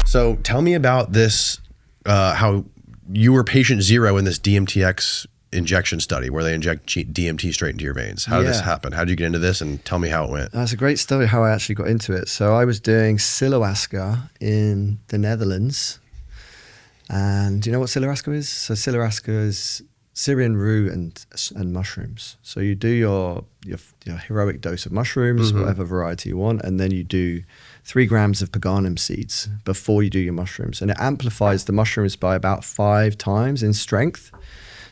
So tell me about this, how you were patient 0 in this DMTx injection study where they inject DMT straight into your veins. How did this happen? How did you get into this, and tell me how it went? That's a great story how I actually got into it. So I was doing Psilohuasca in the Netherlands. And do you know what Psilohuasca is? So Psilohuasca is Syrian rue and mushrooms. So you do your heroic dose of mushrooms, whatever variety you want, and then you do 3 grams of paganum seeds before you do your mushrooms. And it amplifies the mushrooms by about 5 times in strength.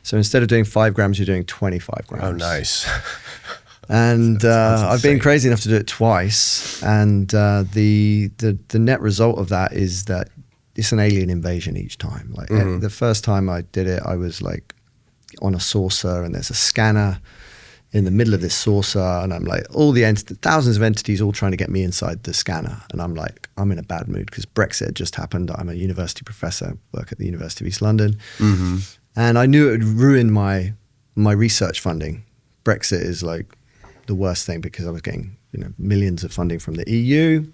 So instead of doing 5 grams, you're doing 25 grams. Oh, nice. And I've been crazy enough to do it twice. And the net result of that is that it's an alien invasion each time. Like the first time I did it, I was like on a saucer, and there's a scanner in the middle of this saucer, and I'm like, thousands of entities all trying to get me inside the scanner. And I'm like, I'm in a bad mood because Brexit had just happened. I'm a university professor, work at the University of East London. And I knew it would ruin my research funding. Brexit is like the worst thing because I was getting millions of funding from the EU.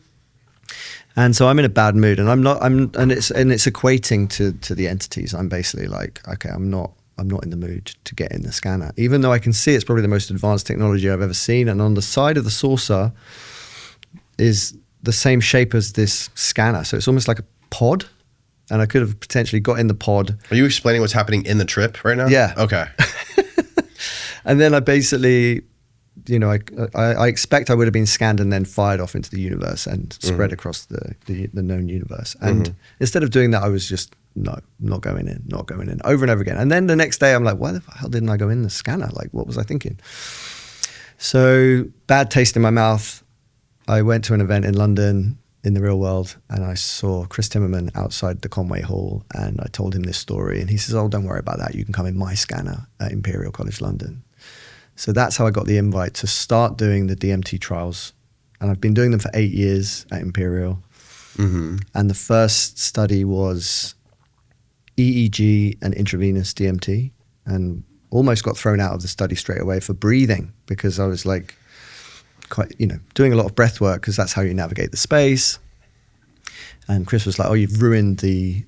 And so I'm in a bad mood, and it's equating to the entities. I'm basically like, okay, I'm not in the mood to get in the scanner, even though I can see it's probably the most advanced technology I've ever seen. And on the side of the saucer is the same shape as this scanner. So it's almost like a pod, and I could have potentially got in the pod. Are you explaining what's happening in the trip right now? Yeah. Okay. And then I basically, I expect I would have been scanned and then fired off into the universe and spread across the known universe. And instead of doing that, I was just, no, not going in, over and over again. And then the next day I'm like, why the hell didn't I go in the scanner? Like, what was I thinking? So bad taste in my mouth. I went to an event in London in the real world, and I saw Chris Timmerman outside the Conway Hall, and I told him this story, and he says, oh, don't worry about that. You can come in my scanner at Imperial College London. So that's how I got the invite to start doing the DMT trials. And I've been doing them for 8 years at Imperial. And the first study was EEG and intravenous DMT, and almost got thrown out of the study straight away for breathing, because I was like quite, doing a lot of breath work, because that's how you navigate the space. And Chris was like, oh, you've ruined the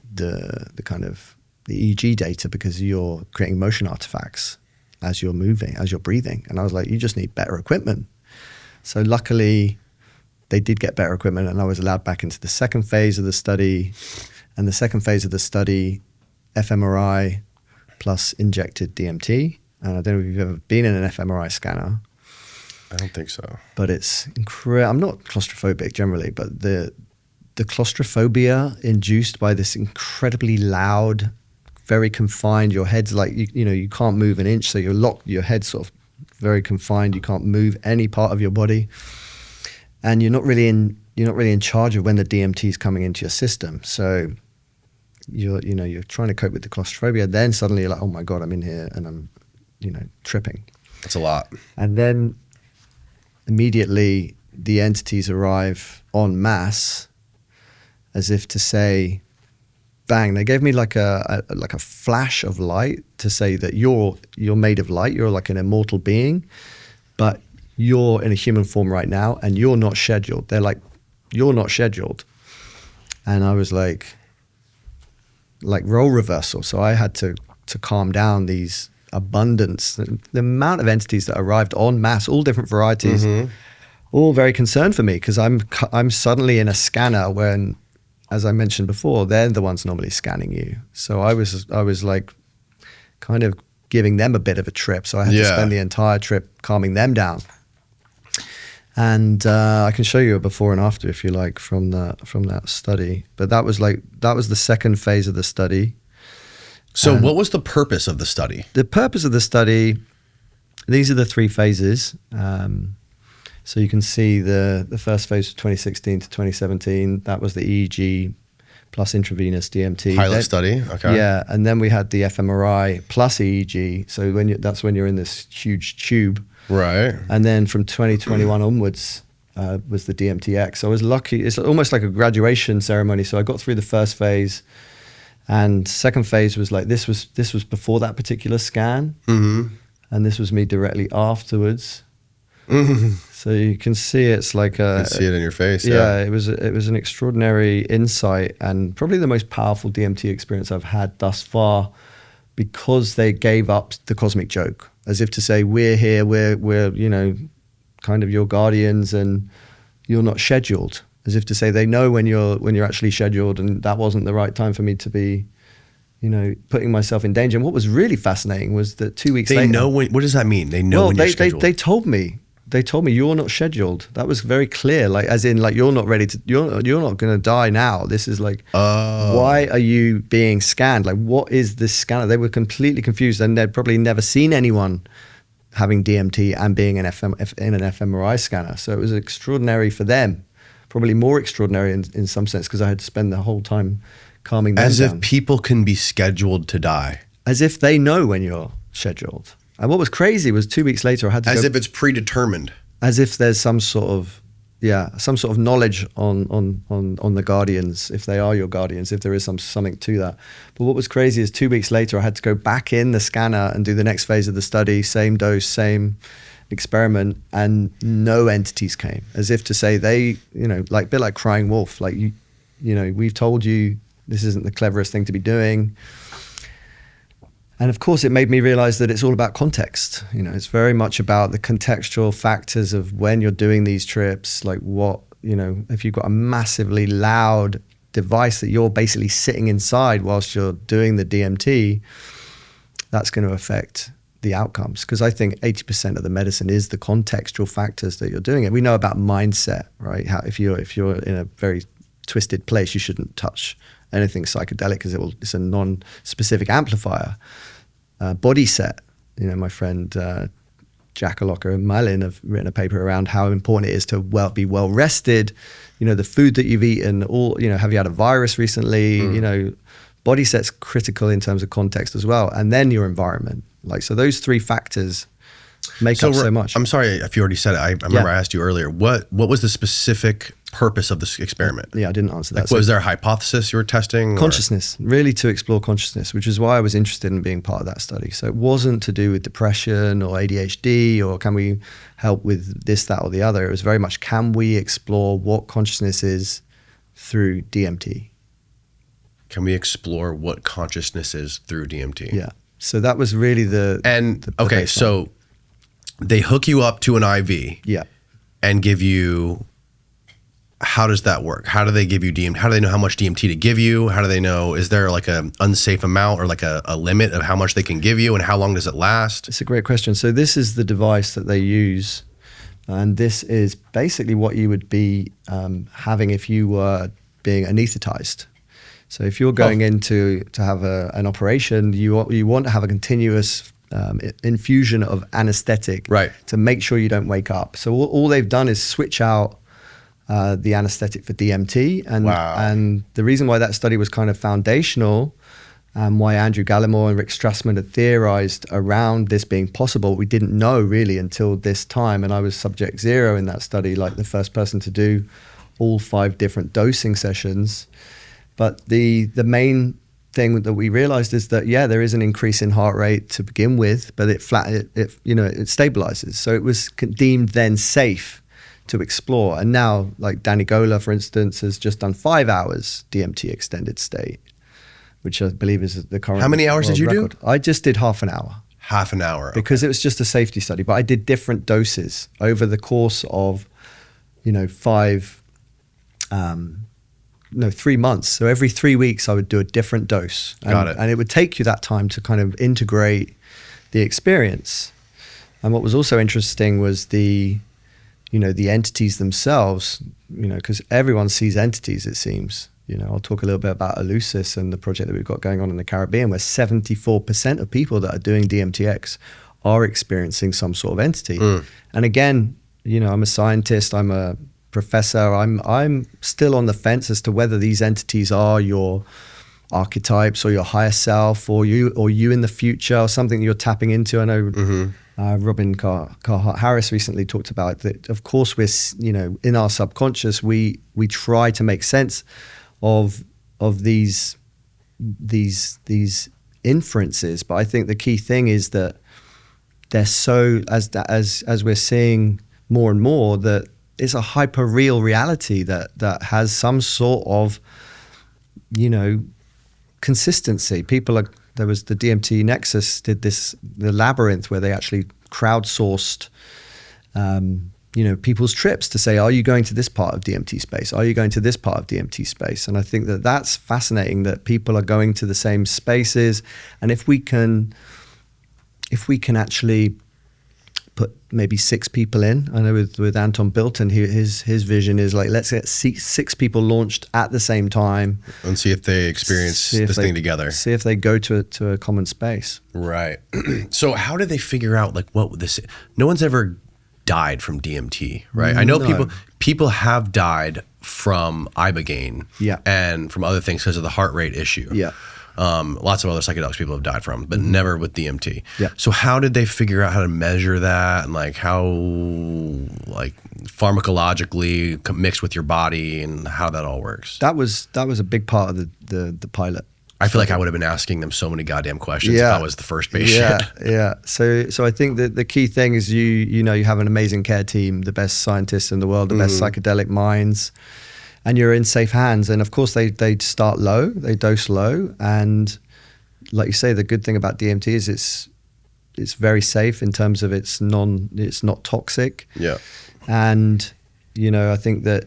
kind of the EEG data because you're creating motion artifacts as you're moving, as you're breathing. And I was like, you just need better equipment. So luckily they did get better equipment, and I was allowed back into the second phase of the study. And the second phase of the study, fMRI plus injected DMT. And I don't know if you've ever been in an fMRI scanner. I don't think so. But it's incredible. I'm not claustrophobic generally, but the claustrophobia induced by this incredibly loud, very confined, your head's like, you can't move an inch, so you're locked, your head's sort of very confined, you can't move any part of your body. And you're not really in charge of when the DMT is coming into your system. So you're trying to cope with the claustrophobia, then suddenly you're like, oh my God, I'm in here and I'm, tripping. That's a lot. And then immediately the entities arrive en masse, as if to say, bang, they gave me like a flash of light to say that you're made of light, you're like an immortal being, but you're in a human form right now and you're not scheduled. They're like, you're not scheduled. And I was like role reversal. So I had to calm down these abundance, the amount of entities that arrived en masse, all different varieties, all very concerned for me, because I'm suddenly in a scanner when, as I mentioned before, they're the ones normally scanning you. So I was like kind of giving them a bit of a trip. So I had to spend the entire trip calming them down. And I can show you a before and after if you like from that study. But that was the second phase of the study. So what was the purpose of the study? The purpose of the study, these are the 3 phases. So you can see the first phase of 2016 to 2017, that was the EEG plus intravenous DMT. Pilot study, okay. Yeah, and then we had the fMRI plus EEG. So that's when you're in this huge tube. Right. And then from 2021 onwards was the DMTx. So I was lucky. It's almost like a graduation ceremony. So I got through the first phase, and second phase was like, this was before that particular scan. And this was me directly afterwards. So you can see it's like I can see it in your face. Yeah, it was an extraordinary insight and probably the most powerful DMT experience I've had thus far, because they gave up the cosmic joke, as if to say, we're here, we're kind of your guardians, and you're not scheduled. As if to say they know when you're actually scheduled, and that wasn't the right time for me to be, putting myself in danger. And what was really fascinating was that 2 weeks later, they know when. What does that mean? They know when you're scheduled. They told me. They told me you're not scheduled. That was very clear. Like, as in, like, you're not ready to. You're not going to die now. This is like, why are you being scanned? Like, what is this scanner? They were completely confused, and they'd probably never seen anyone having DMT and being in an fMRI scanner. So it was extraordinary for them. Probably more extraordinary in some sense, because I had to spend the whole time calming them down. As if people can be scheduled to die. As if they know when you're scheduled. And what was crazy was 2 weeks later I had to As if it's predetermined. As if there's some sort of knowledge on the guardians, if they are your guardians, if there is something to that. But what was crazy is 2 weeks later I had to go back in the scanner and do the next phase of the study, same dose, same experiment, and no entities came. As if to say they, like a bit like crying wolf, like we've told you this isn't the cleverest thing to be doing. And of course, it made me realize that it's all about context. It's very much about the contextual factors of when you're doing these trips, like if you've got a massively loud device that you're basically sitting inside whilst you're doing the DMT, that's going to affect the outcomes. Because I think 80% of the medicine is the contextual factors that you're doing it. We know about mindset, right? How if you're in a very twisted place, you shouldn't touch anything psychedelic because it's a non-specific amplifier. Body set, my friend Jack Aloka and Malin have written a paper around how important it is to be well rested. The food that you've eaten, have you had a virus recently? Body set's critical in terms of context as well, and then your environment. So those three factors make up so much. I'm sorry if you already said it. I remember I asked you earlier. What was the specific purpose of this experiment? Yeah, I didn't answer that. Was there a hypothesis you were testing? Consciousness, really to explore consciousness, which is why I was interested in being part of that study. So it wasn't to do with depression or ADHD or can we help with this, that, or the other. It was very much, can we explore what consciousness is through DMT? Can we explore what consciousness is through DMT? Yeah. So that was really the okay, so they hook you up to an IV. Yeah. And give you. How does that work? How do they give you DMT? How do they know how much DMT to give you? How do they know, is there like an unsafe amount or like a limit of how much they can give you and how long does it last? It's a great question. So this is the device that they use. And this is basically what you would be having if you were being anesthetized. So if you're going in to have an operation, you want to have a continuous infusion of anesthetic to make sure you don't wake up. So all they've done is switch out the anesthetic for DMT. And the reason why that study was kind of foundational and why Andrew Gallimore and Rick Strassman had theorized around this being possible, we didn't know really until this time. And I was subject 0 in that study, like the first person to do all 5 different dosing sessions. But the main thing that we realized is that, there is an increase in heart rate to begin with, but it stabilizes. So it was deemed then safe to explore. And now, like Danny Gola, for instance, has just done 5 hours DMT extended state, which I believe is the current. How many hours did you do? I just did half an hour. Half an hour. Because it was just a safety study, but I did different doses over the course of, 3 months. So every 3 weeks I would do a different dose. Got it. And it would take you that time to kind of integrate the experience. And what was also interesting was the entities themselves, because everyone sees entities, it seems. I'll talk a little bit about Eleusis and the project that we've got going on in the Caribbean, where 74% of people that are doing DMTx are experiencing some sort of entity. And again, I'm a scientist, I'm a professor, I'm still on the fence as to whether these entities are your archetypes or your higher self or you in the future or something that you're tapping into. I know Robin Carhart Harris recently talked about that. Of course, we're in our subconscious we try to make sense of these inferences, but I think the key thing is that they're so as we're seeing more and more that it's a hyper real reality that has some sort of, you know, consistency. There was the DMT Nexus did the labyrinth where they actually crowdsourced, you know, people's trips to say, are you going to this part of DMT space? Are you going to this part of DMT space? And I think that's fascinating that people are going to the same spaces. And if we can actually put maybe 6 people in, I know with Anton Bilton, his vision is like, let's get 6 people launched at the same time. And see if they experience this thing together. See if they go to a common space. Right. So how did they figure out like what this, no one's ever died from DMT, right? I know people have died from ibogaine and from other things because of the heart rate issue. Yeah. Lots of other psychedelics people have died from, but never with DMT. Yeah. So how did they figure out how to measure that and like how like pharmacologically mixed with your body and how that all works? That was a big part of the pilot. I feel like I would have been asking them so many goddamn questions if I was the first patient. Yeah. So I think that the key thing is you have an amazing care team, the best scientists in the world, the best psychedelic minds, and you're in safe hands. And of course they start low, they dose low, and like you say, the good thing about DMT is it's very safe in terms of it's not toxic. Yeah. And you know, I think that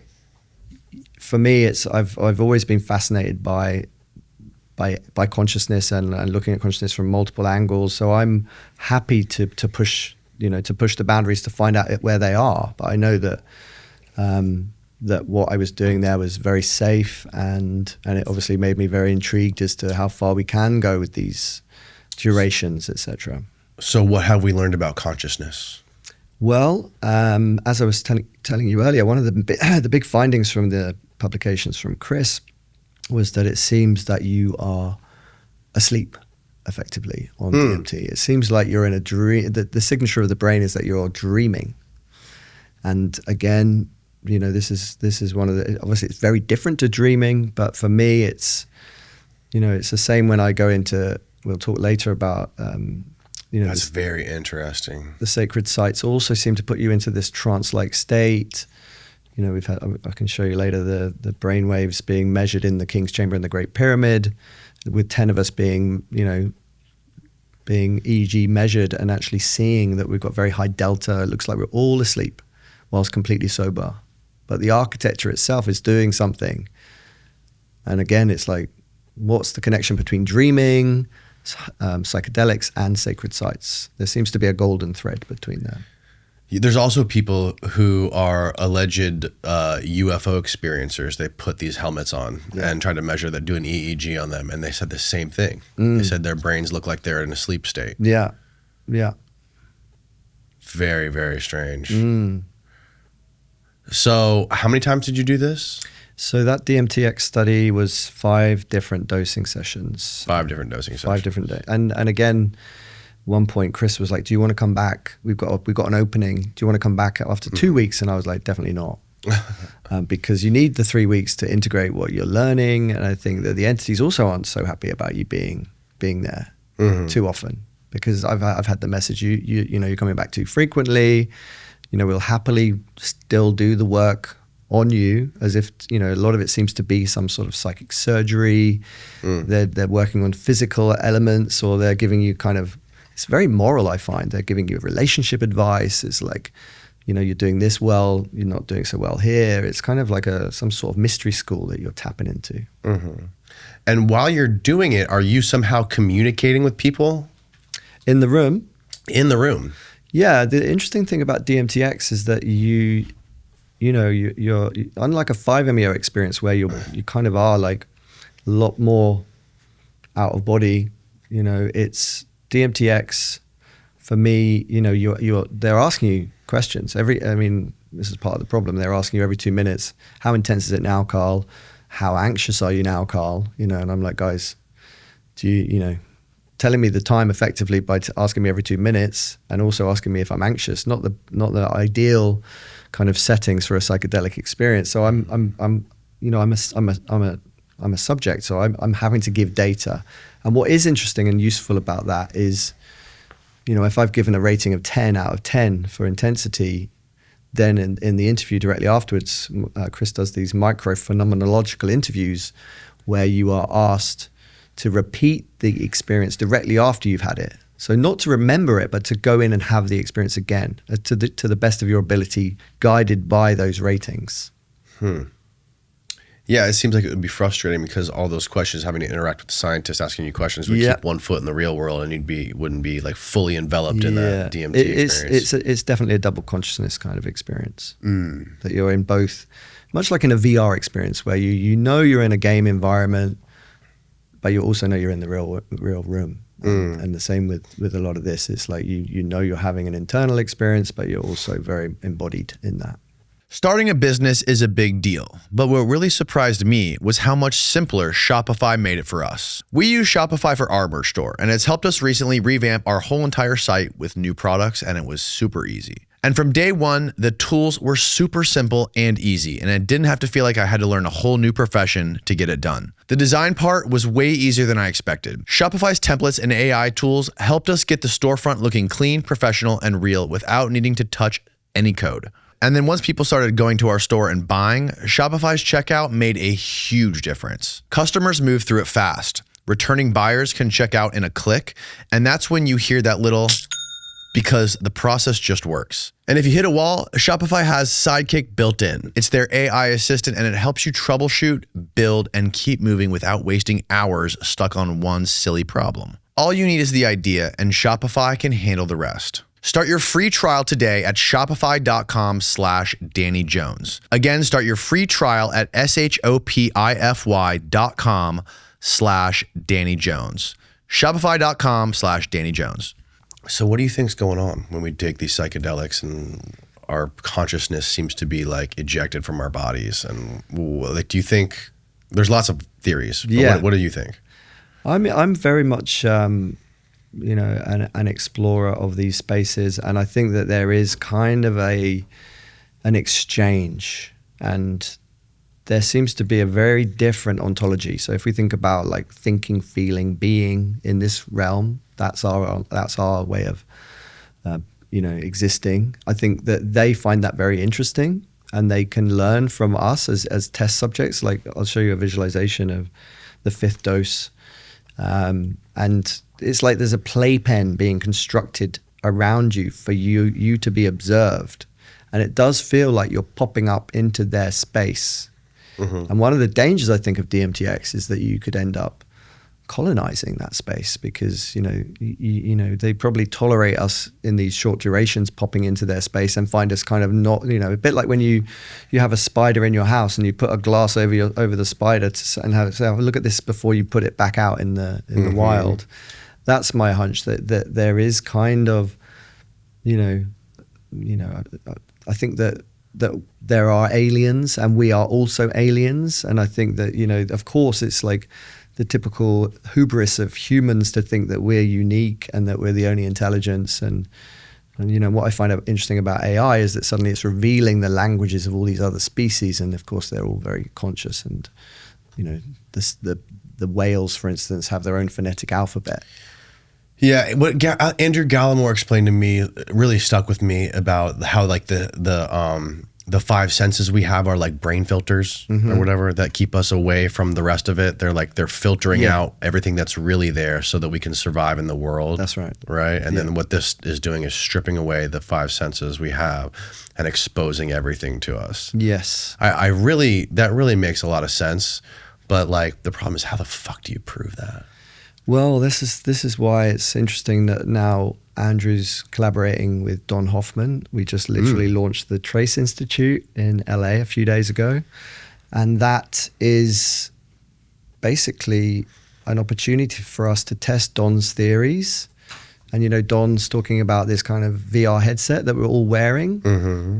for me, I've always been fascinated by consciousness and looking at consciousness from multiple angles. So I'm happy to push the boundaries to find out where they are. But I know that that what I was doing there was very safe, and it obviously made me very intrigued as to how far we can go with these durations, etc. So what have we learned about consciousness? Well, as I was telling you earlier, one of the big findings from the publications from Chris was that it seems that you are asleep effectively on DMT. It seems like you're in a dream. The signature of the brain is that you're dreaming. And again, you know, this is one of the, obviously it's very different to dreaming, but for me it's, you know, it's the same when I go into, we'll talk later about, you know. That's very interesting. The sacred sites also seem to put you into this trance-like state. You know, I can show you later the brain waves being measured in the King's Chamber in the Great Pyramid, with 10 of us being EEG measured and actually seeing that we've got very high delta. It looks like we're all asleep whilst completely sober. But the architecture itself is doing something. And again, it's like, what's the connection between dreaming, psychedelics, and sacred sites? There seems to be a golden thread between them. There's also people who are alleged UFO experiencers. They put these helmets on and try to measure that, do an EEG on them, and they said the same thing. They said their brains look like they're in a sleep state. Yeah. Very, very strange. So how many times did you do this? So that DMTx study was 5 different dosing sessions. 5 different dosing sessions. 5 different days. And again, one point Chris was like, do you want to come back? We've got an opening. Do you want to come back after 2 weeks? And I was like, definitely not. Because you need the 3 weeks to integrate what you're learning. And I think that the entities also aren't so happy about you being there too often. Because I've had the message, you know, you're coming back too frequently. You know, we'll happily still do the work on you, as if, you know, a lot of it seems to be some sort of psychic surgery. They're working on physical elements, or they're giving you kind of, it's very moral, I find. They're giving you relationship advice. It's like, you know, you're doing this well, you're not doing so well here. It's kind of like some sort of mystery school that you're tapping into. And while you're doing it, are you somehow communicating with people? In the room? In the room. Yeah, the interesting thing about DMTx is that you're unlike a 5-MeO experience where you kind of are like a lot more out of body. You know, it's DMTx for me. You know, they're asking you questions this is part of the problem. They're asking you every 2 minutes, how intense is it now, Carl? How anxious are you now, Carl? You know, and I'm like, guys, you know, telling me the time effectively by asking me every 2 minutes, and also asking me if I'm anxious, not the ideal kind of settings for a psychedelic experience. So I'm a subject, so I'm having to give data. And what is interesting and useful about that is, you know, if I've given a rating of 10 out of 10 for intensity, then in the interview directly afterwards, Chris does these micro-phenomenological interviews where you are asked to repeat the experience directly after you've had it. So not to remember it, but to go in and have the experience again to the best of your ability, guided by those ratings. Yeah, it seems like it would be frustrating because all those questions, having to interact with the scientists asking you questions, would keep one foot in the real world, and wouldn't be like fully enveloped in the DMT experience. It's definitely a double consciousness kind of experience that you're in both, much like in a VR experience where you know you're in a game environment, but you also know you're in the real room. And the same with a lot of this. It's like you know you're having an internal experience, but you're also very embodied in that. Starting a business is a big deal, but what really surprised me was how much simpler Shopify made it for us. We use Shopify for our merch store, and it's helped us recently revamp our whole entire site with new products, and it was super easy. And from day one, the tools were super simple and easy, and I didn't have to feel like I had to learn a whole new profession to get it done. The design part was way easier than I expected. Shopify's templates and AI tools helped us get the storefront looking clean, professional, and real without needing to touch any code. And then once people started going to our store and buying, Shopify's checkout made a huge difference. Customers move through it fast. Returning buyers can check out in a click, and that's when you hear that little because the process just works. And if you hit a wall, Shopify has Sidekick built in. It's their AI assistant, and it helps you troubleshoot, build, and keep moving without wasting hours stuck on one silly problem. All you need is the idea, and Shopify can handle the rest. Start your free trial today at shopify.com/Danny Jones. Again, start your free trial at shopify.com/Danny Jones. Shopify.com/Danny Jones. So what do you think's going on when we take these psychedelics and our consciousness seems to be like ejected from our bodies? And like, do you think there's lots of theories? But what do you think? I'm very much, an explorer of these spaces, and I think that there is kind of an exchange, and there seems to be a very different ontology. So if we think about like thinking, feeling, being in this realm, that's our way of, existing. I think that they find that very interesting, and they can learn from us as test subjects. Like I'll show you a visualization of the fifth dose, and it's like there's a playpen being constructed around you for you to be observed, and it does feel like you're popping up into their space. And one of the dangers, I think, of DMTx is that you could end up colonizing that space because, they probably tolerate us in these short durations popping into their space and find us kind of not, a bit like when you have a spider in your house and you put a glass over the spider and say, look at this before you put it back out in the wild. That's my hunch that there is kind of, I think that there are aliens and we are also aliens. And I think that, of course, it's like the typical hubris of humans to think that we're unique and that we're the only intelligence. And what I find interesting about AI is that suddenly it's revealing the languages of all these other species. And of course, they're all very conscious. And, the whales, for instance, have their own phonetic alphabet. Yeah, what Andrew Gallimore explained to me really stuck with me about how like the five senses we have are like brain filters or whatever that keep us away from the rest of it. They're filtering out everything that's really there so that we can survive in the world. That's right. Right? And then what this is doing is stripping away the five senses we have and exposing everything to us. Yes. That really makes a lot of sense. But like the problem is, how the fuck do you prove that? Well, this is why it's interesting that now Andrew's collaborating with Don Hoffman. We just literally launched the Trace Institute in LA a few days ago. And that is basically an opportunity for us to test Don's theories. And, Don's talking about this kind of VR headset that we're all wearing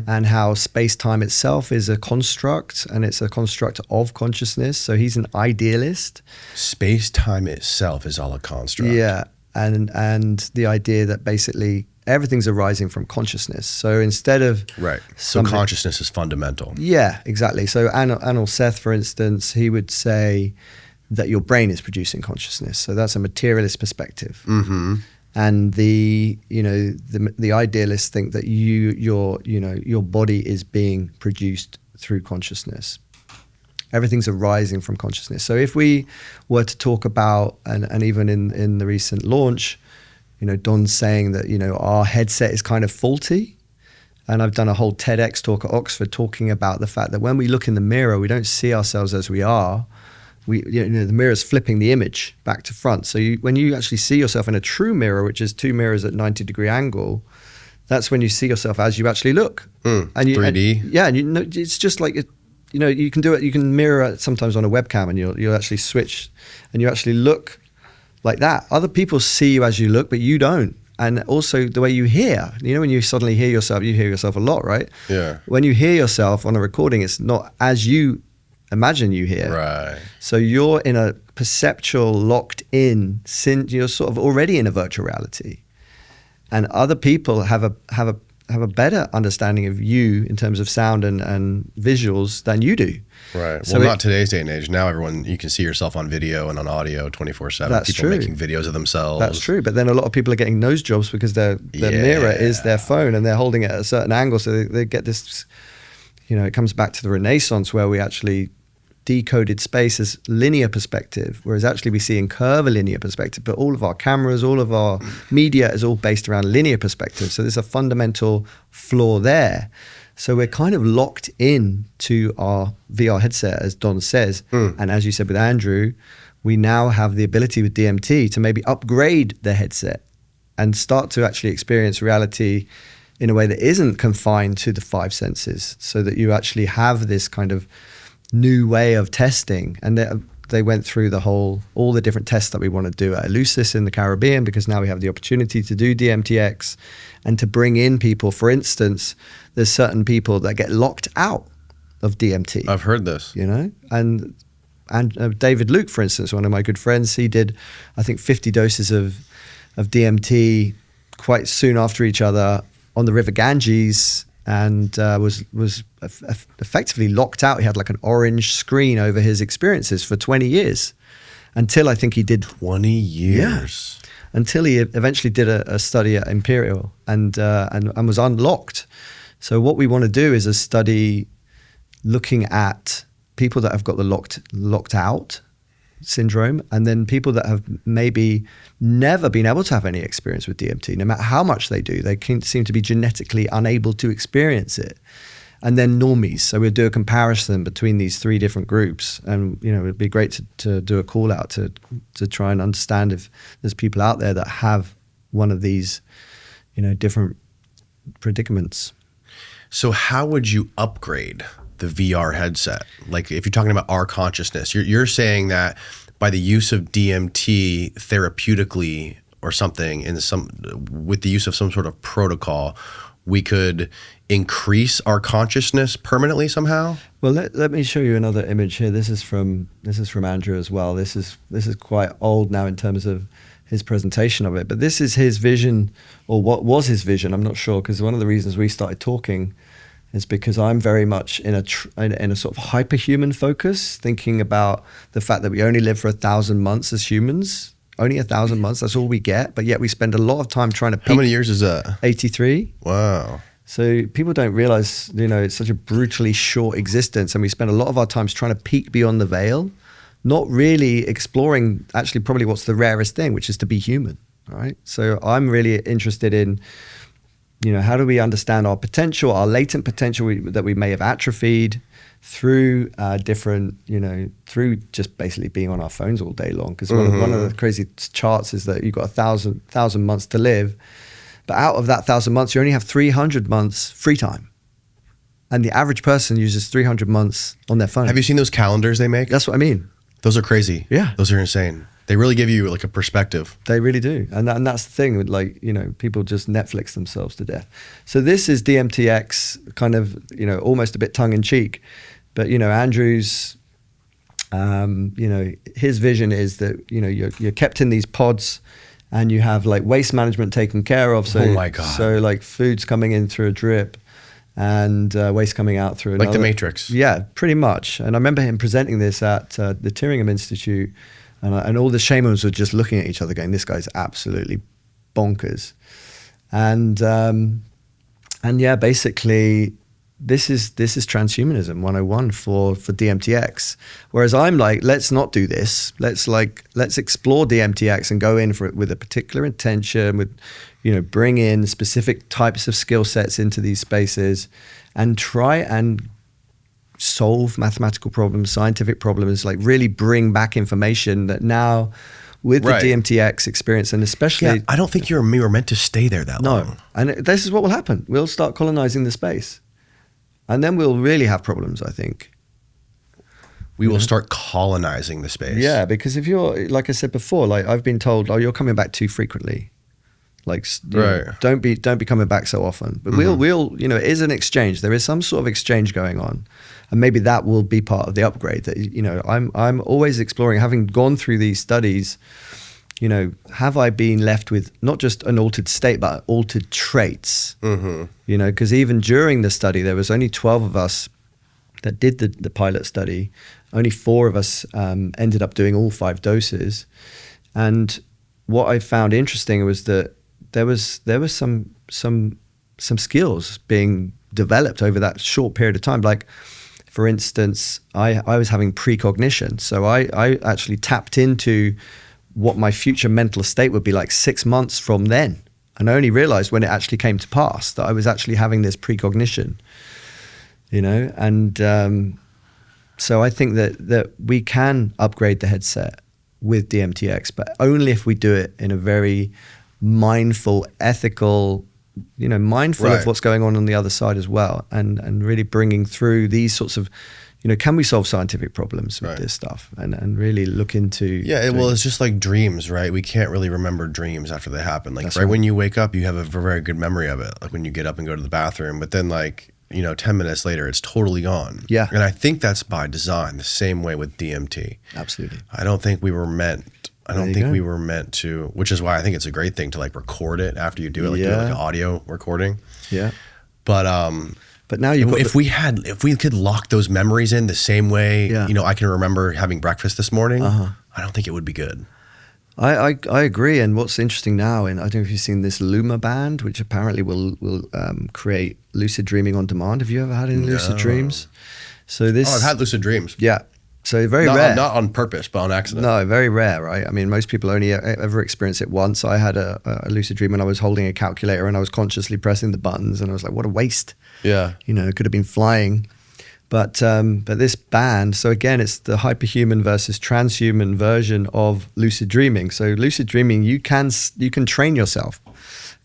and how space-time itself is a construct, and it's a construct of consciousness. So he's an idealist. Space-time itself is all a construct. Yeah. And the idea that basically everything's arising from consciousness. So instead of... Right. So consciousness is fundamental. Yeah, exactly. So Anil Seth, for instance, he would say that your brain is producing consciousness. So that's a materialist perspective. And the idealists think that your body is being produced through consciousness. Everything's arising from consciousness. So if we were to talk about, and even in the recent launch, Don's saying that, our headset is kind of faulty. And I've done a whole TEDx talk at Oxford talking about the fact that when we look in the mirror, we don't see ourselves as we are. The mirror is flipping the image back to front. So when you actually see yourself in a true mirror, which is two mirrors at 90-degree angle, that's when you see yourself as you actually look. And 3D. And it's just like you can do it. You can mirror it sometimes on a webcam, and you'll actually switch, and you actually look like that. Other people see you as you look, but you don't. And also the way you hear. When you suddenly hear yourself, you hear yourself a lot, right? Yeah. When you hear yourself on a recording, it's not as you imagine you hear. Right. So you're in a perceptual locked in, you're sort of already in a virtual reality. And other people have a better understanding of you in terms of sound and visuals than you do. Right. So not today's day and age. Now you can see yourself on video and on audio 24/7. That's people true. making videos of themselves. That's true. But then a lot of people are getting nose jobs because their mirror is their phone, and they're holding it at a certain angle. So they get this, it comes back to the Renaissance where we actually decoded space as linear perspective, whereas actually we see in curvilinear perspective. But all of our cameras, all of our media is all based around linear perspective. So there's a fundamental flaw there. So we're kind of locked in to our VR headset, as Don says. And as you said with Andrew, we now have the ability with DMT to maybe upgrade the headset and start to actually experience reality in a way that isn't confined to the five senses, so that you actually have this kind of new way of testing. And they went through all the different tests that we want to do at Eleusis in the Caribbean, because now we have the opportunity to do DMTx and to bring in people. For instance, there's certain people that get locked out of DMT. I've heard this. And David Luke, for instance, one of my good friends, he did, I think, 50 doses of DMT quite soon after each other on the River Ganges, and was effectively locked out. He had like an orange screen over his experiences for 20 years, until I think he did 20 years. Yeah, until he eventually did a study at Imperial and was unlocked. So what we want to do is a study looking at people that have got the locked out syndrome, and then people that have maybe never been able to have any experience with DMT. No matter how much they do, they seem to be genetically unable to experience it. And then normies. So we'll do a comparison between these three different groups, and it'd be great to do a call out to try and understand if there's people out there that have one of these different predicaments. So how would you upgrade the VR headset? Like, if you're talking about our consciousness, you're saying that by the use of DMT therapeutically or something, with the use of some sort of protocol, we could increase our consciousness permanently somehow? Well, let me show you another image here. This is from Andrew as well. This is quite old now in terms of his presentation of it, but this is his vision, or what was his vision. I'm not sure, because one of the reasons we started talking is because I'm very much in a sort of hyperhuman focus, thinking about the fact that we only live for 1,000 months as humans. Only 1,000 months, that's all we get. But yet we spend a lot of time trying to peak. How many years is that? 83. Wow. So people don't realize, it's such a brutally short existence, and we spend a lot of our times trying to peek beyond the veil, not really exploring actually probably what's the rarest thing, which is to be human, right? So I'm really interested in, how do we understand our potential, our latent potential that we may have atrophied through different, through just basically being on our phones all day long. Because one of the crazy charts is that you've got 1,000 months to live, but out of that 1,000 months, you only have 300 months free time. And the average person uses 300 months on their phone. Have you seen those calendars they make? That's what I mean. Those are crazy. Yeah. Those are insane. They really give you like a perspective. They really do. And that's the thing with people just Netflix themselves to death. So this is DMTx, kind of, almost a bit tongue in cheek. But, Andrew's, his vision is that, you're kept in these pods and you have like waste management taken care of. So, oh my God. So like food's coming in through a drip and waste coming out through another. Like the Matrix. Yeah, pretty much. And I remember him presenting this at the Tyringham Institute. And all the shamans were just looking at each other going, this guy's absolutely bonkers. And yeah, basically this is transhumanism 101 for DMTx. Whereas I'm like, let's not do this. Let's explore DMTx and go in for it with a particular intention, with, you know, bring in specific types of skill sets into these spaces and try and solve mathematical problems, scientific problems, like really bring back information that now with the DMTx experience, and especially... I don't think we were meant to stay there that long. No, and this is what will happen. We'll start colonizing the space. And then we'll really have problems, I think. We will start colonizing the space. Yeah, because if you're, like I said before, like I've been told, oh, you're coming back too frequently. Like, you know, don't be coming back so often. But we'll, you know, it is an exchange. There is some sort of exchange going on. And maybe that will be part of the upgrade that, you know, I'm always exploring, having gone through these studies, you know, have I been left with not just an altered state, but altered traits? You know, because even during the study, there was only 12 of us that did the pilot study. Only 4 of us ended up doing all 5 doses. And what I found interesting was that there was some skills being developed over that short period of time. Like, for instance, I was having precognition. So I actually tapped into what my future mental state would be like 6 months from then. And I only realized when it actually came to pass that I was actually having this precognition, you know? And so I think that we can upgrade the headset with DMTx, but only if we do it in a very mindful, ethical, you know, mindful of what's going on the other side as well. And really bringing through these sorts of, you know, can we solve scientific problems with this stuff and really look into... Well, it's just like dreams, right? We can't really remember dreams after they happen. Like when you wake up, you have a very good memory of it. Like when you get up and go to the bathroom, but then like, you know, 10 minutes later, it's totally gone. Yeah. And I think that's by design, the same way with DMT. Absolutely. I don't think we were meant to, which is why I think it's a great thing to like record it after you do it, like do like an audio recording. Yeah. But now you've got if we could lock those memories in the same way, you know, I can remember having breakfast this morning, I don't think it would be good. I agree. And what's interesting now, and I don't know if you've seen this Luma band, which apparently will create lucid dreaming on demand. Have you ever had any lucid dreams? So this. I've had lucid dreams. Yeah. So very rare. Not on purpose, but on accident. No, very rare, right? I mean, most people only ever experience it once. I had a lucid dream when I was holding a calculator and I was consciously pressing the buttons, and I was like, what a waste. Yeah. You know, it could have been flying. But this band, so again, it's the hyperhuman versus transhuman version of lucid dreaming. So lucid dreaming, you can train yourself.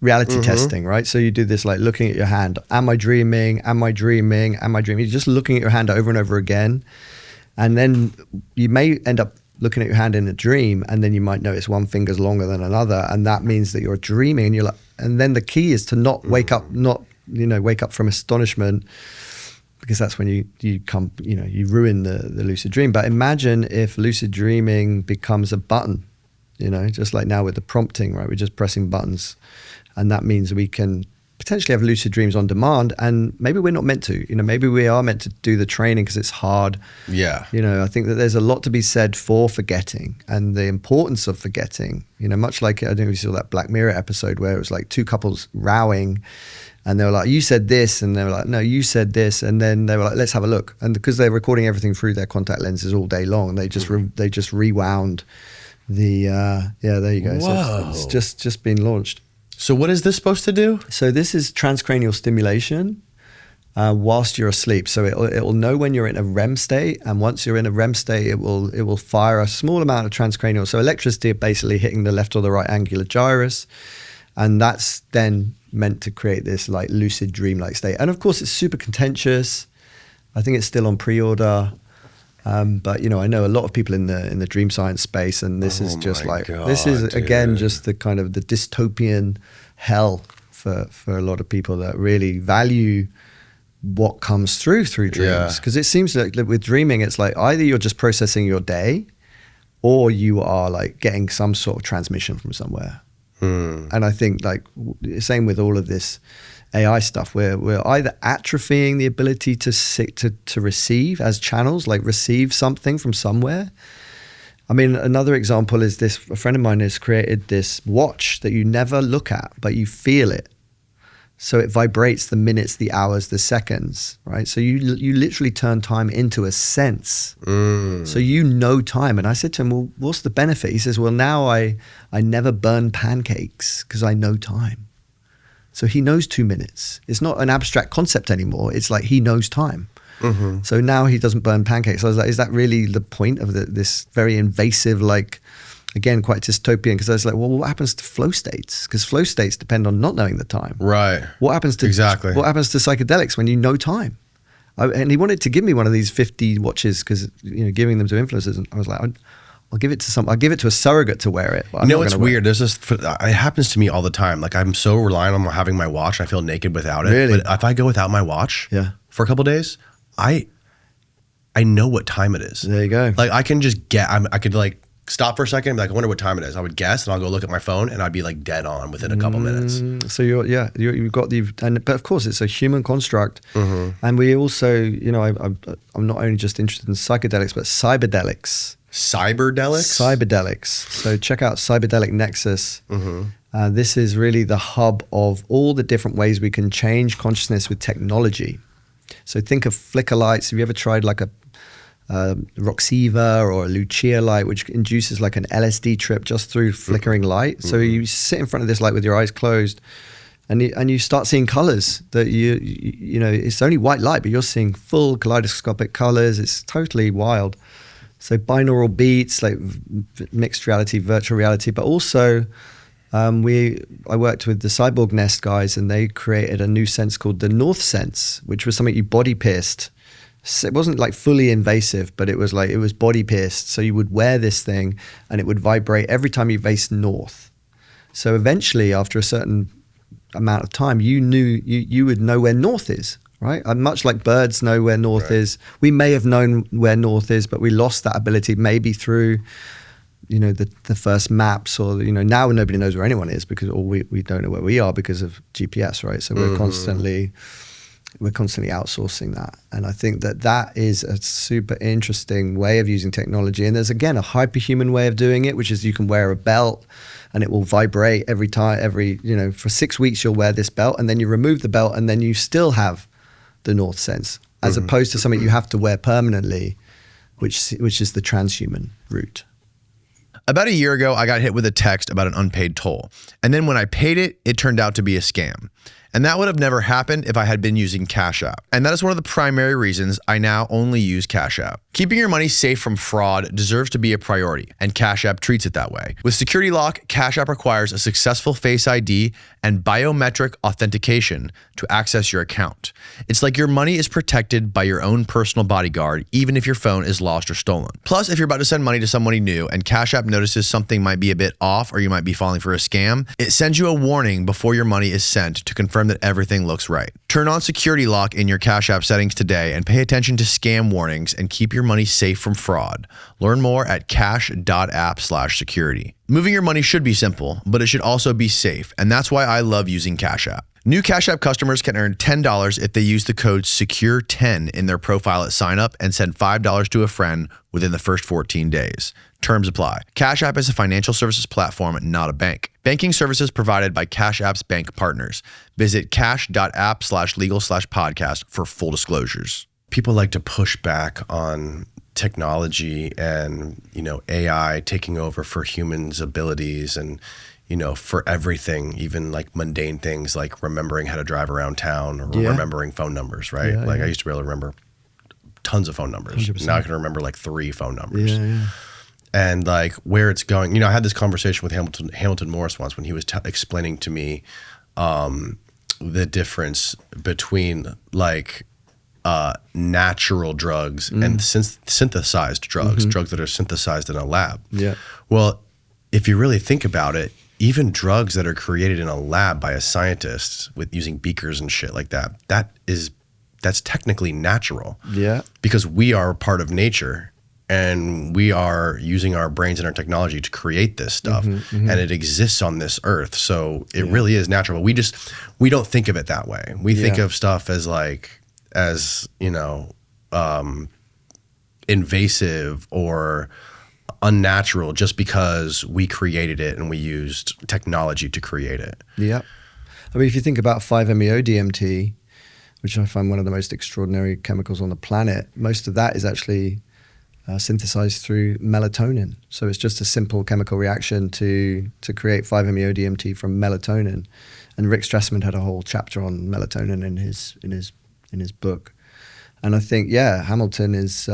Reality testing, right? So you do this like looking at your hand. Am I dreaming? Am I dreaming? Am I dreaming? You're just looking at your hand over and over again. And then you may end up looking at your hand in a dream, and then you might notice one finger's longer than another, and that means that you're dreaming. And you're like, and then the key is to not wake up, wake up from astonishment, because that's when you ruin the lucid dream. But imagine if lucid dreaming becomes a button, you know, just like now with the prompting, right? We're just pressing buttons, and that means we can potentially have lucid dreams on demand, and maybe we're not meant to, you know, maybe we are meant to do the training because it's hard. Yeah. You know, I think that there's a lot to be said for forgetting and the importance of forgetting, you know, much like, I don't know if you saw that Black Mirror episode where it was like 2 couples rowing and they were like, you said this, and they were like, no, you said this, and then they were like, let's have a look. And because they're recording everything through their contact lenses all day long, they just rewound the there you go. Whoa. So it's just been launched. So what is this supposed to do? So this is transcranial stimulation whilst you're asleep. So it will know when you're in a REM state, and once you're in a REM state, it will fire a small amount of transcranial. So electricity basically hitting the left or the right angular gyrus, and that's then meant to create this like lucid dream-like state. And of course, it's super contentious. I think it's still on pre-order. But you know, I know a lot of people in the dream science space, and this is just like this is again just the kind of the dystopian hell for a lot of people that really value what comes through dreams. Because it seems like with dreaming, it's like either you're just processing your day, or you are like getting some sort of transmission from somewhere. And I think like same with all of this AI stuff, we're either atrophying the ability to receive as channels, like receive something from somewhere, I mean, another example is this. A friend of mine has created this watch that you never look at, but you feel it. So it vibrates the minutes, the hours, the seconds, right? So you literally turn time into a sense. So you know time. And I said to him, well, what's the benefit? He says, well, now I never burn pancakes because I know time. So he knows 2 minutes. It's not an abstract concept anymore. It's like he knows time. So now he doesn't burn pancakes. I was like, is that really the point of this very invasive, like, again, quite dystopian? Because I was like, well, what happens to flow states? Because flow states depend on not knowing the time. Right. What happens to What happens to psychedelics when you know time? And he wanted to give me one of these 50 watches because, you know, giving them to influencers. And I was like, I'll give it to I'll give it to a surrogate to wear it. You know, it's weird. There's this. It happens to me all the time. Like, I'm so reliant on having my watch. I feel naked without it. Really? But if I go without my watch, for a couple of days, I know what time it is. There you go. Like, I can just I could like stop for a second and be like, I wonder what time it is. I would guess, and I'll go look at my phone, and I'd be like dead on within a couple minutes. So you've got but of course it's a human construct, and we also, you know, I'm not only just interested in psychedelics, but cyberdelics. Cyberdelics. So check out Cyberdelic Nexus. This is really the hub of all the different ways we can change consciousness with technology. So think of flicker lights. Have you ever tried like a Roxiva or a Lucia light, which induces like an LSD trip just through flickering light? So you sit in front of this light with your eyes closed, and you start seeing colors that you know, it's only white light, but you're seeing full kaleidoscopic colors. It's totally wild. So binaural beats, like mixed reality, virtual reality, but also I worked with the Cyborg Nest guys, and they created a new sense called the North Sense, which was something you body pierced. So it wasn't like fully invasive, but it was body pierced. So you would wear this thing, and it would vibrate every time you faced north. So eventually, after a certain amount of time, you would know where north is, right? And much like birds know where north is, we may have known where north is, but we lost that ability maybe through, you know, the first maps, or, you know, now nobody knows where anyone is because, or we don't know where we are because of GPS, right? So we're constantly outsourcing that. And I think that is a super interesting way of using technology. And there's, again, a hyperhuman way of doing it, which is you can wear a belt and it will vibrate every time, you know, for 6 weeks you'll wear this belt, and then you remove the belt and then you still have the North Sense, as opposed to something you have to wear permanently, which is the transhuman route. About a year ago, I got hit with a text about an unpaid toll. And then when I paid it, it turned out to be a scam. And that would have never happened if I had been using Cash App. And that is one of the primary reasons I now only use Cash App. Keeping your money safe from fraud deserves to be a priority, and Cash App treats it that way. With Security Lock, Cash App requires a successful Face ID and biometric authentication to access your account. It's like your money is protected by your own personal bodyguard, even if your phone is lost or stolen. Plus, if you're about to send money to somebody new and Cash App notices something might be a bit off, or you might be falling for a scam, it sends you a warning before your money is sent to confirm that everything looks right. Turn on Security Lock in your Cash App settings today and pay attention to scam warnings and keep your money safe from fraud. Learn more at cash.app/security. Moving your money should be simple, but it should also be safe, and that's why I love using Cash App. New Cash App customers can earn $10 if they use the code SECURE10 in their profile at sign up and send $5 to a friend within the first 14 days. Terms apply. Cash App is a financial services platform, not a bank. Banking services provided by Cash App's bank partners. Visit cash.app/legal/podcast for full disclosures. People like to push back on technology and, you know, AI taking over for humans' abilities, and, you know, for everything, even like mundane things like remembering how to drive around town, or remembering phone numbers, right? I used to be able to remember tons of phone numbers. 100%. Now I can remember like 3 phone numbers. And like where it's going. You know, I had this conversation with Hamilton Morris once when he was explaining to me the difference between like natural drugs and synthesized drugs, drugs that are synthesized in a lab. Yeah. Well, if you really think about it, even drugs that are created in a lab by a scientist with using beakers and shit like that, that's technically natural. Yeah. Because we are part of nature, and we are using our brains and our technology to create this stuff, and it exists on this earth. So it really is natural. We don't think of it that way. We think of stuff as you know, invasive or unnatural just because we created it and we used technology to create it. Yeah. I mean, if you think about 5-MeO DMT, which I find one of the most extraordinary chemicals on the planet, most of that is actually synthesized through melatonin. So it's just a simple chemical reaction to create 5-MeO DMT from melatonin. And Rick Strassman had a whole chapter on melatonin in his book. And I think, yeah, Hamilton is,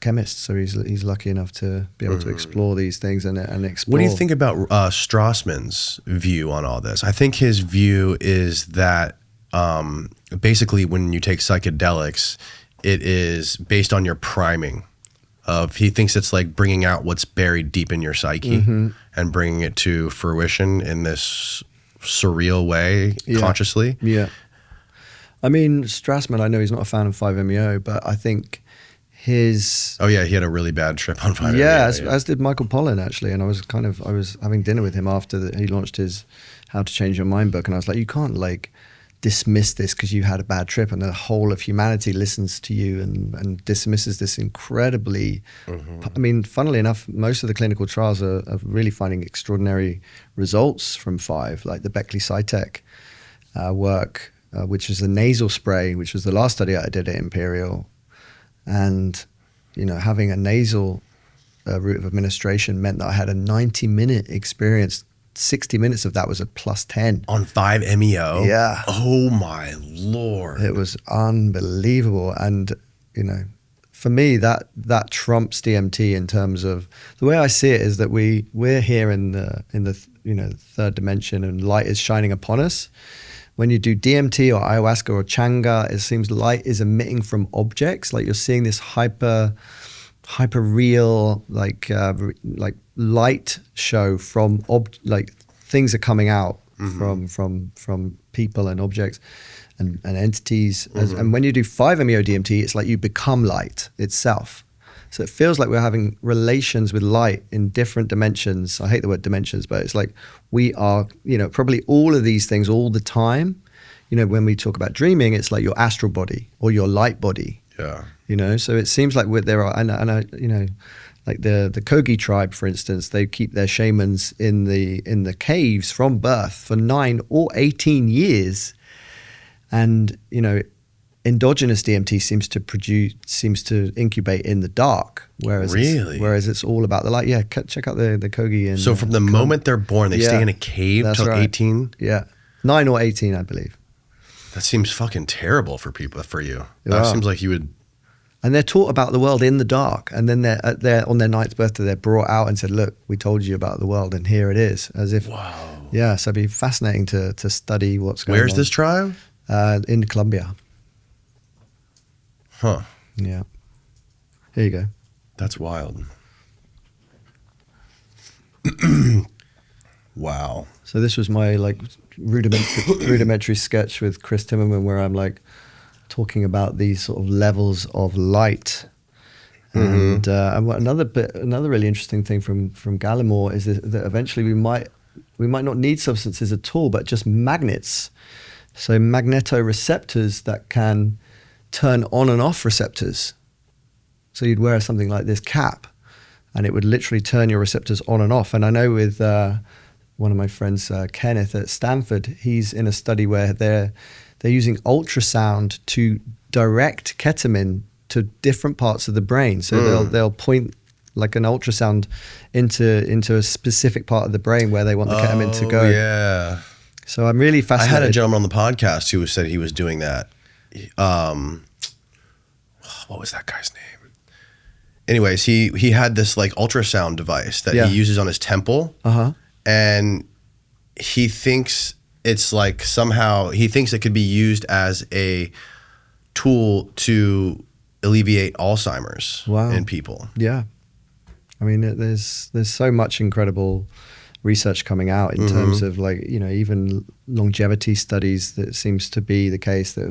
chemist, so he's lucky enough to be able to explore these things and explore. What do you think about Strassman's view on all this? I think his view is that basically when you take psychedelics, it is based on your priming. He thinks it's like bringing out what's buried deep in your psyche and bringing it to fruition in this surreal way, consciously. Yeah. I mean, Strassman, I know he's not a fan of 5-MeO, but I think his... Oh yeah, he had a really bad trip on 5-MeO. Yeah, as did Michael Pollan, actually. And I was having dinner with him after he launched his How to Change Your Mind book. And I was like, you can't dismiss this because you had a bad trip, and the whole of humanity listens to you and dismisses this incredibly... I mean, funnily enough, most of the clinical trials are really finding extraordinary results from 5, like the Beckley-Cytec work, which is a nasal spray, which was the last study I did at Imperial. And, having a nasal route of administration meant that I had a 90-minute experience. 60 minutes of that was a +10. On 5-MeO? Yeah. Oh my Lord. It was unbelievable. And, for me, that trumps DMT in terms of the way I see it is that we're here in the third dimension and light is shining upon us. When you do DMT or ayahuasca or changa, it seems light is emitting from objects. Like you're seeing this hyper real, like light show from things are coming out from people and objects and entities. And when you do 5-MeO DMT, it's like you become light itself. So it feels like we're having relations with light in different dimensions. I hate the word dimensions, but it's like we are, probably all of these things all the time. When we talk about dreaming, it's like your astral body or your light body. Yeah. So it seems like there are, like the Kogi tribe, for instance, they keep their shamans in the caves from birth for 9 or 18 years. And, endogenous DMT seems to incubate in the dark, whereas it's all about the light. Yeah, check out the Kogi. So from the moment they're born, they stay in a cave till 18? Yeah, 9 or 18, I believe. That seems fucking terrible for you. Yeah. That seems like you would... And they're taught about the world in the dark, and then they're on their 9th birthday, they're brought out and said, look, we told you about the world, and here it is. As if... Wow. Yeah, so it'd be fascinating to study what's going on. Where's this tribe? In Colombia. Huh. Yeah. Here you go. That's wild. Wow. So this was my rudimentary sketch with Chris Timmerman, where I'm talking about these sort of levels of light. And another really interesting thing from Gallimore is that eventually we might not need substances at all, but just magnets. So magnetoreceptors that can turn on and off receptors. So you'd wear something like this cap, and it would literally turn your receptors on and off. And I know with one of my friends, Kenneth at Stanford, he's in a study where they're using ultrasound to direct ketamine to different parts of the brain. So they'll point like an ultrasound into a specific part of the brain where they want the ketamine to go. Yeah. So I'm really fascinated. I had a gentleman on the podcast who said he was doing that. What was that guy's name? Anyways, he had this like ultrasound device that he uses on his temple. And he thinks it's like he thinks it could be used as a tool to alleviate Alzheimer's in people. Yeah. I mean, there's so much incredible research coming out in terms of even longevity studies. That seems to be the case that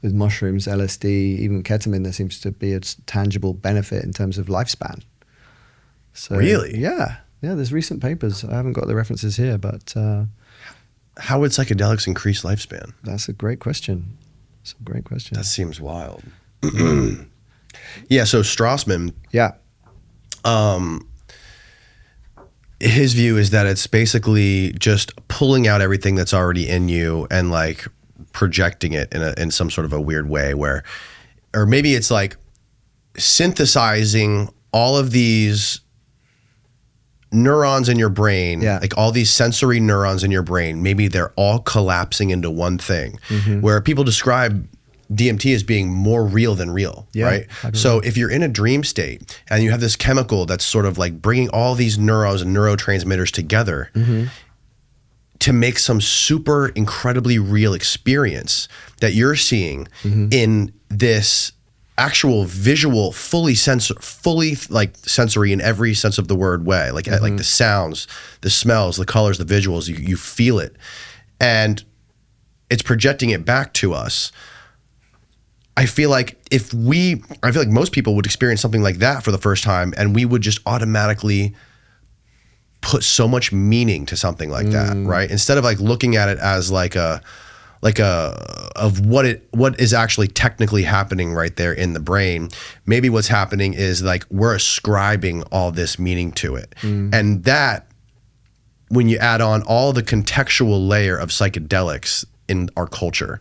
with mushrooms, LSD, even ketamine, there seems to be a tangible benefit in terms of lifespan. So, really? Yeah. Yeah, there's recent papers. I haven't got the references here, but... how would psychedelics increase lifespan? That's a great question. That seems wild. Yeah, so Strassman... Yeah. his view is that it's basically just pulling out everything that's already in you and like projecting it in some sort of a weird way where, or maybe it's like synthesizing all of these neurons in your brain, like all these sensory neurons in your brain, maybe they're all collapsing into one thing, where people describe DMT as being more real than real, right? So if you're in a dream state and you have this chemical that's sort of like bringing all these neurons and neurotransmitters together to make some super incredibly real experience that you're seeing in this actual visual, fully like sensory in every sense of the word way, like like the sounds, the smells, the colors, the visuals, you feel it, and it's projecting it back to us. I feel like most people would experience something like that for the first time, and we would just automatically put so much meaning to something like that, right? Instead of like looking at it as like of what is actually technically happening right there in the brain. Maybe what's happening is like we're ascribing all this meaning to it, and that when you add on all the contextual layer of psychedelics in our culture,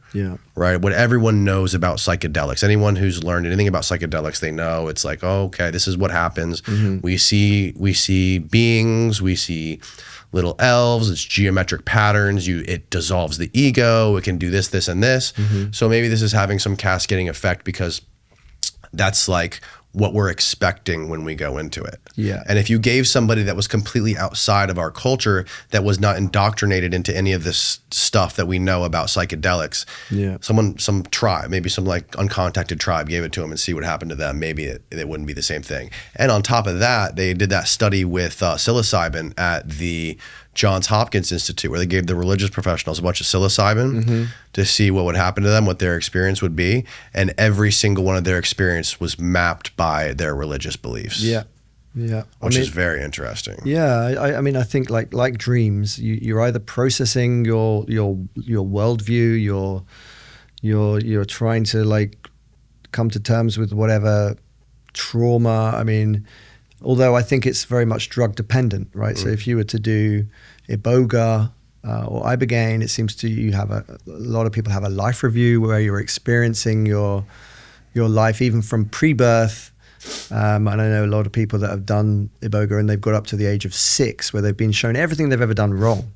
right? What everyone knows about psychedelics, anyone who's learned anything about psychedelics, they know it's like, oh, okay, this is what happens. We see beings, we see little elves, it's geometric patterns, it dissolves the ego, it can do this, this, and this. So maybe this is having some cascading effect because that's like what we're expecting when we go into it. And if you gave somebody that was completely outside of our culture, that was not indoctrinated into any of this stuff that we know about psychedelics, some tribe, maybe some like uncontacted tribe gave it to them and see what happened to them, maybe it wouldn't be the same thing. And on top of that, they did that study with psilocybin at the Johns Hopkins Institute, where they gave the religious professionals a bunch of psilocybin to see what would happen to them, what their experience would be. And every single one of their experience was mapped by their religious beliefs. Which is very interesting. I mean, I think like dreams, you're either processing your worldview, you're trying to like come to terms with whatever trauma. I mean, although I think it's very much drug dependent, right? So if you were to do Iboga or Ibogaine, it seems to you have a lot of people have a life review where you're experiencing your life even from pre-birth. And I know a lot of people that have done Iboga and they've got up to the age of 6 where they've been shown everything they've ever done wrong,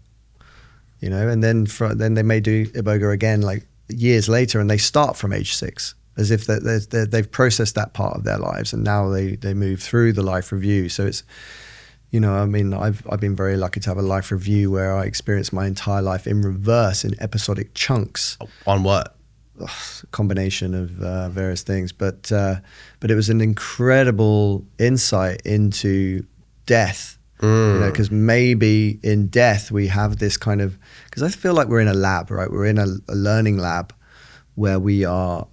you know, and then they may do Iboga again like years later and they start from age 6. As if they've processed that part of their lives and now they move through the life review. So it's, you know, I mean, I've been very lucky to have a life review where I experienced my entire life in reverse in episodic chunks. On what? A combination of various things, but it was an incredible insight into death. You know, because maybe in death we have this kind of, because I feel like we're in a lab, right? We're in a learning lab where we are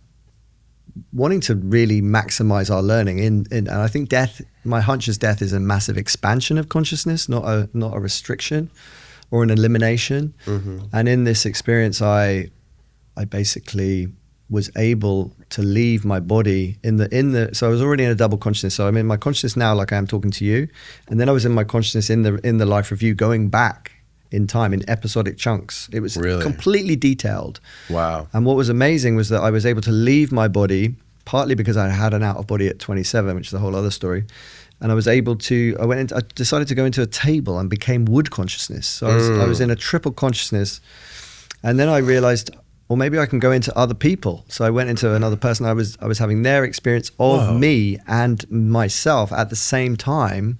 wanting to really maximize our learning and I think death, my hunch is death is a massive expansion of consciousness, not a restriction or an elimination. And in this experience I basically was able to leave my body in the so I was already in a double consciousness. So I'm in my consciousness now like I am talking to you, and then I was in my consciousness in the life review going back in time in episodic chunks. It was completely detailed. Wow. And what was amazing was that I was able to leave my body, partly because I had an out of body at 27, which is a whole other story. And I was able to, I decided to go into a table and became wood consciousness. So I was in a triple consciousness. And then I realized, well, maybe I can go into other people. So I went into another person. I was having their experience of me and myself at the same time.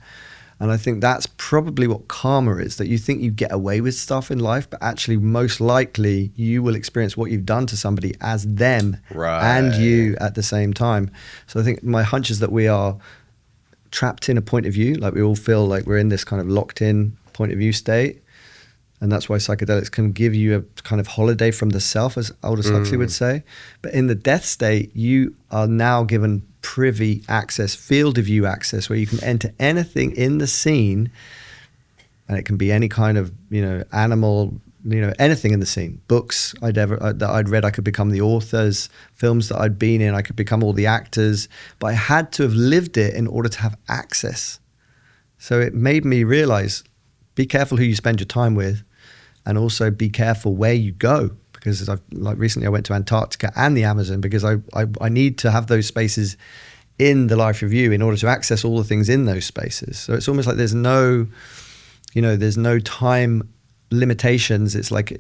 And I think that's probably what karma is, that you think you get away with stuff in life, but actually most likely you will experience what you've done to somebody as them and you at the same time. So I think my hunch is that we are trapped in a point of view, like we all feel like we're in this kind of locked in point of view state. And that's why psychedelics can give you a kind of holiday from the self, as Aldous Huxley would say. But in the death state, you are now given privy access, field of view access, where you can enter anything in the scene, and it can be any kind of, you know, animal, you know, anything in the scene. Books that I'd read, I could become the authors. Films that I'd been in, I could become all the actors. But I had to have lived it in order to have access So it made me realize, be careful who you spend your time with, and also be careful where you go. Because recently I went to Antarctica and the Amazon because I need to have those spaces in the life review in order to access all the things in those spaces. So it's almost like there's no time limitations. It's like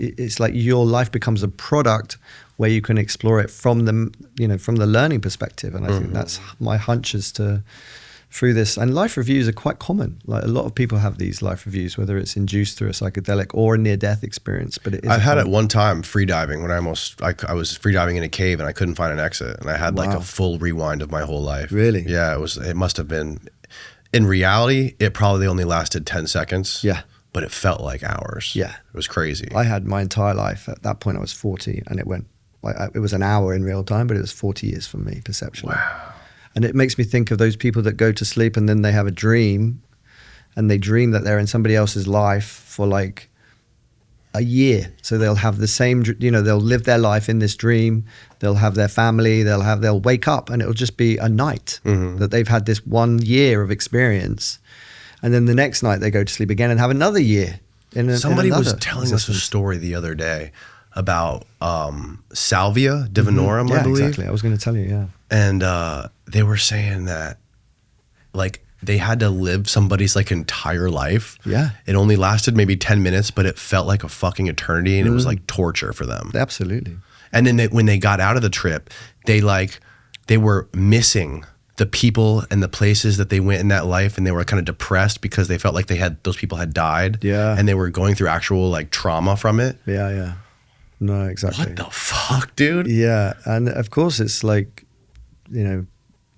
your life becomes a product where you can explore it from the learning perspective. And I think that's my hunch as to through this. And life reviews are quite common. Like a lot of people have these life reviews, whether it's induced through a psychedelic or a near-death experience. But I had it one time freediving when I was freediving in a cave and I couldn't find an exit, and I had like a full rewind of my whole life. Really? Yeah, it must have been. In reality, it probably only lasted 10 seconds. Yeah. But it felt like hours. Yeah. It was crazy. I had my entire life. At that point, I was 40, and it was an hour in real time, but it was 40 years for me, perceptually. Wow. And it makes me think of those people that go to sleep and then they have a dream, and they dream that they're in somebody else's life for like a year. So they'll have the same, they'll live their life in this dream. They'll have their family. They'll wake up, and it'll just be a night that they've had this 1 year of experience. And then the next night they go to sleep again and have another year. Somebody was telling us a story the other day about Salvia divinorum, I believe. Exactly. I was going to tell you, yeah. And they were saying that like they had to live somebody's like entire life. Yeah. It only lasted maybe 10 minutes, but it felt like a fucking eternity, and it was like torture for them. Absolutely. And then when they got out of the trip, they were missing the people and the places that they went in that life, and they were kind of depressed because they felt like those people had died. Yeah. And they were going through actual like trauma from it. Yeah, yeah. No, exactly. What the fuck, dude? Yeah. And of course it's like,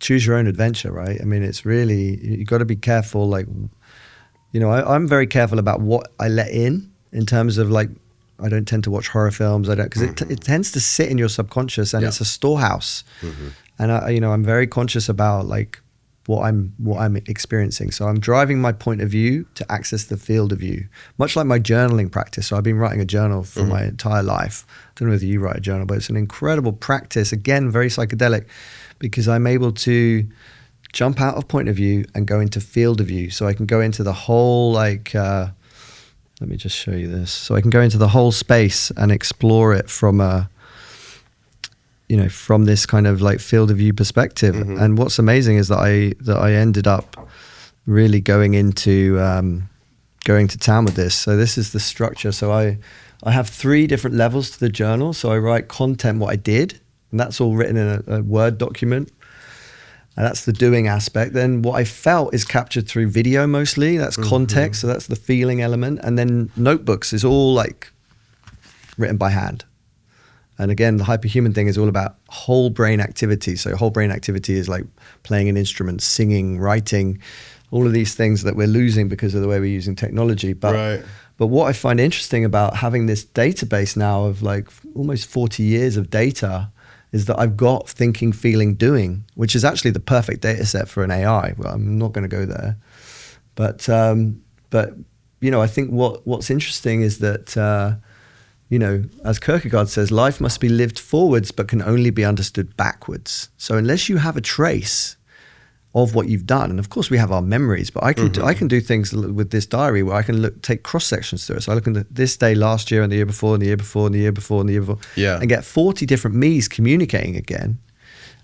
choose your own adventure, right? I mean, it's really, you got to be careful. Like, I'm very careful about what I let in terms of like, I don't tend to watch horror films. I don't, because it tends to sit in your subconscious, and it's a storehouse. And I'm very conscious about like what I'm experiencing. So I'm driving my point of view to access the field of view, much like my journaling practice. So I've been writing a journal for my entire life. I don't know whether you write a journal, but it's an incredible practice. Again, very psychedelic, because I'm able to jump out of point of view and go into field of view. So I can go into the whole like, let me just show you this. So I can go into the whole space and explore it from from this kind of like field of view perspective. And what's amazing is that I ended up really going to town with this. So this is the structure. So I have 3 different levels to the journal. So I write content, what I did, and that's all written in a Word document. And that's the doing aspect. Then what I felt is captured through video mostly. That's context. So that's the feeling element. And then notebooks is all like written by hand. And again, the hyperhuman thing is all about whole brain activity. So whole brain activity is like playing an instrument, singing, writing, all of these things that we're losing because of the way we're using technology. But what I find interesting about having this database now of like almost 40 years of data is that I've got thinking, feeling, doing, which is actually the perfect data set for an AI. Well, I'm not going to go there. But I think what's interesting is that, as Kierkegaard says, life must be lived forwards, but can only be understood backwards. So unless you have a trace of what you've done, and of course we have our memories, but I can do things with this diary where I can take cross sections through it. So I look at this day last year and the year before and the year before and the year before and the year before, and get 40 different me's communicating again.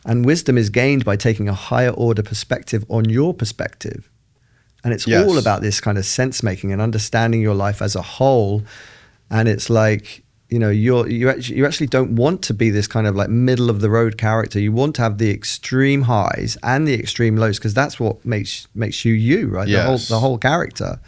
And wisdom is gained by taking a higher order perspective on your perspective. And it's all about this kind of sense making and understanding your life as a whole. And it's like, you actually don't want to be this kind of like middle of the road character. You want to have the extreme highs and the extreme lows, because that's what makes you, right? Yes. The whole character.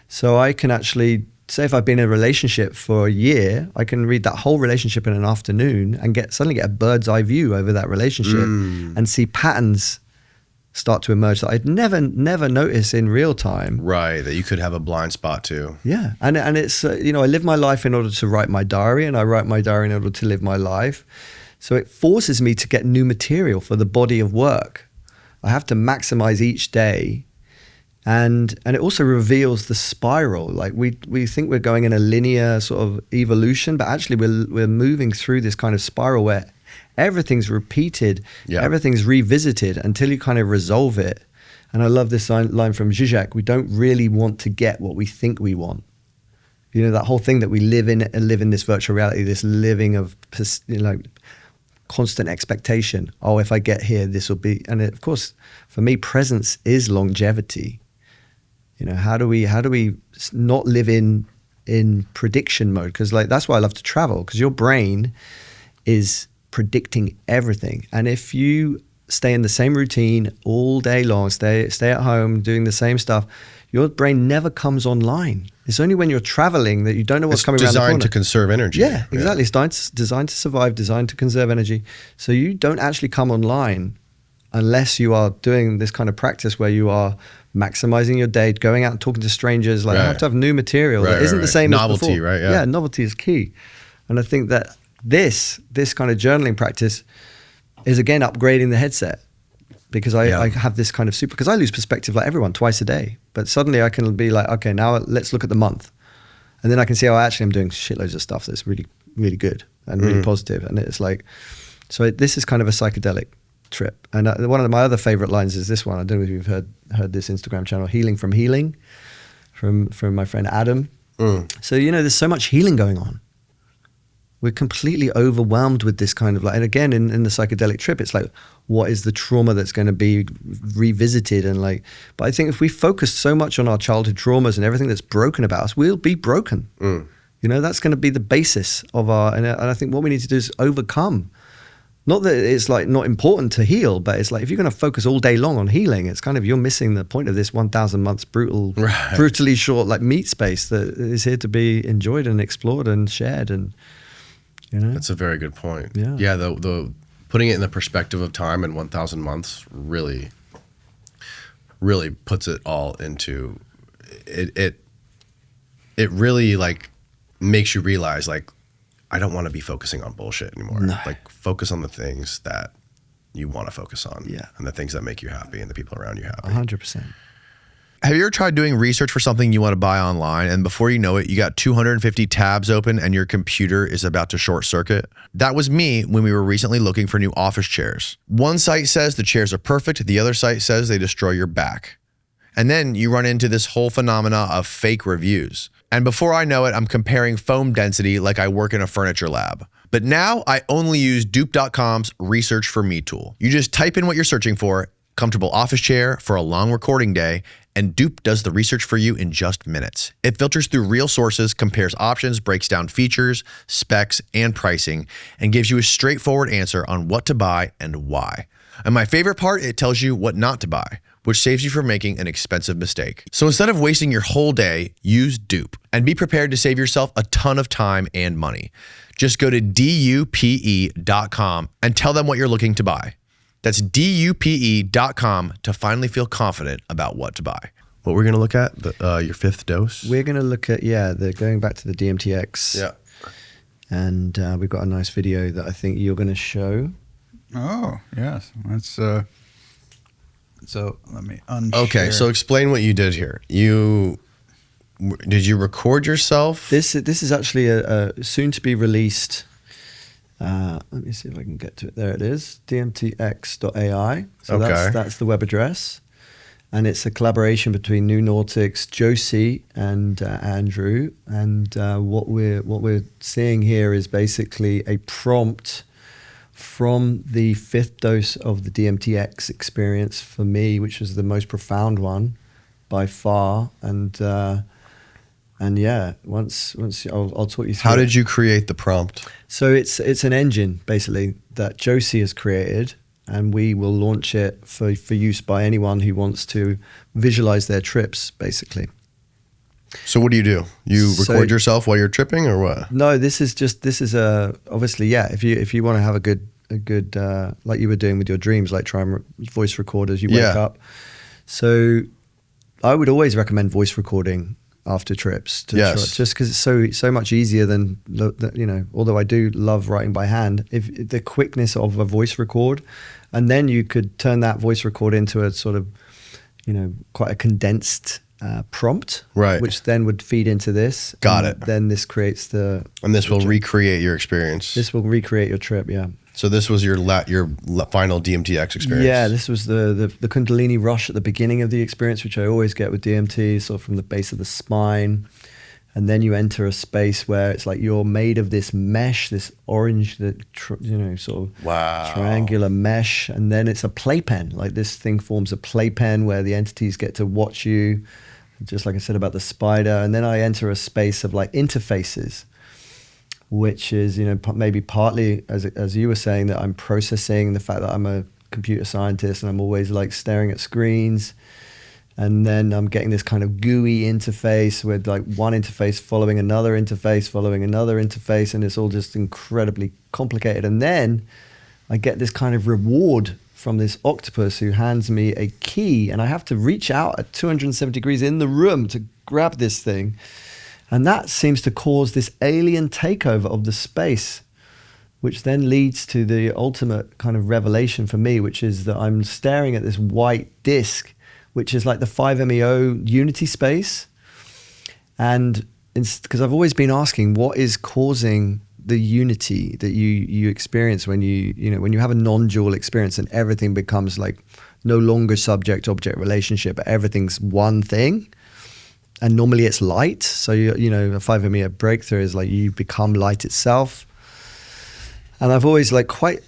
So I can actually say, if I've been in a relationship for a year, I can read that whole relationship in an afternoon and suddenly get a bird's eye view over that relationship and see patterns start to emerge that I'd never notice in real time. Right, that you could have a blind spot to. Yeah, and it's, I live my life in order to write my diary, and I write my diary in order to live my life. So it forces me to get new material for the body of work. I have to maximize each day. And it also reveals the spiral. Like we think we're going in a linear sort of evolution, but actually we're moving through this kind of spiral where everything's repeated, everything's revisited until you kind of resolve it. And I love this line from Zizek: we don't really want to get what we think we want. You know, that whole thing that we live in this virtual reality, this living of, you know, constant expectation. Oh, if I get here, this will be. And of course, for me, presence is longevity. You know, how do we not live in prediction mode? Because like that's why I love to travel, because your brain is predicting everything. And if you stay in the same routine all day long, stay at home doing the same stuff, your brain never comes online. It's only when you're traveling that you don't know what's coming around the corner. It's designed to conserve energy. Yeah, exactly. It's designed to survive, designed to conserve energy. So you don't actually come online unless you are doing this kind of practice where you are maximizing your day, going out and talking to strangers. Like, you have to have new material that isn't the same as before. Novelty, right? Yeah, novelty is key. And I think that this kind of journaling practice is, again, upgrading the headset. Because I have this kind of because I lose perspective like everyone twice a day. But suddenly I can be like, okay, now let's look at the month. And then I can see, actually I'm doing shitloads of stuff that's really, really good and really positive. And it's like, so this is kind of a psychedelic trip. And one of my other favorite lines is this one. I don't know if you've heard this Instagram channel, Healing from Healing, from my friend Adam. So, you know, there's so much healing going on. We're completely overwhelmed with this kind of like, and again, in the psychedelic trip, it's like, what is the trauma that's going to be revisited? And like, but I think if we focus so much on our childhood traumas and everything that's broken about us, we'll be broken. You know, that's going to be the basis of and I think what we need to do is overcome. Not that it's like not important to heal, but it's like, if you're going to focus all day long on healing, it's kind of, you're missing the point of this 1,000 months brutally short, like meat space that is here to be enjoyed and explored and shared. And, you know, that's a very good point. Yeah. The putting it in the perspective of time and 1,000 months really puts it all into it. It really like makes you realize, like, I don't want to be focusing on bullshit anymore. No. Like, focus on the things that you want to focus on, and the things that make you happy and the people around you happy. 100%. Have you ever tried doing research for something you want to buy online, and before you know it, you got 250 tabs open and your computer is about to short circuit? That was me when we were recently looking for new office chairs. One site says the chairs are perfect, the other site says they destroy your back. And then you run into this whole phenomena of fake reviews. And before I know it, I'm comparing foam density like I work in a furniture lab. But now I only use dupe.com's Research for Me tool. You just type in what you're searching for, comfortable office chair for a long recording day, and Dupe does the research for you in just minutes. It filters through real sources, compares options, breaks down features, specs, and pricing, and gives you a straightforward answer on what to buy and why. And my favorite part, it tells you what not to buy, which saves you from making an expensive mistake. So instead of wasting your whole day, use Dupe and be prepared to save yourself a ton of time and money. Just go to dupe.com and tell them what you're looking to buy. That's dupe.com to finally feel confident about what to buy. What we're going to look at, your fifth dose? We're going to look at, going back to the DMTx. Yeah. And we've got a nice video that I think you're going to show. Oh, yes. That's, so let me unshare. Okay, so explain what you did here. Did you record yourself? This is actually a soon to be released. Let me see if I can get to it. There it is, DMTx.ai. So that's the web address. And it's a collaboration between New Nautics, Josie, and Andrew. And what we're seeing here is basically a prompt from the fifth dose of the DMTx experience for me, which was the most profound one by far. And yeah, once I'll talk you through. How did you create the prompt? So it's an engine basically that Josie has created, and we will launch it for use by anyone who wants to visualize their trips, basically. So what do? You record yourself while you're tripping, or what? No, this is obviously, yeah. If you want to have a good like you were doing with your dreams, like try and voice record as you wake up. So I would always recommend voice recording after trips, just because it's so much easier than although I do love writing by hand, if the quickness of a voice record, and then you could turn that voice record into a sort of quite a condensed prompt, right, which then would feed into this. Got it. Then this creates and this will recreate your experience. This will recreate your trip. Yeah. So this was your final DMTx experience. Yeah, this was the Kundalini rush at the beginning of the experience, which I always get with DMT, sort of from the base of the spine. And then you enter a space where it's like you're made of this mesh, this orange, sort of triangular mesh. And then it's a playpen. Like this thing forms a playpen where the entities get to watch you, just like I said about the spider. And then I enter a space of like interfaces, which is, maybe partly, as you were saying, that I'm processing the fact that I'm a computer scientist and I'm always like staring at screens. And then I'm getting this kind of gooey interface with like one interface following another interface, and it's all just incredibly complicated. And then I get this kind of reward from this octopus who hands me a key, and I have to reach out at 270 degrees in the room to grab this thing. And that seems to cause this alien takeover of the space, which then leads to the ultimate kind of revelation for me, which is that I'm staring at this white disc, which is like the 5-MeO unity space. And because I've always been asking, what is causing the unity that you experience when you have a non-dual experience and everything becomes like no longer subject-object relationship, but everything's one thing. And normally it's light. So, a 5-MeO breakthrough is like you become light itself. And I've always like kind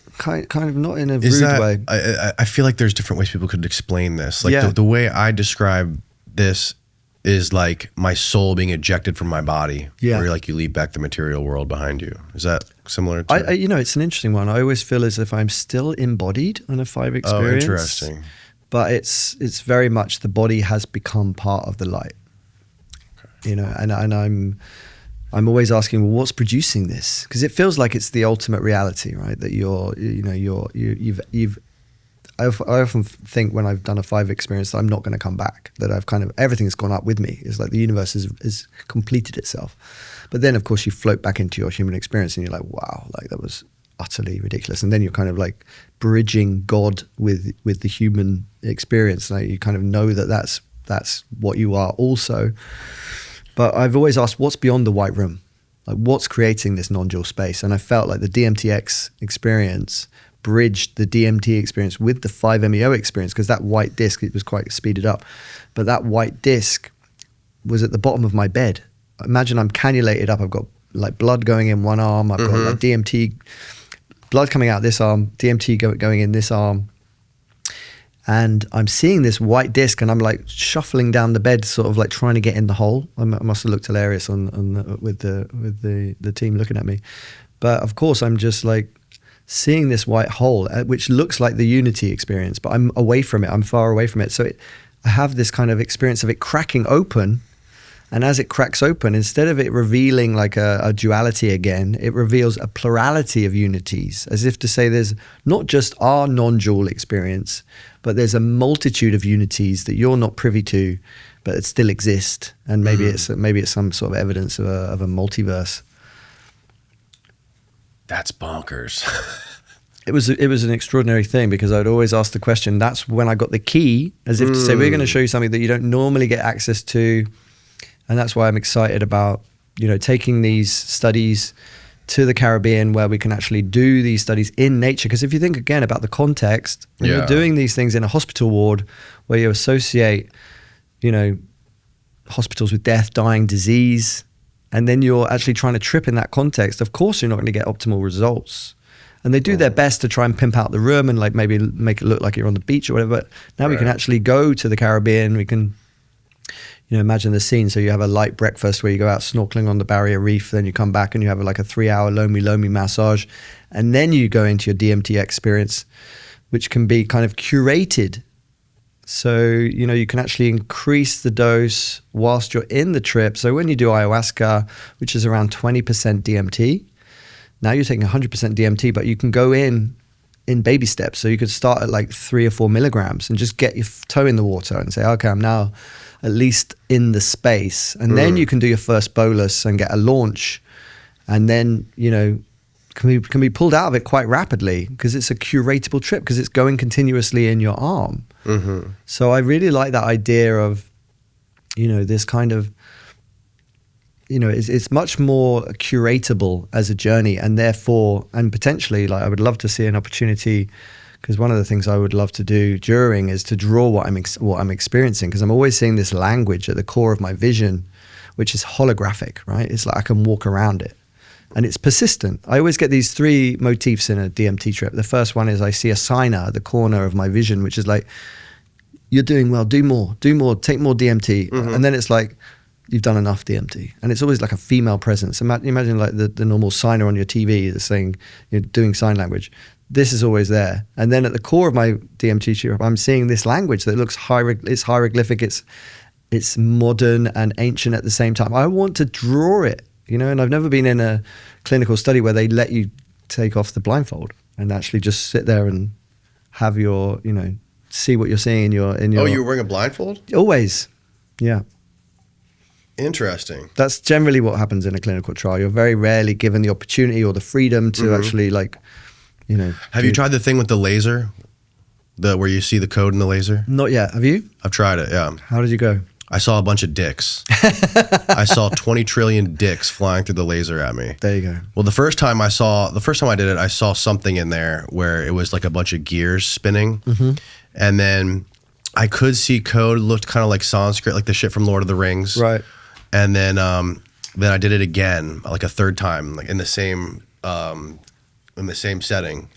of not in a rude way. I feel like there's different ways people could explain this. Like Yeah. the way I describe this is like my soul being ejected from my body. Yeah. Where like you leave back the material world behind you. Is that similar to? It's an interesting one. I always feel as if I'm still embodied in a 5 experience. Oh, interesting. But it's very much the body has become part of the light. Okay. And I'm always asking, well, what's producing this? Because it feels like it's the ultimate reality, right? That I often think when I've done a 5 experience that I'm not going to come back, that I've kind of, everything's gone up with me. It's like the universe is completed itself. But then of course you float back into your human experience and you're like, wow, like that was utterly ridiculous. And then you're kind of like bridging God with the human experience. Like you kind of know that that's what you are also. But I've always asked, what's beyond the white room? Like what's creating this non-dual space? And I felt like the DMTx experience bridged the DMT experience with the 5-MeO experience, because that white disc, it was quite speeded up. But that white disc was at the bottom of my bed. Imagine I'm cannulated up. I've got like blood going in one arm. I've got like DMT, blood coming out this arm, DMT going in this arm. And I'm seeing this white disc, and I'm like shuffling down the bed, sort of like trying to get in the hole. I must have looked hilarious with the team looking at me, but of course I'm just like seeing this white hole, which looks like the unity experience, but I'm away from it. I'm far away from it. So I have this kind of experience of it cracking open, and as it cracks open, instead of it revealing like a duality again, it reveals a plurality of unities, as if to say there's not just our non-dual experience, but there's a multitude of unities that you're not privy to, but it still exist. And maybe it's some sort of evidence of a multiverse. That's bonkers. It was an extraordinary thing, because I'd always ask the question. That's when I got the key, as if to say, we're going to show you something that you don't normally get access to. And that's why I'm excited about, taking these studies to the Caribbean, where we can actually do these studies in nature. Because if you think again about the context, when you're doing these things in a hospital ward where you associate, hospitals with death, dying, disease, and then you're actually trying to trip in that context, of course you're not going to get optimal results. And they do their best to try and pimp out the room and like maybe make it look like you're on the beach or whatever. But now we can actually go to the Caribbean. We can, imagine the scene. So you have a light breakfast where you go out snorkeling on the barrier reef, then you come back and you have like a 3-hour Lomi massage. And then you go into your DMT experience, which can be kind of curated. So, you can actually increase the dose whilst you're in the trip. So when you do ayahuasca, which is around 20% DMT, now you're taking 100% DMT, but you can go in baby steps. So you could start at like 3 or 4 milligrams and just get your toe in the water and say, okay, I'm now at least in the space. And then you can do your first bolus and get a launch. And then, can be pulled out of it quite rapidly, because it's a curatable trip, because it's going continuously in your arm. So I really like that idea of, this kind of, it's much more curatable as a journey, and therefore, and potentially, like I would love to see an opportunity, because one of the things I would love to do during is to draw what I'm experiencing, because I'm always seeing this language at the core of my vision, which is holographic, right? It's like I can walk around it, and it's persistent. I always get these 3 motifs in a DMT trip. The first one is I see a signer at the corner of my vision, which is like, you're doing well, do more, take more DMT. And then it's like, you've done enough DMT. And it's always like a female presence. Imagine like the normal signer on your TV that's saying, you're doing sign language. This is always there. And then at the core of my DMT trip, I'm seeing this language that looks it's hieroglyphic, it's modern and ancient at the same time. I want to draw it, and I've never been in a clinical study where they let you take off the blindfold and actually just sit there and have your, see what you're seeing in your. Oh, you were wearing a blindfold? Always. Yeah. Interesting. That's generally what happens in a clinical trial. You're very rarely given the opportunity or the freedom to actually Have you tried the thing with the laser? Where you see the code in the laser? Not yet. Have you? I've tried it, yeah. How did you go? I saw a bunch of dicks. I saw 20 trillion dicks flying through the laser at me. There you go. Well, the first time I did it, I saw something in there where it was like a bunch of gears spinning. And then I could see code, looked kind of like Sanskrit, like the shit from Lord of the Rings. Right. And then I did it again, like a third time, like in the same setting.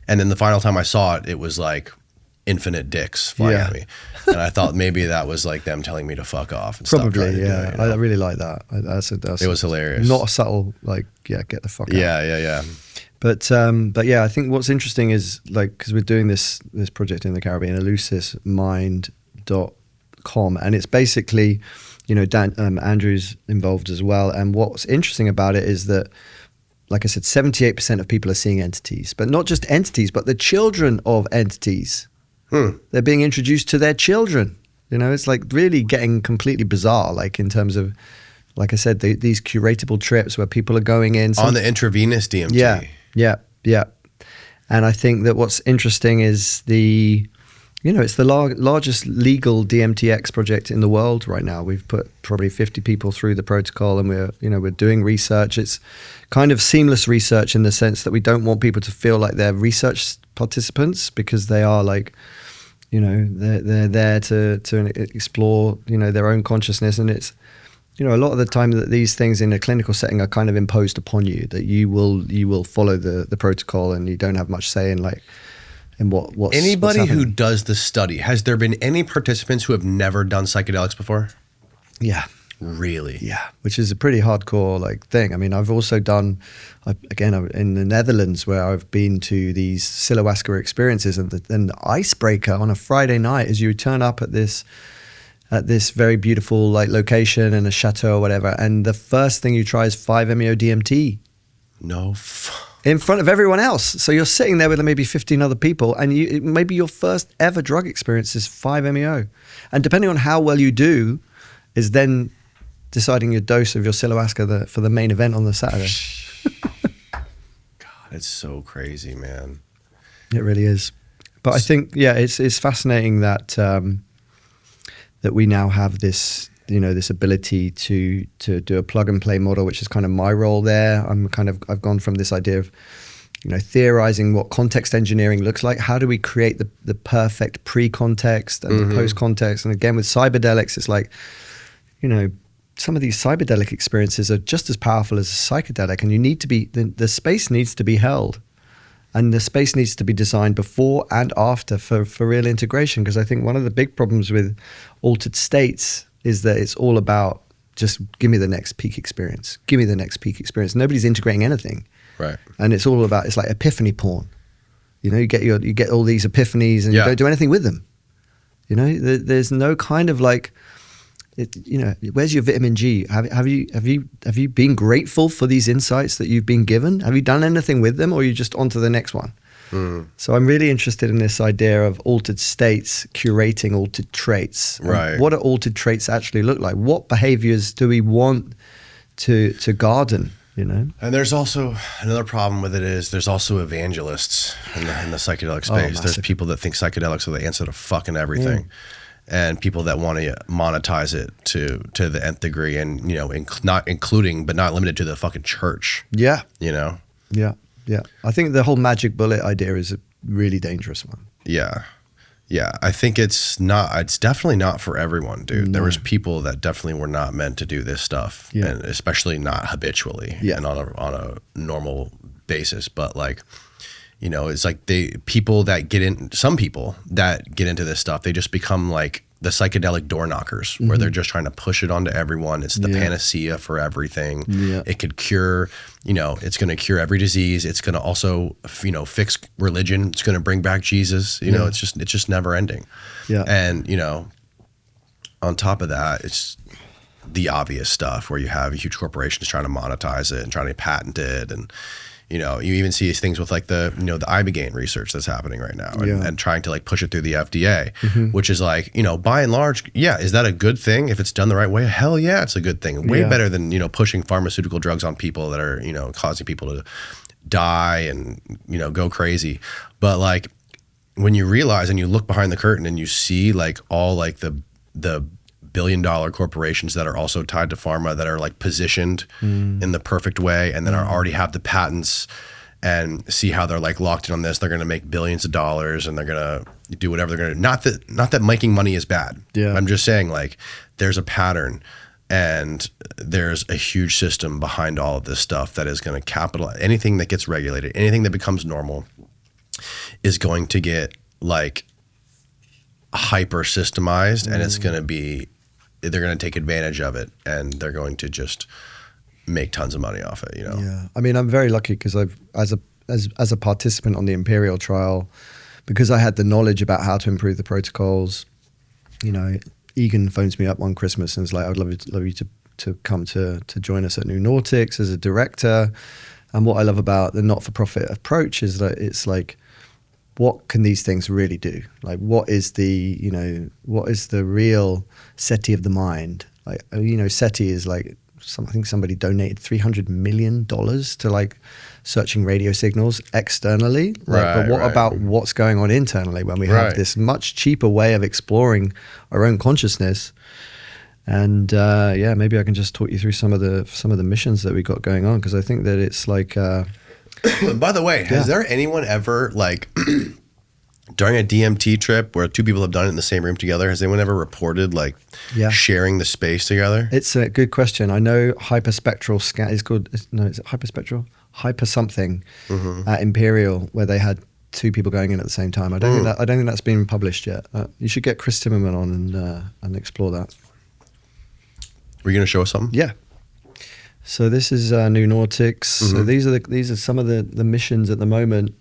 And then the final time I saw it, it was like infinite dicks flying at me. And I thought maybe that was like them telling me to fuck off. And Probably, stop trying to yeah. do it, I really like that. It was hilarious. Not a subtle, like, get the fuck out. Yeah. But yeah, I think what's interesting is, like, because we're doing this project in the Caribbean, EleusisMind.com, and it's basically, Andrew's involved as well. And what's interesting about it is that, like I said, 78% of people are seeing entities, but not just entities, but the children of entities. They're being introduced to their children. It's like really getting completely bizarre, like in terms of, like I said, these curatable trips where people are going in. On the intravenous DMT. Yeah. And I think that what's interesting is it's the largest legal DMTx project in the world right now. We've put probably 50 people through the protocol, and we're doing research. It's kind of seamless research in the sense that we don't want people to feel like they're research participants, because they are like, they're there to explore, their own consciousness. And it's, a lot of the time that these things in a clinical setting are kind of imposed upon you, that you will follow the protocol, and you don't have much say in like, in what's anybody what's who does the study, has there been any participants who have never done psychedelics before? Yeah. Really? Yeah, which is a pretty hardcore like thing. I mean, I've also done, again, in the Netherlands, where I've been to these Psilohuasca experiences, and the icebreaker on a Friday night is you turn up at this very beautiful like location in a chateau or whatever, and the first thing you try is 5-MeO DMT. No. In front of everyone else. So you're sitting there with maybe 15 other people, and maybe your first ever drug experience is 5-MeO. And depending on how well you do, is then deciding your dose of your Psilohuasca for the main event on the Saturday. God, it's so crazy, man. It really is. But I think, yeah, it's fascinating that that we now have this, this ability to do a plug and play model, which is kind of my role there. I've gone from this idea of, theorizing what context engineering looks like. How do we create the perfect pre-context and the post-context? And again, with Cyberdelics, it's like, some of these cyberdelic experiences are just as powerful as a psychedelic, and you need to be, the space needs to be held, and the space needs to be designed before and after for real integration. Because I think one of the big problems with altered states is that it's all about just give me the next peak experience. Give me the next peak experience. Nobody's integrating anything. Right. And it's all about, it's like epiphany porn. You get all these epiphanies and you don't do anything with them. There's no kind of like, where's your vitamin G? Have you been grateful for these insights that you've been given? Have you done anything with them, or are you just on to the next one? So I'm really interested in this idea of altered states curating altered traits. Right. What do altered traits actually look like? What behaviors do we want to garden? And there's also another problem with it is there's also evangelists in the psychedelic space. There's people that think psychedelics are the answer to fucking everything. and people that want to monetize it to the nth degree, and not including but not limited to the fucking church. Yeah. Yeah. I think the whole magic bullet idea is a really dangerous one. Yeah, I think it's definitely not for everyone, dude. No. There was people that definitely were not meant to do this stuff, and especially not habitually and on a normal basis. But like, it's like some people that get into this stuff, they just become like the psychedelic door knockers, where they're just trying to push it onto everyone. It's the panacea for everything. It could cure, it's going to cure every disease. It's going to also, fix religion. It's going to bring back Jesus. It's just never ending. Yeah. And, on top of that, it's the obvious stuff where you have huge corporations trying to monetize it and trying to patent it. And, you even see these things with like the ibogaine research that's happening right now, and trying to like push it through the FDA, which is like, by and large, is that a good thing if it's done the right way? Hell yeah, it's a good thing. Way better than, pushing pharmaceutical drugs on people that are, causing people to die and, go crazy. But like, when you realize and you look behind the curtain and you see like all like the billion-dollar corporations that are also tied to pharma that are like positioned in the perfect way, and then already have the patents, and see how they're like locked in on this. They're going to make billions of dollars, and they're going to do whatever they're going to. Not that making money is bad. Yeah. I'm just saying like there's a pattern, and there's a huge system behind all of this stuff that is going to capitalize. Anything that gets regulated, anything that becomes normal, is going to get like hyper systemized, and it's going to be. They're going to take advantage of it, and they're going to just make tons of money off it. Yeah, I mean, I'm very lucky because as a participant on the Imperial trial, because I had the knowledge about how to improve the protocols. Egan phones me up one Christmas and is like, "I'd love you to come to join us at New Nautics as a director." And what I love about the not-for-profit approach is that it's like, what can these things really do? Like, what is the real SETI of the mind? Like, SETI is like, I think somebody donated $300 million to like searching radio signals externally. Like, but what about what's going on internally when we have this much cheaper way of exploring our own consciousness? And maybe I can just talk you through some of the missions that we got going on, because I think that it's like. By the way, has there anyone ever like during a DMT trip where two people have done it in the same room together? Has anyone ever reported like sharing the space together? It's a good question. I know hyperspectral scan is called. No, is it hyperspectral? Hyper something at Imperial, where they had two people going in at the same time. I don't think that's been published yet. You should get Chris Timmerman on and explore that. Were you going to show us something? Yeah. So this is New Nautics. So these are some of the missions at the moment.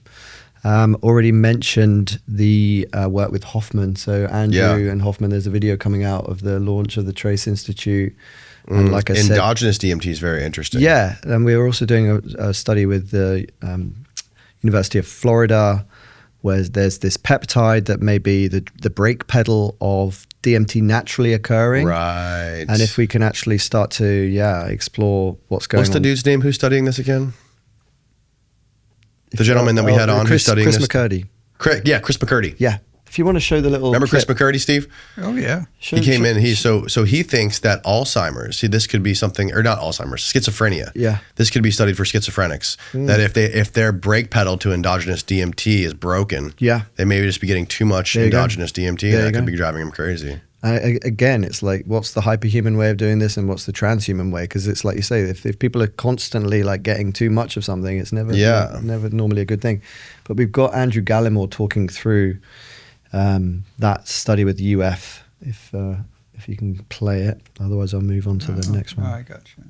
Already mentioned the work with Hoffman. So Andrew and Hoffman, there's a video coming out of the launch of the Trace Institute. And like I said, endogenous DMT is very interesting. Yeah, and we were also doing a study with the University of Florida, where there's this peptide that may be the brake pedal of DMT naturally occurring. Right. And if we can actually start to, explore what's going on. What's the dude's name who's studying this again? The gentleman that we had on who's studying Chris this? McCurdy. Chris McCurdy. Yeah. If you want to show the little Remember clip. Chris McCurdy, Steve? Oh, yeah. He came in, so he thinks that Alzheimer's, this could be something, or not Alzheimer's, schizophrenia. Yeah. This could be studied for schizophrenics. That if their brake pedal to endogenous DMT is broken, they may just be getting too much endogenous DMT, and that could be driving them crazy. Again, it's like, what's the hyperhuman way of doing this, and what's the transhuman way? Because it's like you say, if people are constantly like getting too much of something, it's never normally a good thing. But we've got Andrew Gallimore talking through that study with UF. If you can play it, otherwise I'll move on to the next one. I got you.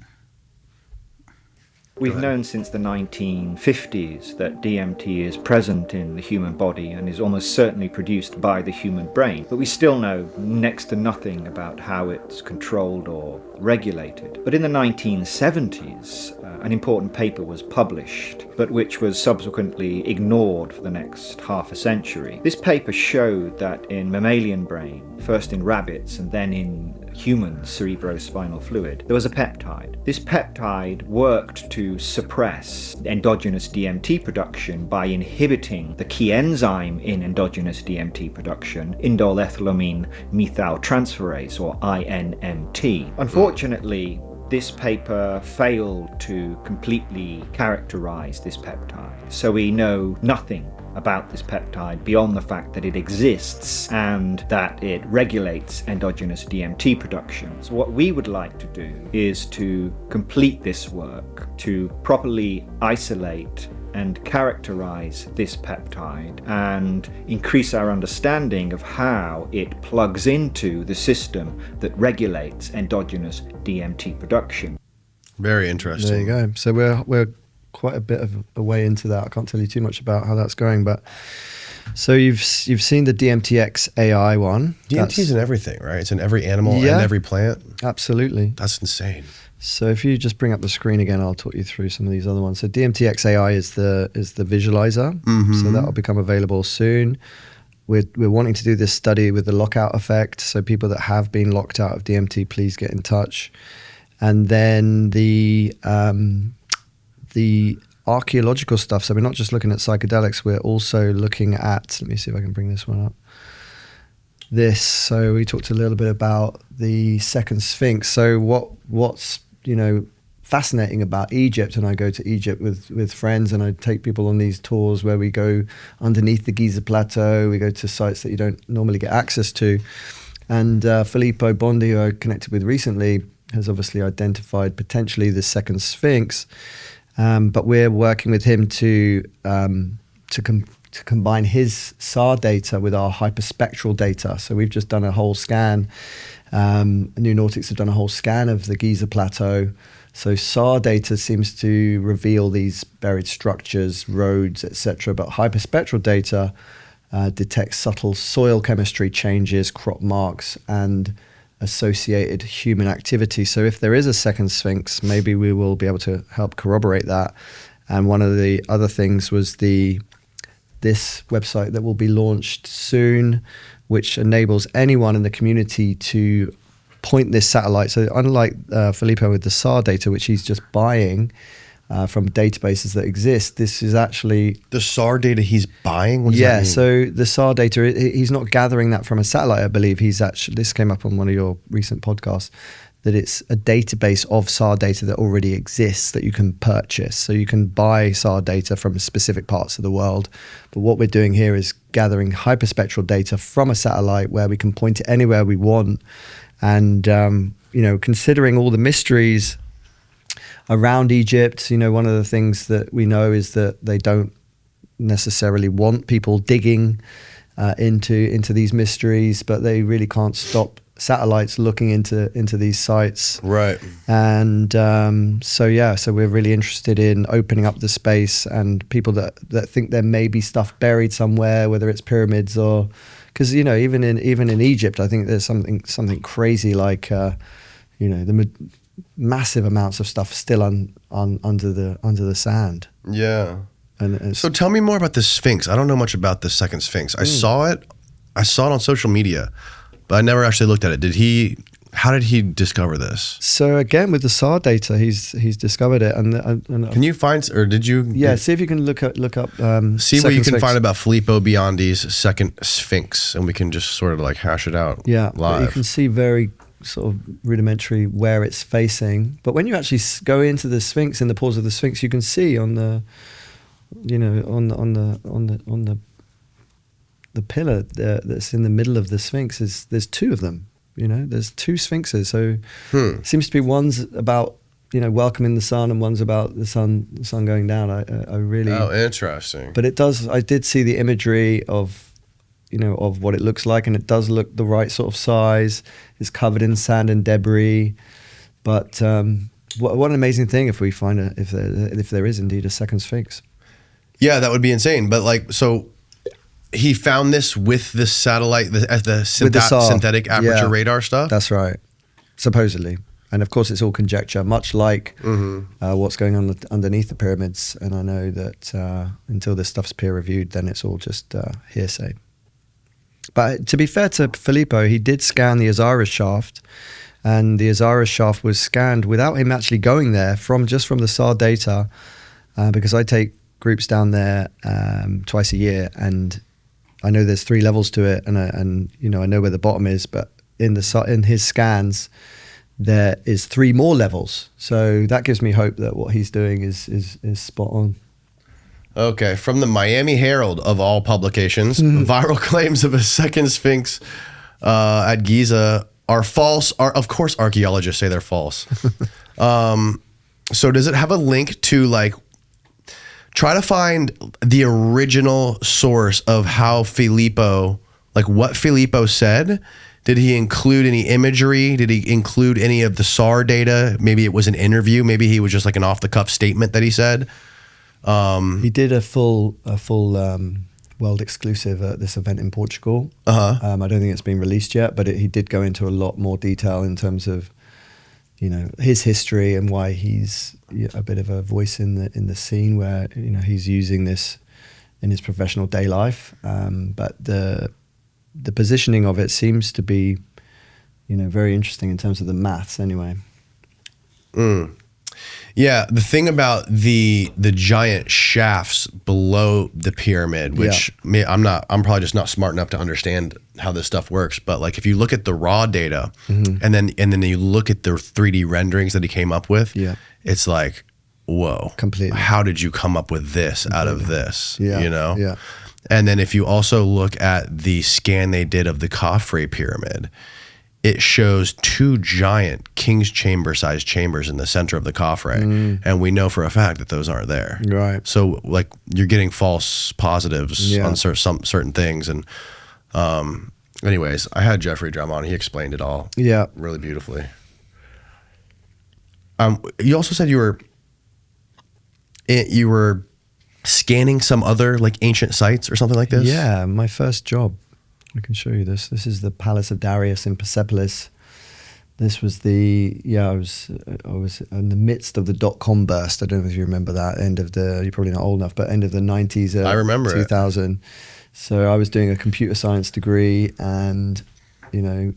We've known since the 1950s that DMT is present in the human body and is almost certainly produced by the human brain, but we still know next to nothing about how it's controlled or regulated. But in the 1970s, an important paper was published, but which was subsequently ignored for the next half a century. This paper showed that in mammalian brain, first in rabbits and then in human cerebrospinal fluid, there was a peptide. This peptide worked to suppress endogenous DMT production by inhibiting the key enzyme in endogenous DMT production, indolethylamine methyltransferase, or INMT. Unfortunately, this paper failed to completely characterize this peptide, so we know nothing about this peptide beyond the fact that it exists and that it regulates endogenous DMT production. So what we would like to do is to complete this work, to properly isolate and characterize this peptide and increase our understanding of how it plugs into the system that regulates endogenous DMT production. Very interesting. There you go. So we're quite a bit of a way into that. I can't tell you too much about how that's going, but so you've seen the DMTx AI one. DMT is in everything, right? It's in every animal and every plant. Absolutely. That's insane. So if you just bring up the screen again, I'll talk you through some of these other ones. So DMTx AI is the visualizer. So that'll become available soon. We're wanting to do this study with the lockout effect. So people that have been locked out of DMT, please get in touch. And then the archaeological stuff. So we're not just looking at psychedelics, we're also looking at, let me see if I can bring this one up. So we talked a little bit about the second Sphinx. So what's fascinating about Egypt, and I go to Egypt with friends and I take people on these tours where we go underneath the Giza Plateau, we go to sites that you don't normally get access to. And Filippo Biondi, who I connected with recently, has obviously identified potentially the second Sphinx. But we're working with him to combine his SAR data with our hyperspectral data. So we've just done a whole scan. New Nautics have done a whole scan of the Giza Plateau. So SAR data seems to reveal these buried structures, roads, etc. But hyperspectral data detects subtle soil chemistry changes, crop marks, and associated human activity. So if there is a second Sphinx, maybe we will be able to help corroborate that. And one of the other things was this website that will be launched soon, which enables anyone in the community to point this satellite. So unlike Filippo with the SAR data, which he's just buying from databases that exist, this is actually the SAR data he's buying. What does that mean? So the SAR data, he's not gathering that from a satellite, I believe. This came up on one of your recent podcasts, that it's a database of SAR data that already exists that you can purchase. So you can buy SAR data from specific parts of the world. But what we're doing here is gathering hyperspectral data from a satellite where we can point it anywhere we want. And, considering all the mysteries around Egypt, one of the things that we know is that they don't necessarily want people digging into these mysteries, but they really can't stop satellites looking into these sites. Right. And so we're really interested in opening up the space, and people that think there may be stuff buried somewhere, whether it's pyramids or, because even in Egypt, I think there's something crazy like the massive amounts of stuff still under the sand. Yeah. And so tell me more about the Sphinx. I don't know much about the second Sphinx. I saw it on social media, but I never actually looked at it. How did he discover this? So again, with the SAR data, he's discovered it. And can you find, or did you? Yeah, see if you can look up. See what you can Sphinx. find about Filippo Biondi's second Sphinx, and we can just sort of like hash it out. Yeah, live. you can see very sort of rudimentary where it's facing. But when you actually go into the Sphinx, in the pores of the Sphinx, you can see on the, on the pillar that's in the middle of the Sphinx there's two of them. There's two Sphinxes. So it seems to be one's about welcoming the sun, and one's about the sun going down. I really. Oh, interesting. But it does. I did see the imagery of of what it looks like, and it does look the right sort of size. It's covered in sand and debris, but what an amazing thing if we find if there is indeed a second Sphinx. Yeah, that would be insane. But so he found this with the satellite, the synthetic aperture radar stuff? That's right. Supposedly. And of course, it's all conjecture, much like what's going on underneath the pyramids. And I know that until this stuff's peer reviewed, then it's all just hearsay. But to be fair to Filippo, he did scan the Osiris shaft, and the Osiris shaft was scanned without him actually going there from the SAR data, because I take groups down there twice a year, and I know there's 3 levels to it, and you know, I know where the bottom is, but in his scans, there is 3 more levels. So that gives me hope that what he's doing is spot on. Okay, from the Miami Herald of all publications, viral claims of a second Sphinx at Giza are false. Of course, archaeologists say they're false. So does it have a link to, like, try to find the original source of how Filippo, like what Filippo said? Did he include any imagery? Did he include any of the SAR data? Maybe it was an interview. Maybe he was just like an off-the-cuff statement that he said. He did a full world exclusive at this event in Portugal. I don't think it's been released yet, but he did go into a lot more detail in terms of, you know, his history and why he's a bit of a voice in the scene, where, you know, he's using this in his professional day life. But the positioning of it seems to be, you know, very interesting in terms of the maths anyway. Yeah, the thing about the giant shafts below the pyramid, which I'm probably just not smart enough to understand how this stuff works. But like, if you look at the raw data and then you look at the 3D renderings that he came up with, it's like, whoa, completely. How did you come up with this out of this? You know? Yeah. And then if you also look at the scan they did of the Khafre pyramid, it shows 2 giant King's Chamber sized chambers in the center of the Khafre. And we know for a fact that those aren't there. Right. So like, you're getting false positives on certain things. And anyways, I had Jeffrey Drum on. He explained it all really beautifully. You also said you were scanning some other like ancient sites or something like this? Yeah, my first job. I can show you this. This is the Palace of Darius in Persepolis. This was I was in the midst of the dot-com burst. I don't know if you remember that. You're probably not old enough, but end of the 90s. I remember 2000. it. So I was doing a computer science degree and, you know,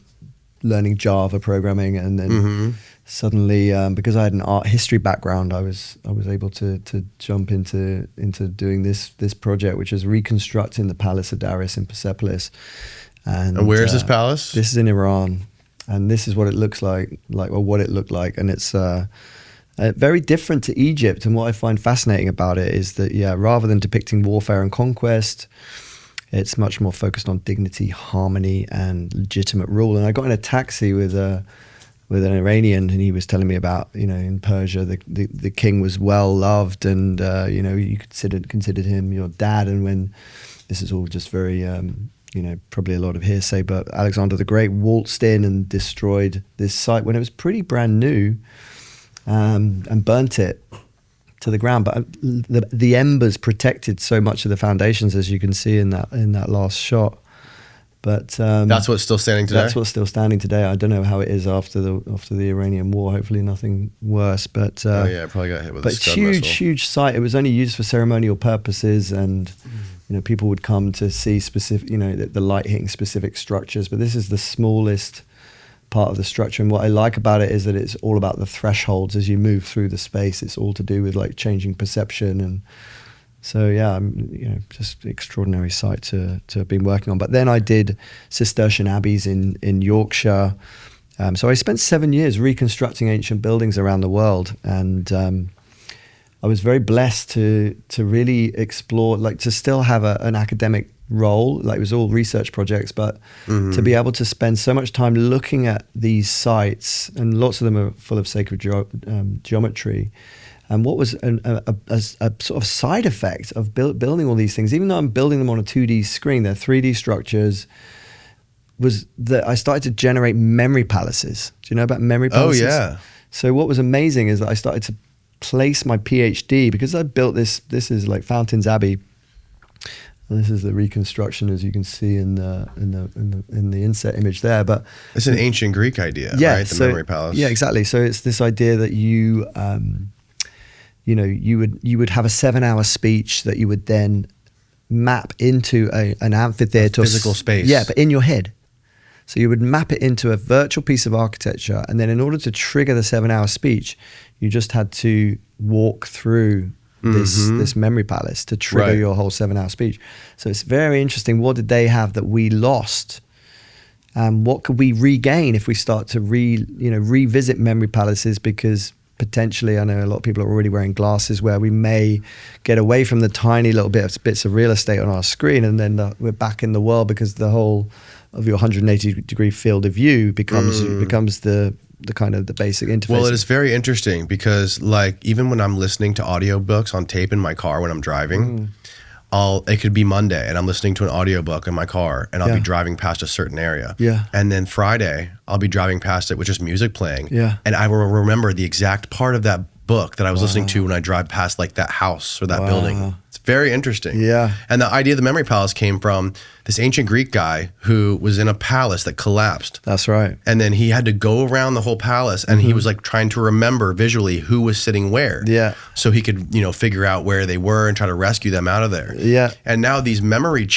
learning Java programming, and then suddenly, because I had an art history background, I was able to jump into doing this project, which is reconstructing the Palace of Darius in Persepolis. And where is this palace? This is in Iran, and this is what it looks like what it looked like, and it's very different to Egypt. And what I find fascinating about it is that, rather than depicting warfare and conquest, it's much more focused on dignity, harmony, and legitimate rule. And I got in a taxi with an Iranian, and he was telling me about, you know, in Persia, the king was well loved, and you know, you considered him your dad. And when this is all just very, you know, probably a lot of hearsay, but Alexander the Great waltzed in and destroyed this site when it was pretty brand new, and burnt it to the ground. But the embers protected so much of the foundations, as you can see in that last shot. But that's what's still standing today. That's what's still standing today. I don't know how it is after the Iranian war. Hopefully nothing worse. But probably got hit with a Scud missile. Huge site. It was only used for ceremonial purposes, and you know, people would come to see specific, you know, the light hitting specific structures. But this is the smallest part of the structure, and what I like about it is that it's all about the thresholds as you move through the space. It's all to do with like changing perception, and so you know, just extraordinary site to have been working on. But then I did Cistercian abbeys in Yorkshire. So I spent 7 years reconstructing ancient buildings around the world, and I was very blessed to really explore, like to still have an academic role, like it was all research projects, but to be able to spend so much time looking at these sites, and lots of them are full of sacred geometry. And what was a sort of side effect of building all these things, even though I'm building them on a 2D screen, they're 3D structures, was that I started to generate memory palaces. Do you know about memory palaces? Oh, yeah. So what was amazing is that I started to place my PhD, because I built this is like Fountains Abbey, And this is the reconstruction, as you can see in the inset image there. But It's an ancient Greek idea, right? The memory palace. Yeah, exactly. So it's this idea that you would have a 7-hour speech that you would then map into an amphitheater, physical space. Yeah, but in your head. So you would map it into a virtual piece of architecture, and then in order to trigger the 7-hour speech, you just had to walk through this memory palace to trigger your whole 7-hour speech. So it's very interesting. What did they have that we lost? What could we regain if we start to revisit memory palaces? Because potentially, I know a lot of people are already wearing glasses, where we may get away from the tiny little bits of real estate on our screen, and then we're back in the world, because the whole of your 180-degree field of view becomes the kind of the basic interface. Well, it is very interesting, because like even when I'm listening to audiobooks on tape in my car when I'm driving, it could be Monday and I'm listening to an audiobook in my car, and I'll be driving past a certain area. Yeah. And then Friday, I'll be driving past it with just music playing. Yeah. And I will remember the exact part of that book that I was listening to when I drive past like that house or that building. It's very interesting. Yeah. And the idea of the memory palace came from this ancient Greek guy who was in a palace that collapsed. That's right. And then he had to go around the whole palace, and he was like trying to remember visually who was sitting where. Yeah. So he could, figure out where they were and try to rescue them out of there. Yeah. And now these memory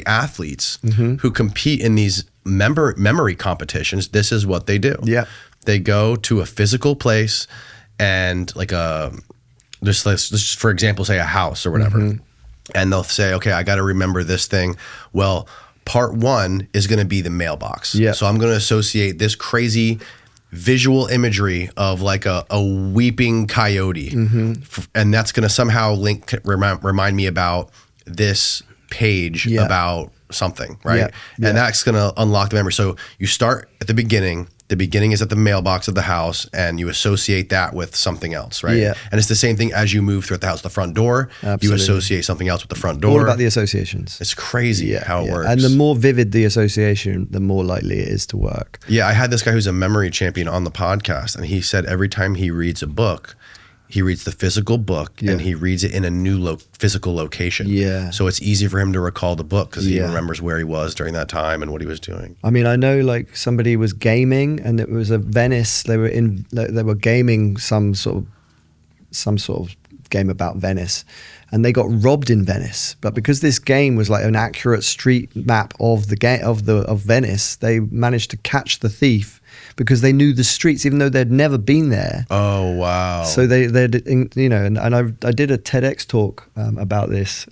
athletes who compete in these memory competitions, this is what they do. Yeah. They go to a physical place, and like just for example, say a house or whatever. And they'll say, okay, I got to remember this thing. Well, part 1 is going to be the mailbox. Yeah. So I'm going to associate this crazy visual imagery of like a weeping coyote. And that's going to somehow remind me about this page about something, right? Yeah. And that's going to unlock the memory. So you start at the beginning. The beginning is at the mailbox of the house, and you associate that with something else, right? Yeah. And it's the same thing as you move throughout the house. The front door, Absolutely. you associate something else with the front door. All about the associations. It's crazy how it works. And the more vivid the association, the more likely it is to work. Yeah, I had this guy who's a memory champion on the podcast, and he said every time he reads a book, he reads the physical book and he reads it in a new physical location. Yeah. So it's easy for him to recall the book because he remembers where he was during that time and what he was doing. I mean, I know like somebody was gaming, and it was a Venice. They were gaming some sort of game about Venice, and they got robbed in Venice. But because this game was like an accurate street map of Venice, they managed to catch the thief because they knew the streets, even though they'd never been there. Oh wow! So they and I did a TEDx talk about this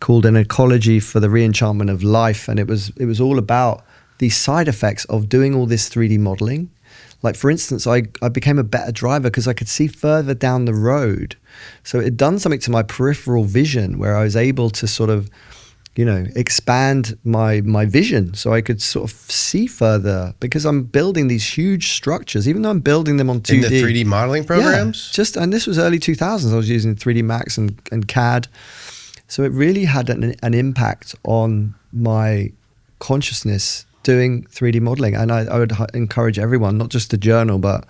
called "An Ecology for the Reenchantment of Life," and it was all about the side effects of doing all this 3D modeling. Like for instance, I became a better driver because I could see further down the road. So it had done something to my peripheral vision where I was able to sort of, expand my vision so I could sort of see further because I'm building these huge structures, even though I'm building them on 2D. In the 3D modeling programs? Yeah, and this was early 2000s. I was using 3D Max and CAD. So it really had an impact on my consciousness doing 3D modeling. And I would encourage everyone, not just to journal, but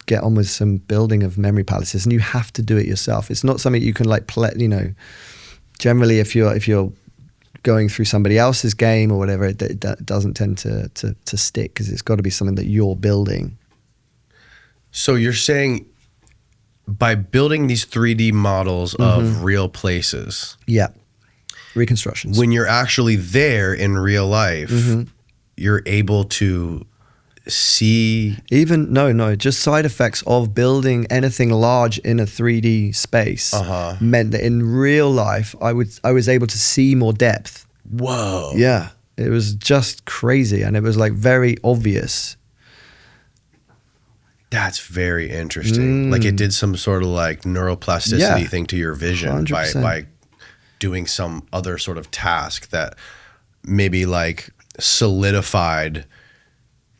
get on with some building of memory palaces. And you have to do it yourself. It's not something you can like play, generally if you're going through somebody else's game or whatever, it doesn't tend to stick because it's got to be something that you're building. So you're saying by building these 3D models of real places. Yeah. Reconstructions. When you're actually there in real life, you're able to see just side effects of building anything large in a 3D space meant that in real life I was able to see more depth. Whoa. Yeah. It was just crazy, and it was like very obvious. That's very interesting. Like it did some sort of like neuroplasticity thing to your vision 100%. by doing some other sort of task that maybe like solidified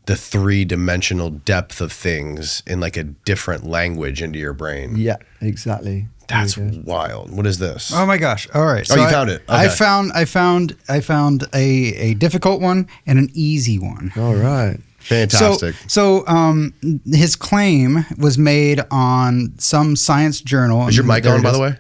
the 3-dimensional depth of things in like a different language into your brain. Yeah, exactly. That's wild. What is this? Oh my gosh! All right. Oh, you found it. Okay. I found a difficult one and an easy one. All right. Fantastic. So his claim was made on some science journal. Is your mic on, by the way?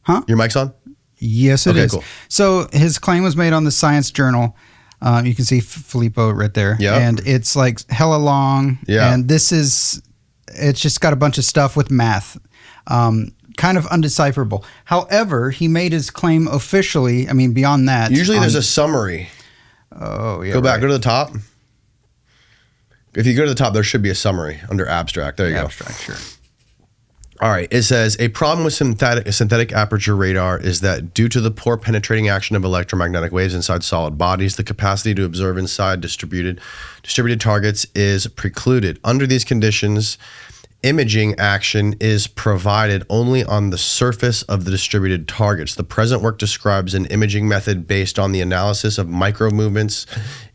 Huh? Your mic's on? Yes, it Okay, is. cool. So his claim was made on the Science Journal. You can see Filippo right there. Yep. And it's like hella long. Yeah. And it's just got a bunch of stuff with math. Kind of undecipherable. However, he made his claim officially. I mean, beyond that. Usually there's a summary. Oh, yeah. Go back. right. Go to the top. If you go to the top, there should be a summary under abstract. There you Abstract, sure. go. All right. It says a problem with synthetic aperture radar is that due to the poor penetrating action of electromagnetic waves inside solid bodies, the capacity to observe inside distributed targets is precluded. Under these conditions, imaging action is provided only on the surface of the distributed targets. The present work describes an imaging method based on the analysis of micro movements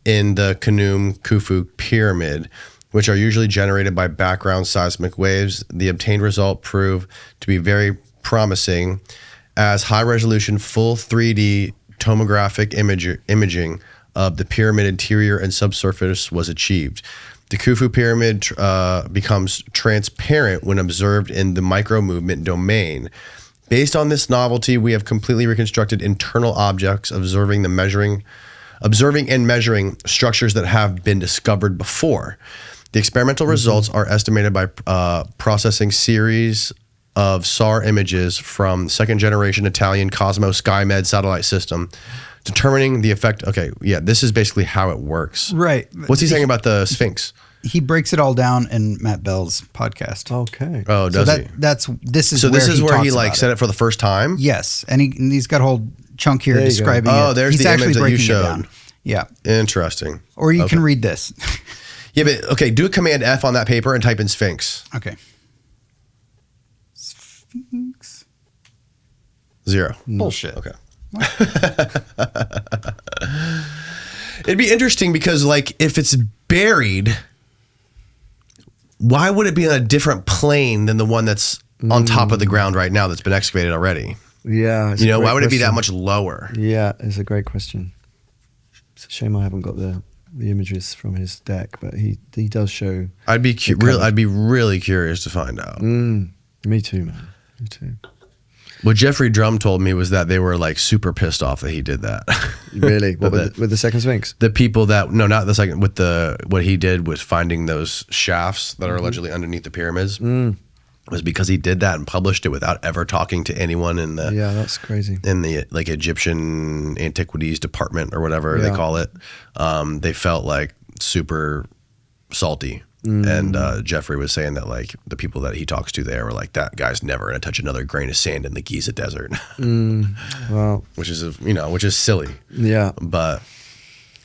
in the Khufu pyramid, which are usually generated by background seismic waves. The obtained result proved to be very promising as high-resolution full 3D tomographic imaging of the pyramid interior and subsurface was achieved. The Khufu pyramid becomes transparent when observed in the micro-movement domain. Based on this novelty, we have completely reconstructed internal objects, observing and measuring structures that have been discovered before. The experimental results are estimated by processing series of SAR images from second-generation Italian Cosmo SkyMed satellite system, determining the effect. Okay, yeah, this is basically how it works. Right. What's he saying about the Sphinx? He breaks it all down in Matt Bell's podcast. Okay. Oh, So does he? this is So this is where he talks like about said it for the first time? Yes, and he's got a whole chunk here There you go. describing Oh, it. there's He's the actually image that you breaking it showed. down. Yeah, Interesting. or you Okay. can read this. Yeah, but okay, do a Command F on that paper and type in Sphinx. Okay. Sphinx. 0. Bullshit. Okay. It'd be interesting because, like, if it's buried, why would it be on a different plane than the one that's on top of the ground right now that's been excavated already? Yeah. You know, why would it be that much lower? Yeah, it's a great question. It's a shame I haven't got the images from his deck, but he does show. I'd be really curious to find out. Me too, man. Me too. What Jeffrey Drum told me was that they were like super pissed off that he did that. Really? What with the second Sphinx? The people that not the second with what he did with finding those shafts that are allegedly underneath the pyramids was because he did that and published it without ever talking to anyone in the That's crazy. in the like Egyptian antiquities department or whatever they call it. They felt like super salty. And Jeffrey was saying that like the people that he talks to there were like, that guy's never going to touch another grain of sand in the Giza desert. Well, which is silly. yeah, But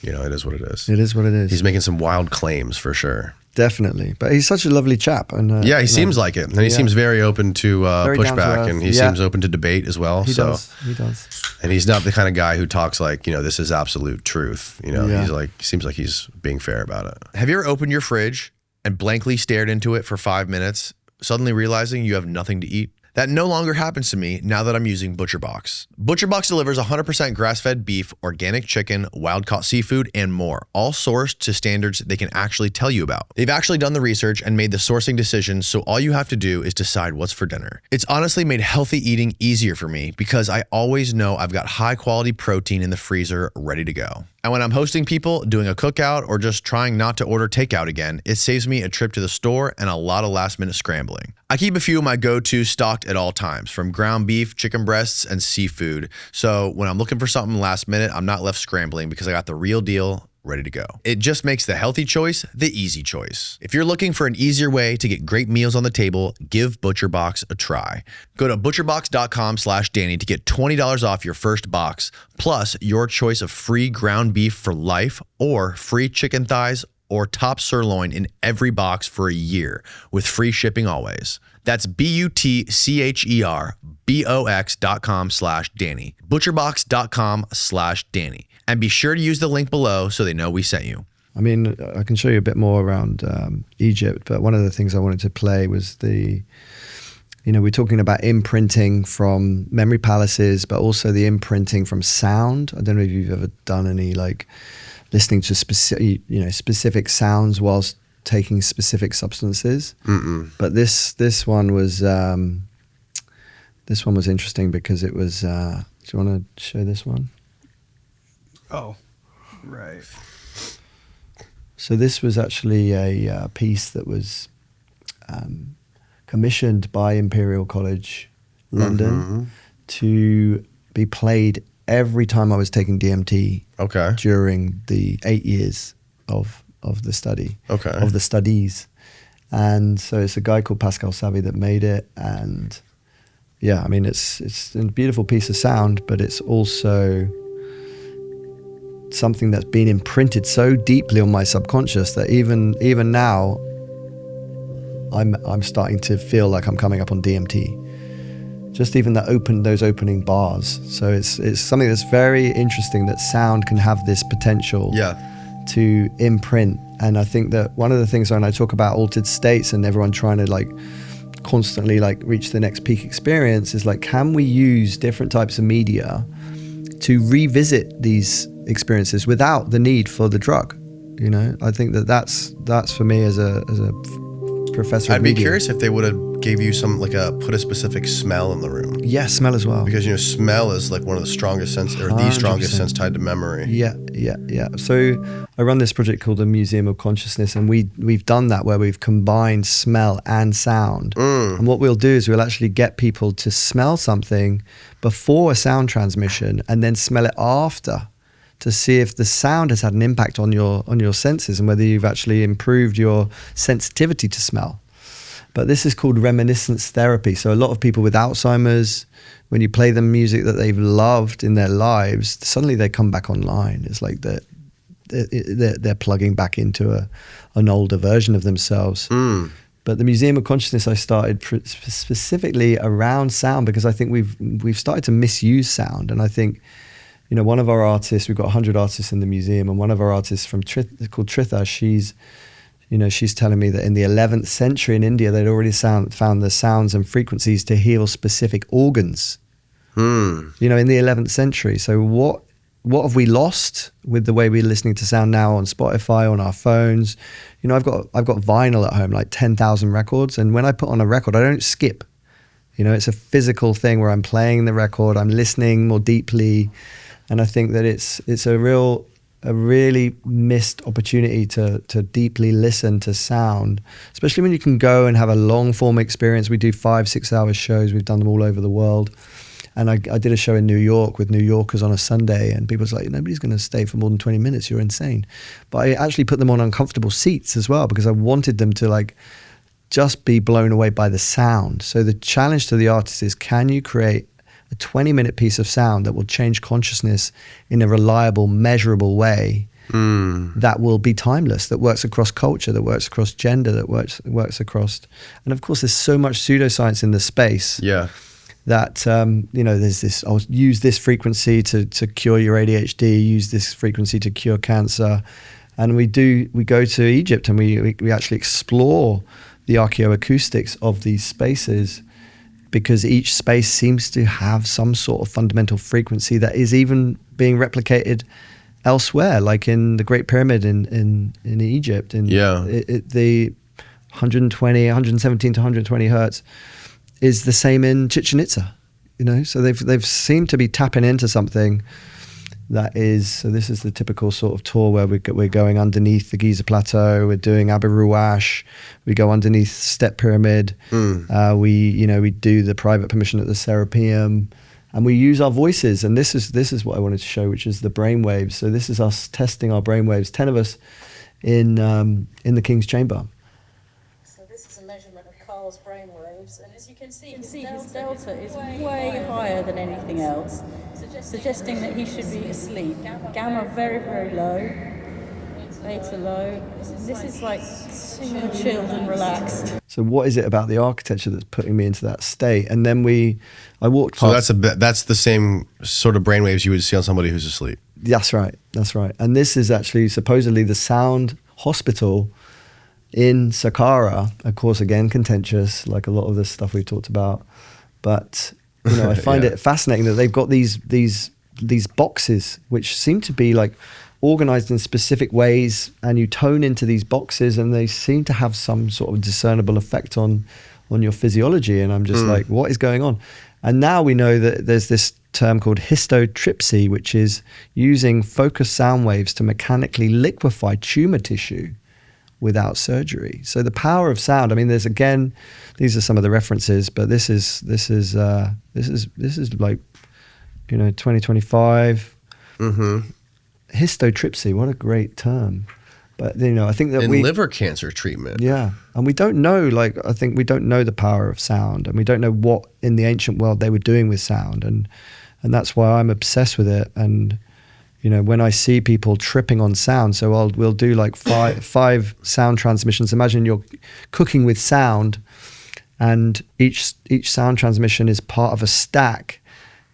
it is what it is. it is what it is. He's making some wild claims for sure. Definitely, but he's such a lovely chap, and Yeah, he seems like it, and he seems very open to Very down to pushback, earth. and he Yeah. seems open to debate as well. He so, does. He does. and he's not the kind of guy who talks like this is absolute truth. Yeah. He's like seems like he's being fair about it. Have you ever opened your fridge and blankly stared into it for 5 minutes, suddenly realizing you have nothing to eat? That no longer happens to me now that I'm using ButcherBox. ButcherBox delivers 100% grass-fed beef, organic chicken, wild-caught seafood, and more, all sourced to standards they can actually tell you about. They've actually done the research and made the sourcing decisions, so all you have to do is decide what's for dinner. It's honestly made healthy eating easier for me because I always know I've got high-quality protein in the freezer ready to go. And when I'm hosting people, doing a cookout, or just trying not to order takeout again, it saves me a trip to the store and a lot of last-minute scrambling. I keep a few of my go-tos stocked at all times, from ground beef, chicken breasts, and seafood. So when I'm looking for something last minute, I'm not left scrambling because I got the real deal ready to go. It just makes the healthy choice the easy choice. If you're looking for an easier way to get great meals on the table, give ButcherBox a try. Go to butcherbox.com/Danny to get $20 off your first box, plus your choice of free ground beef for life or free chicken thighs or top sirloin in every box for a year with free shipping always. That's butcherbox.com/Danny. Butcherbox.com/Danny. And be sure to use the link below so they know we sent you. I mean, I can show you a bit more around Egypt, but one of the things I wanted to play was we're talking about imprinting from memory palaces, but also the imprinting from sound. I don't know if you've ever done any like listening to specific sounds whilst taking specific substances. But this one was interesting because it was Do you want to show this one? Oh, right. So this was actually a piece that was commissioned by Imperial College, London, to be played every time I was taking DMT during the 8 years of the study, of the studies. And so it's a guy called Pascal Savy that made it. And yeah, I mean, it's a beautiful piece of sound, but it's also something that's been imprinted so deeply on my subconscious that even now I'm starting to feel like I'm coming up on DMT. Just even those opening bars. So it's something that's very interesting, that sound can have this potential to imprint. And I think that one of the things when I talk about altered states and everyone trying to like constantly like reach the next peak experience is like, can we use different types of media to revisit these experiences without the need for the drug? You know, I think that's for me as a professor. I'd be curious if they would have gave you put a specific smell in the room. Yeah, smell as well. Because smell is like one of the strongest sense, or the strongest sense tied to memory. Yeah. So I run this project called the Museum of Consciousness, and we've done that where we've combined smell and sound. And what we'll do is we'll actually get people to smell something before a sound transmission, and then smell it after, to see if the sound has had an impact on your senses and whether you've actually improved your sensitivity to smell. But this is called reminiscence therapy. So a lot of people with Alzheimer's, when you play them music that they've loved in their lives, suddenly they come back online. It's like they're plugging back into an older version of themselves. But the Museum of Consciousness I started specifically around sound, because I think we've started to misuse sound. And I think, one of our artists, we've got 100 artists in the museum, and one of our artists called Tritha, she's telling me that in the 11th century in India, they'd already found the sounds and frequencies to heal specific organs. In the 11th century. So what have we lost with the way we're listening to sound now on Spotify, on our phones? I've got vinyl at home, like 10,000 records, and when I put on a record, I don't skip. It's a physical thing where I'm playing the record, I'm listening more deeply, and I think that it's a really missed opportunity to deeply listen to sound, especially when you can go and have a long form experience. We do 5-6 hour shows. We've done them all over the world. And I did a show in New York with New Yorkers on a Sunday, and people was like, nobody's going to stay for more than 20 minutes. You're insane. But I actually put them on uncomfortable seats as well, because I wanted them to just be blown away by the sound. So the challenge to the artist is, can you create a 20-minute piece of sound that will change consciousness in a reliable, measurable way that will be timeless, that works across culture, that works across gender, that works across... And of course, there's so much pseudoscience in the space that, there's this, I'll use this frequency to cure your ADHD, use this frequency to cure cancer. And we go to Egypt and we actually explore the archaeoacoustics of these spaces, because each space seems to have some sort of fundamental frequency that is even being replicated elsewhere, like in the Great Pyramid in Egypt. The 117 to 120 hertz is the same in Chichen Itza. So they've seemed to be tapping into something that is. So this is the typical sort of tour where we're going underneath the Giza Plateau. We're doing Abu Ruwash. We go underneath Step Pyramid. We do the private permission at the Serapeum, and we use our voices. And this is what I wanted to show, which is the brainwaves. So this is us testing our brainwaves. 10 of us in the King's Chamber. So this is a measurement of Carl's brainwaves, and as you can see his delta is way higher than anything else, suggesting that he should be asleep. Gamma very, very low, beta low. This is like super chilled and relaxed. So what is it about the architecture that's putting me into that state? And then I walked past. So that's the same sort of brainwaves you would see on somebody who's asleep. That's right. And this is actually supposedly the sound hospital in Saqqara. Of course, again, contentious, like a lot of this stuff we've talked about. But I find it fascinating that they've got these boxes which seem to be like organized in specific ways, and you tone into these boxes and they seem to have some sort of discernible effect on your physiology. And I'm just like, what is going on? And now we know that there's this term called histotripsy, which is using focused sound waves to mechanically liquefy tumor tissue without surgery. So the power of sound. I mean, there's again, these are some of the references, but this is like, 2025. Histotripsy, what a great term. But I think that liver cancer treatment. Yeah, and we don't know. I think we don't know the power of sound, and we don't know what in the ancient world they were doing with sound, and that's why I'm obsessed with it. And when I see people tripping on sound, so we'll do like five sound transmissions. Imagine you're cooking with sound, and each sound transmission is part of a stack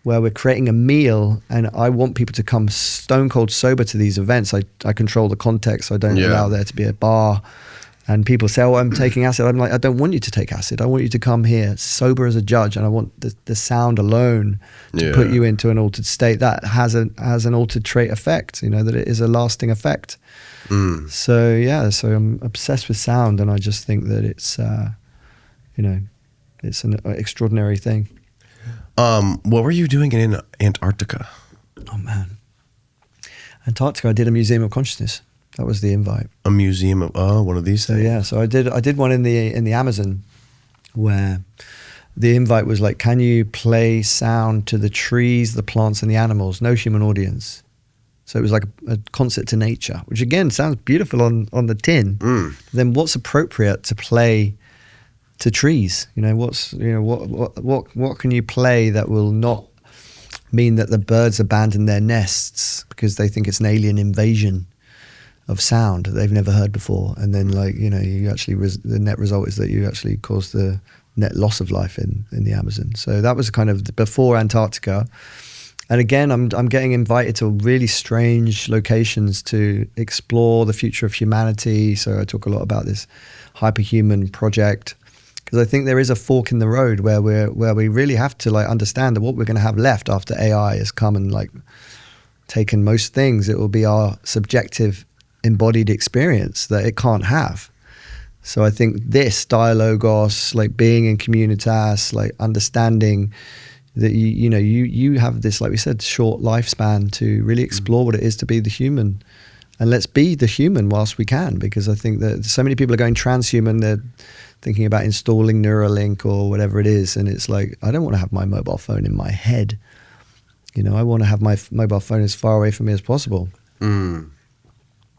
where we're creating a meal, and I want people to come stone cold sober to these events. I control the context, so I don't allow there to be a bar. And people say, "Oh, I'm taking acid." I'm like, I don't want you to take acid. I want you to come here sober as a judge, and I want the sound alone to put you into an altered state that has an altered trait effect. That it is a lasting effect. So so I'm obsessed with sound, and I just think that it's it's an extraordinary thing. What were you doing in Antarctica? Oh man, Antarctica. I did a museum of consciousness. That was the invite. A museum of one of these things. So I did one in the Amazon, where the invite was like, can you play sound to the trees, the plants, and the animals? No human audience. So it was like a concert to nature, which again sounds beautiful on the tin. Then what's appropriate to play to trees? What can you play that will not mean that the birds abandon their nests because they think it's an alien invasion of sound that they've never heard before? And then you actually the net result is that you actually cause the net loss of life in the Amazon. So that was kind of before Antarctica. And again, I'm getting invited to really strange locations to explore the future of humanity. So I talk a lot about this hyperhuman project, because I think there is a fork in the road where we really have to understand that what we're going to have left after AI has come and taken most things. It will be our subjective embodied experience that it can't have. So I think this dialogos, being in communitas, understanding that you have this, like we said, short lifespan to really explore what it is to be the human. And let's be the human whilst we can, because I think that so many people are going transhuman. They're thinking about installing Neuralink or whatever it is, and it's like, I don't want to have my mobile phone in my head. I want to have my mobile phone as far away from me as possible.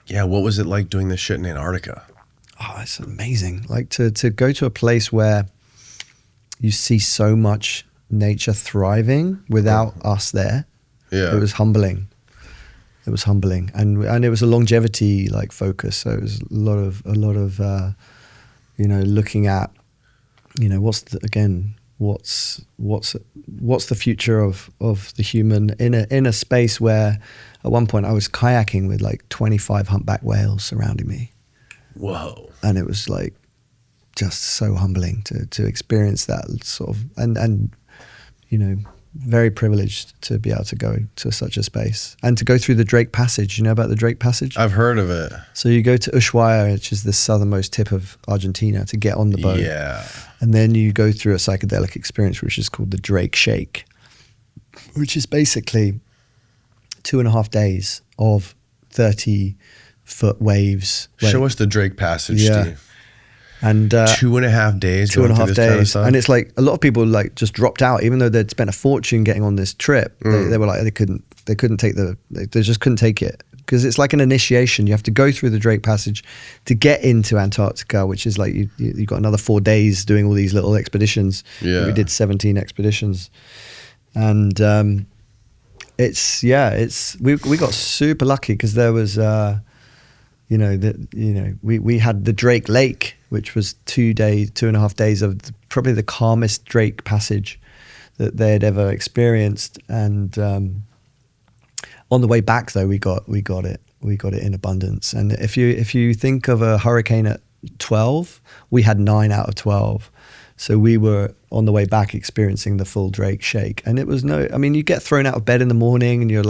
Yeah, what was it like doing this shit in Antarctica? Oh, it's amazing. To go to a place where you see so much nature thriving without us there. Yeah, it was humbling. And it was a longevity focus. So it was a lot of looking at what's the future of the human in a space where at one point I was kayaking with 25 humpback whales surrounding me. Whoa. And it was just so humbling to experience that sort of, and very privileged to be able to go to such a space and to go through the Drake Passage. You know about the Drake Passage? I've heard of it. So you go to Ushuaia, which is the southernmost tip of Argentina, to get on the boat. Yeah. And then you go through a psychedelic experience, which is called the Drake Shake, which is basically 2.5 days of 30-foot waves. Show us the Drake Passage, Steve. And 2.5 days. 2.5 days, and it's a lot of people just dropped out, even though they'd spent a fortune getting on this trip. They were they couldn't take they just couldn't take it, because it's like an initiation. You have to go through the Drake Passage to get into Antarctica, which is you got another 4 days doing all these little expeditions. We did 17 expeditions, and we got super lucky because there was we had the Drake Lake, which was 2.5 days of probably the calmest Drake Passage that they had ever experienced. And on the way back, though, we got it in abundance. And if you think of a hurricane at 12, we had 9 out of 12. So we were on the way back experiencing the full Drake Shake. And it was you get thrown out of bed in the morning and you're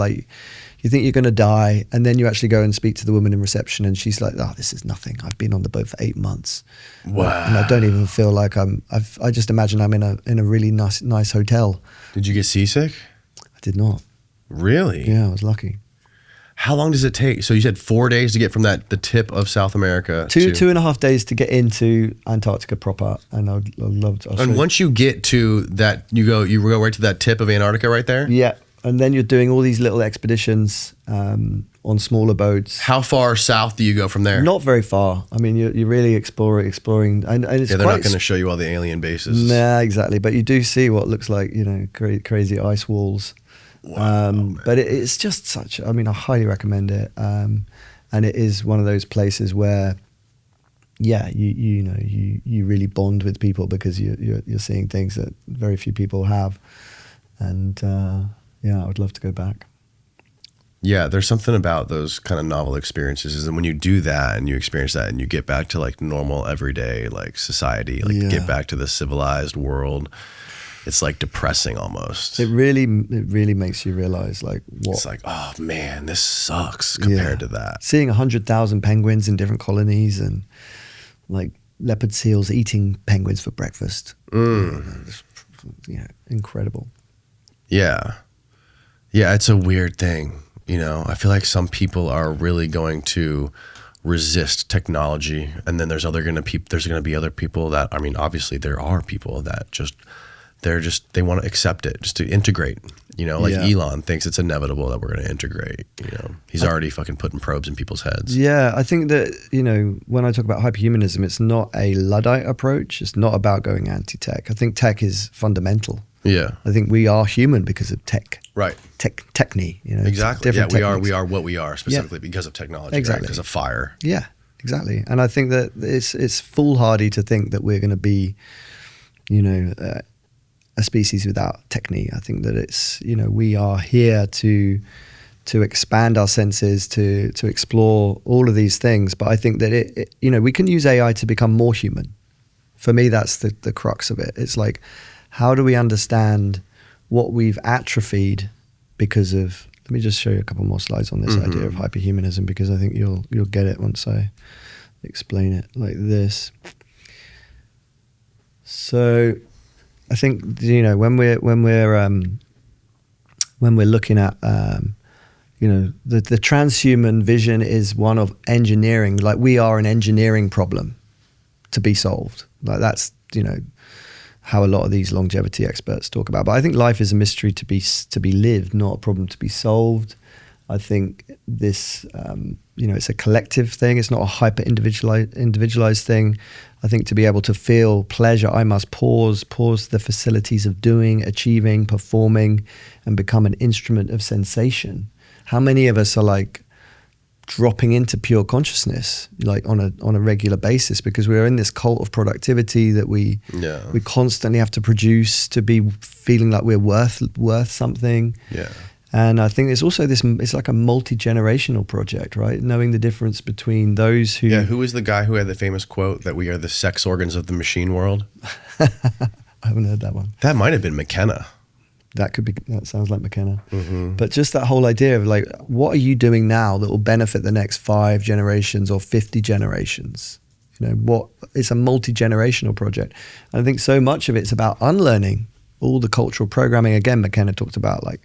you think you're going to die, and then you actually go and speak to the woman in reception, and she's like, "Oh, this is nothing. I've been on the boat for 8 months, and I don't even feel like I just imagine I'm in a really nice hotel." Did you get seasick? I did not. Really? Yeah, I was lucky. How long does it take? So you said 4 days to get from the tip of South America to 2.5 days to get into Antarctica proper, and I'd love to. And once you get to that, you go right to that tip of Antarctica right there? Yeah, and then you're doing all these little expeditions on smaller boats. How far south do you go from there? Not very far. I mean, you're really exploring, and it's they're not going to show you all the alien bases. Nah, exactly. But you do see what looks like, crazy ice walls. Wow, but it's just such. I mean, I highly recommend it. And it is one of those places where, yeah, you really bond with people because you're seeing things that very few people have. And yeah, I would love to go back. Yeah, there's something about those kind of novel experiences is that when you do that and you experience that and you get back to like normal everyday like society, like get back to the civilized world, it's like depressing almost. It really makes you realize like what. It's like, oh man, this sucks compared to that. Seeing 100,000 penguins in different colonies and like leopard seals eating penguins for breakfast. Incredible. Yeah. Yeah, it's a weird thing. I feel like some people are really going to resist technology, and then there's going to be other people that, I mean, obviously there are people that they want to accept it, just to integrate. Elon thinks it's inevitable that we're going to integrate. He's already fucking putting probes in people's heads. Yeah, I think that, when I talk about hyperhumanism, it's not a Luddite approach. It's not about going anti-tech. I think tech is fundamental. Yeah. I think we are human because of tech. Right. Techne, Exactly. Yeah, techniques. we are what we are specifically because of technology, exactly. right? Because of fire. Yeah, exactly. And I think that it's foolhardy to think that we're going to be, a species without technique. I think that it's, we are here to expand our senses, to explore all of these things. But I think that we can use AI to become more human. For me, that's the crux of it. It's like, how do we understand what we've atrophied because of, let me just show you a couple more slides on this idea of hyperhumanism, because I think you'll get it once I explain it like this. So I think, when we're looking at, the transhuman vision is one of engineering. Like, we are an engineering problem to be solved. Like, that's, how a lot of these longevity experts talk about. But I think life is a mystery to be lived, not a problem to be solved. I think this, it's a collective thing. It's not a hyper individualized thing. I think to be able to feel pleasure, I must pause the facilities of doing, achieving, performing, and become an instrument of sensation. How many of us are like dropping into pure consciousness, like on a regular basis, because we're in this cult of productivity that we constantly have to produce to be feeling like we're worth something. Yeah. And I think it's also it's like a multi-generational project, right? Knowing the difference between those who... Yeah, who was the guy who had the famous quote that we are the sex organs of the machine world? I haven't heard that one. That might have been McKenna. That sounds like McKenna. But just that whole idea of like, what are you doing now that will benefit the next 5 generations or 50 generations? It's a multi-generational project. And I think so much of it's about unlearning all the cultural programming. Again, McKenna talked about like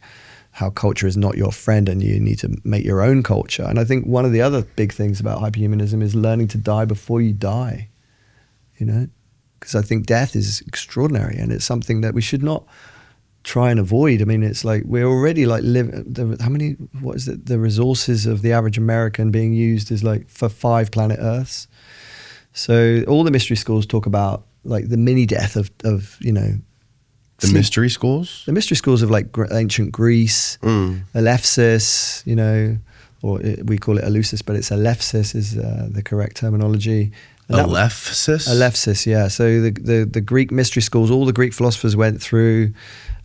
how culture is not your friend and you need to make your own culture. And I think one of the other big things about hyperhumanism is learning to die before you die, because I think death is extraordinary and it's something that we should not try and avoid. I mean, it's like we're already like the resources of the average American being used is like for 5 planet Earths. So all the mystery schools talk about like the mini death of The mystery schools? The mystery schools of like ancient Greece, Eleusis, or we call it Eleusis, but it's Eleusis is the correct terminology. Eleusis? Eleusis, yeah. So the Greek mystery schools, all the Greek philosophers went through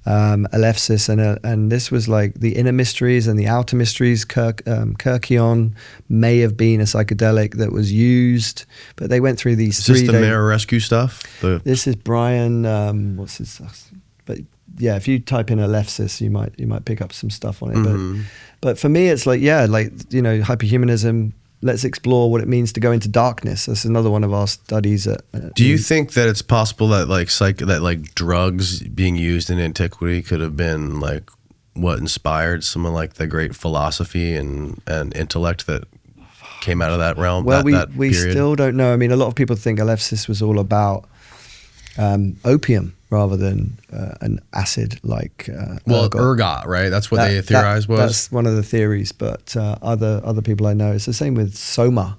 Eleusis, and this was like the inner mysteries and the outer mysteries. Kyrkion may have been a psychedelic that was used, but they went through these. Is this the Mirror Rescue stuff? This is Brian. What's his? But yeah, if you type in Eleusis, you might pick up some stuff on it. But for me, it's like hyperhumanism. Let's explore what it means to go into darkness. That's another one of our studies. Do you think that it's possible that like drugs being used in antiquity could have been like what inspired some of like the great philosophy and intellect that came out of that realm? Well, that we period? still don't know. I mean, a lot of people think Eleusis was all about opium rather than an acid like ergot, right? That's what they theorized was. That's one of the theories, but other people I know, it's the same with Soma.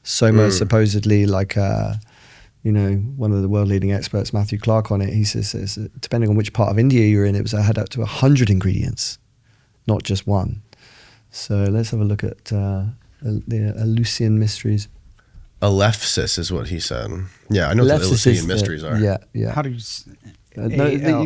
Soma is supposedly like one of the world leading experts, Matthew Clark, on it. He says depending on which part of India you're in, it had up to 100 ingredients, not just one. So let's have a look at the Eleusinian mysteries. Eleusis is what he said. Yeah, I know what the Eleusinian mysteries are. Yeah. How do you?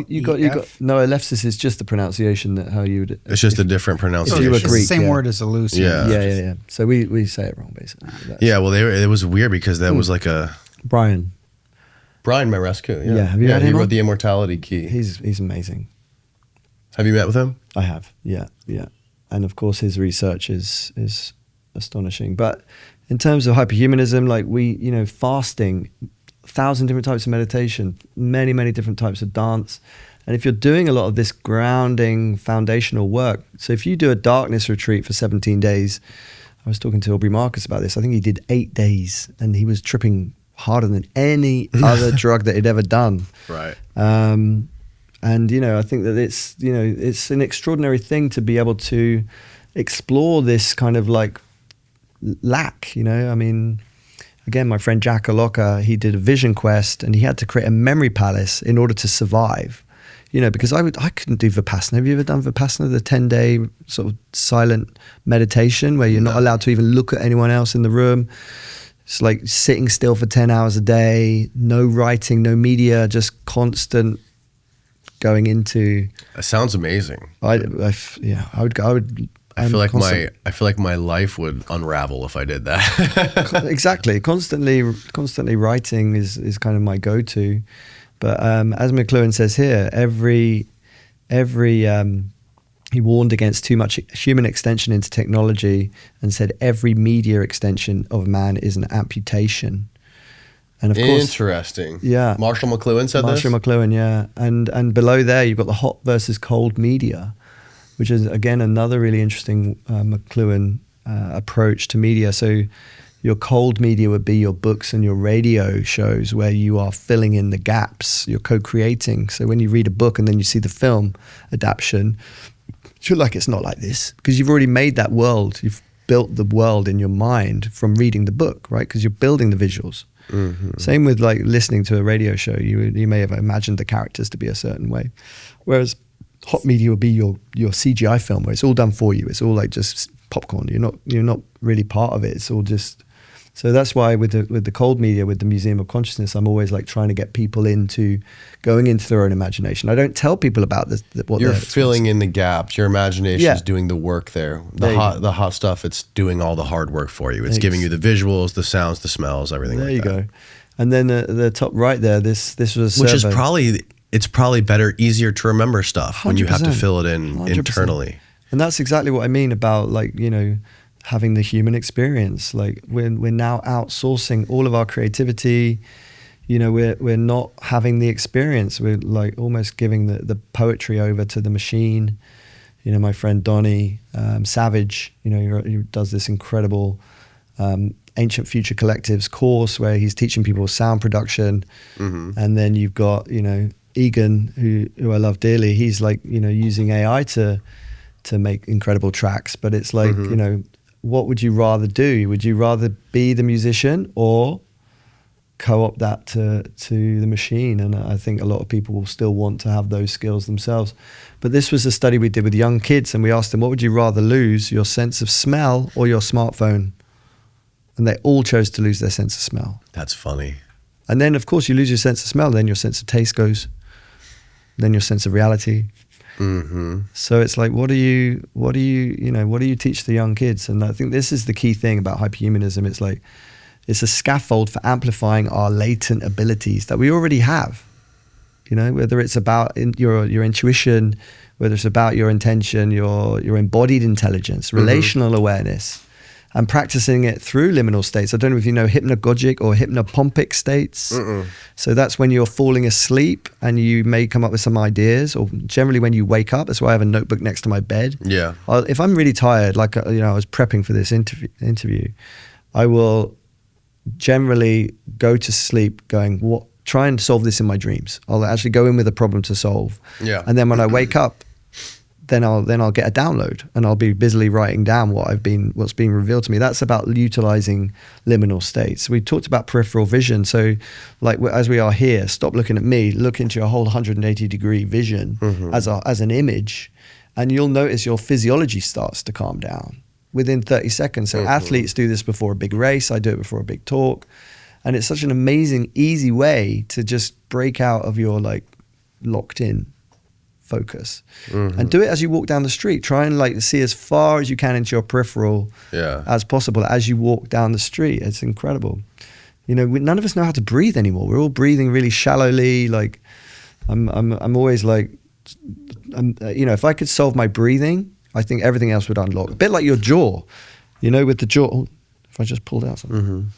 You got no. Eleusis is just the pronunciation that how you would. It's just a different pronunciation. If you were It's the Greek, same word as Eleusis. Yeah. So we say it wrong basically. Yeah, well, it was weird because that was like a Brian Marescu. Yeah, have you had he him wrote on? the Immortality Key. He's amazing. Have you met with him? I have. Yeah. And of course his research is astonishing. But in terms of hyperhumanism, like fasting, 1,000 different types of meditation, many different types of dance. And if you're doing a lot of this grounding foundational work, so if you do a darkness retreat for 17 days, I was talking to Aubrey Marcus about this. I think he did 8 days and he was tripping harder than any other drug that he'd ever done. Right. And I think that it's an extraordinary thing to be able to explore this kind of like lack. I mean, again, my friend Jack Aloka, he did a vision quest and he had to create a memory palace in order to survive. Because I couldn't do Vipassana. Have you ever done Vipassana, the 10-day sort of silent meditation where you're not allowed to even look at anyone else in the room? It's like sitting still for 10 hours a day, no writing, no media, just constant going into. That sounds amazing. I would. I feel like my life would unravel if I did that. Exactly. Constantly writing is kind of my go-to. But as McLuhan says here, he warned against too much human extension into technology and said every media extension of man is an amputation. And of course, interesting. Yeah. Marshall McLuhan said Marshall this? McLuhan, yeah. And below there, you've got the hot versus cold media, which is, again, another really interesting McLuhan approach to media. So your cold media would be your books and your radio shows where you are filling in the gaps, you're co-creating. So when you read a book and then you see the film adaptation, you're like, it's not like this, because you've already made that world. You've built the world in your mind from reading the book, right? Because you're building the visuals. Mm-hmm. Same with like listening to a radio show. You may have imagined the characters to be a certain way. Whereas hot media would be your CGI film where it's all done for you. It's all like just popcorn. You're not really part of it. It's all just. So that's why with the cold media, with the Museum of Consciousness, I'm always like trying to get people into going into their own imagination. I don't tell people about what you're filling in the gaps. Your imagination is doing the work there. The hot stuff, it's doing all the hard work for you. It's giving you the visuals, the sounds, the smells, everything like that. There you go. And then the top right there, this was a survey. Which is probably better, easier to remember stuff when you have to fill it in 100%. Internally. And that's exactly what I mean about having the human experience. Like we're now outsourcing all of our creativity. We're not having the experience. We're like almost giving the poetry over to the machine. My friend Donnie Savage, he does this incredible Ancient Future Collectives course where he's teaching people sound production. Mm-hmm. And then you've got, Egan, who I love dearly. He's like, using AI to make incredible tracks. But it's like, what would you rather do? Would you rather be the musician or co-opt that to the machine? And I think a lot of people will still want to have those skills themselves. But this was a study we did with young kids, and we asked them, what would you rather lose, your sense of smell or your smartphone? And they all chose to lose their sense of smell. That's funny. And then, of course, you lose your sense of smell, then your sense of taste goes, then your sense of reality. Mm-hmm. So it's like, what do you teach the young kids? And I think this is the key thing about hyperhumanism. It's like, it's a scaffold for amplifying our latent abilities that we already have. Whether it's about your intuition, whether it's about your intention, your embodied intelligence, relational awareness, and practicing it through liminal states. I don't know if you know hypnagogic or hypnopompic states. So that's when you're falling asleep and you may come up with some ideas, or generally when you wake up. That's why I have a notebook next to my bed. Yeah. If I'm really tired, like I was prepping for this interview, I will generally go to sleep going, try and solve this in my dreams. I'll actually go in with a problem to solve. Yeah. And then when I wake up, then I'll get a download and I'll be busily writing down what's being revealed to me. That's about utilizing liminal states. We talked about peripheral vision. So like as we are here, stop looking at me, look into your whole 180 degree vision as an image, and you'll notice your physiology starts to calm down within 30 seconds. So athletes do this before a big race. I do it before a big talk. And it's such an amazing, easy way to just break out of your like locked in focus, and do it as you walk down the street. Try and like see as far as you can into your peripheral as possible as you walk down the street. It's incredible. You know, none of us know how to breathe anymore. We're all breathing really shallowly. Like I'm always like, you know, if I could solve my breathing, I think everything else would unlock. A bit like your jaw, you know, with the jaw. If I just pulled out something.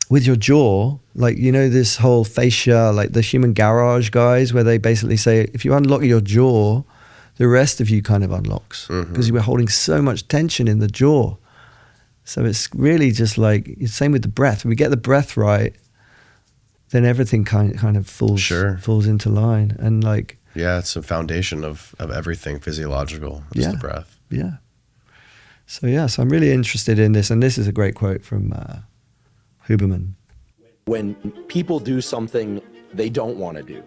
With your jaw, like, you know, this whole fascia, like the human garage guys, where they basically say, if you unlock your jaw, the rest of you kind of unlocks, because you were holding so much tension in the jaw. So it's really just like, same with the breath. When we get the breath right, then everything kind of falls into line. And like, yeah, it's a foundation of everything physiological, just the breath. Yeah. So I'm really interested in this. And this is a great quote from Huberman. When people do something they don't want to do,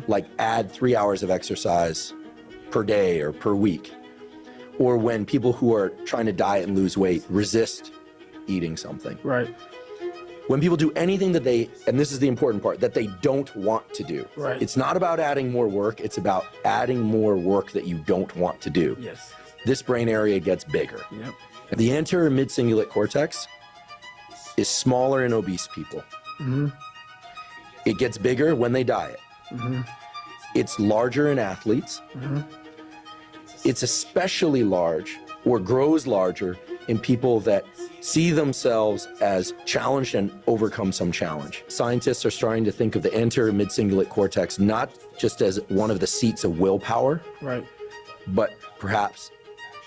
like add 3 hours of exercise per day or per week, or when people who are trying to diet and lose weight resist eating something. Right. When people do anything that they, and this is the important part, that they don't want to do. Right. It's not about adding more work, it's about adding more work that you don't want to do. Yes. This brain area gets bigger. Yep. The anterior mid-cingulate cortex is smaller in obese people. It gets bigger when they diet. It's larger in athletes. It's especially large or grows larger in people that see themselves as challenged and overcome some challenge. Scientists are starting to think of the anterior mid-cingulate cortex not just as one of the seats of willpower, Right. but perhaps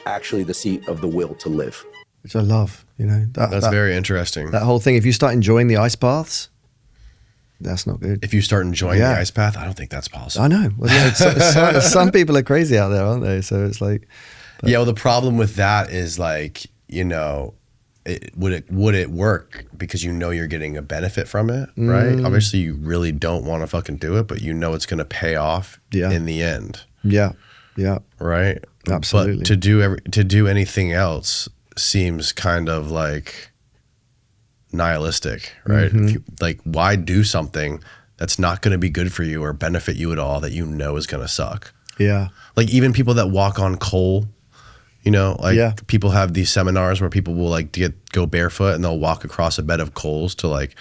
actually the seat of the will to live. Which I love, you know. That's very interesting. That whole thing, if you start enjoying the ice baths, that's not good. If you start enjoying the ice bath, I don't think that's possible. I know. Well, yeah, some people are crazy out there, aren't they? So it's like... Yeah, well, the problem with that is like, you know, would it work because you know you're getting a benefit from it, right? Obviously, you really don't want to fucking do it, but you know it's going to pay off in the end. Yeah, right. Absolutely. But to do anything else seems kind of like nihilistic, right? If you, like, why do something that's not going to be good for you or benefit you at all that you know is going to suck? Yeah. Like even people that walk on coal. You know, like people have these seminars where people will like go barefoot and they'll walk across a bed of coals to like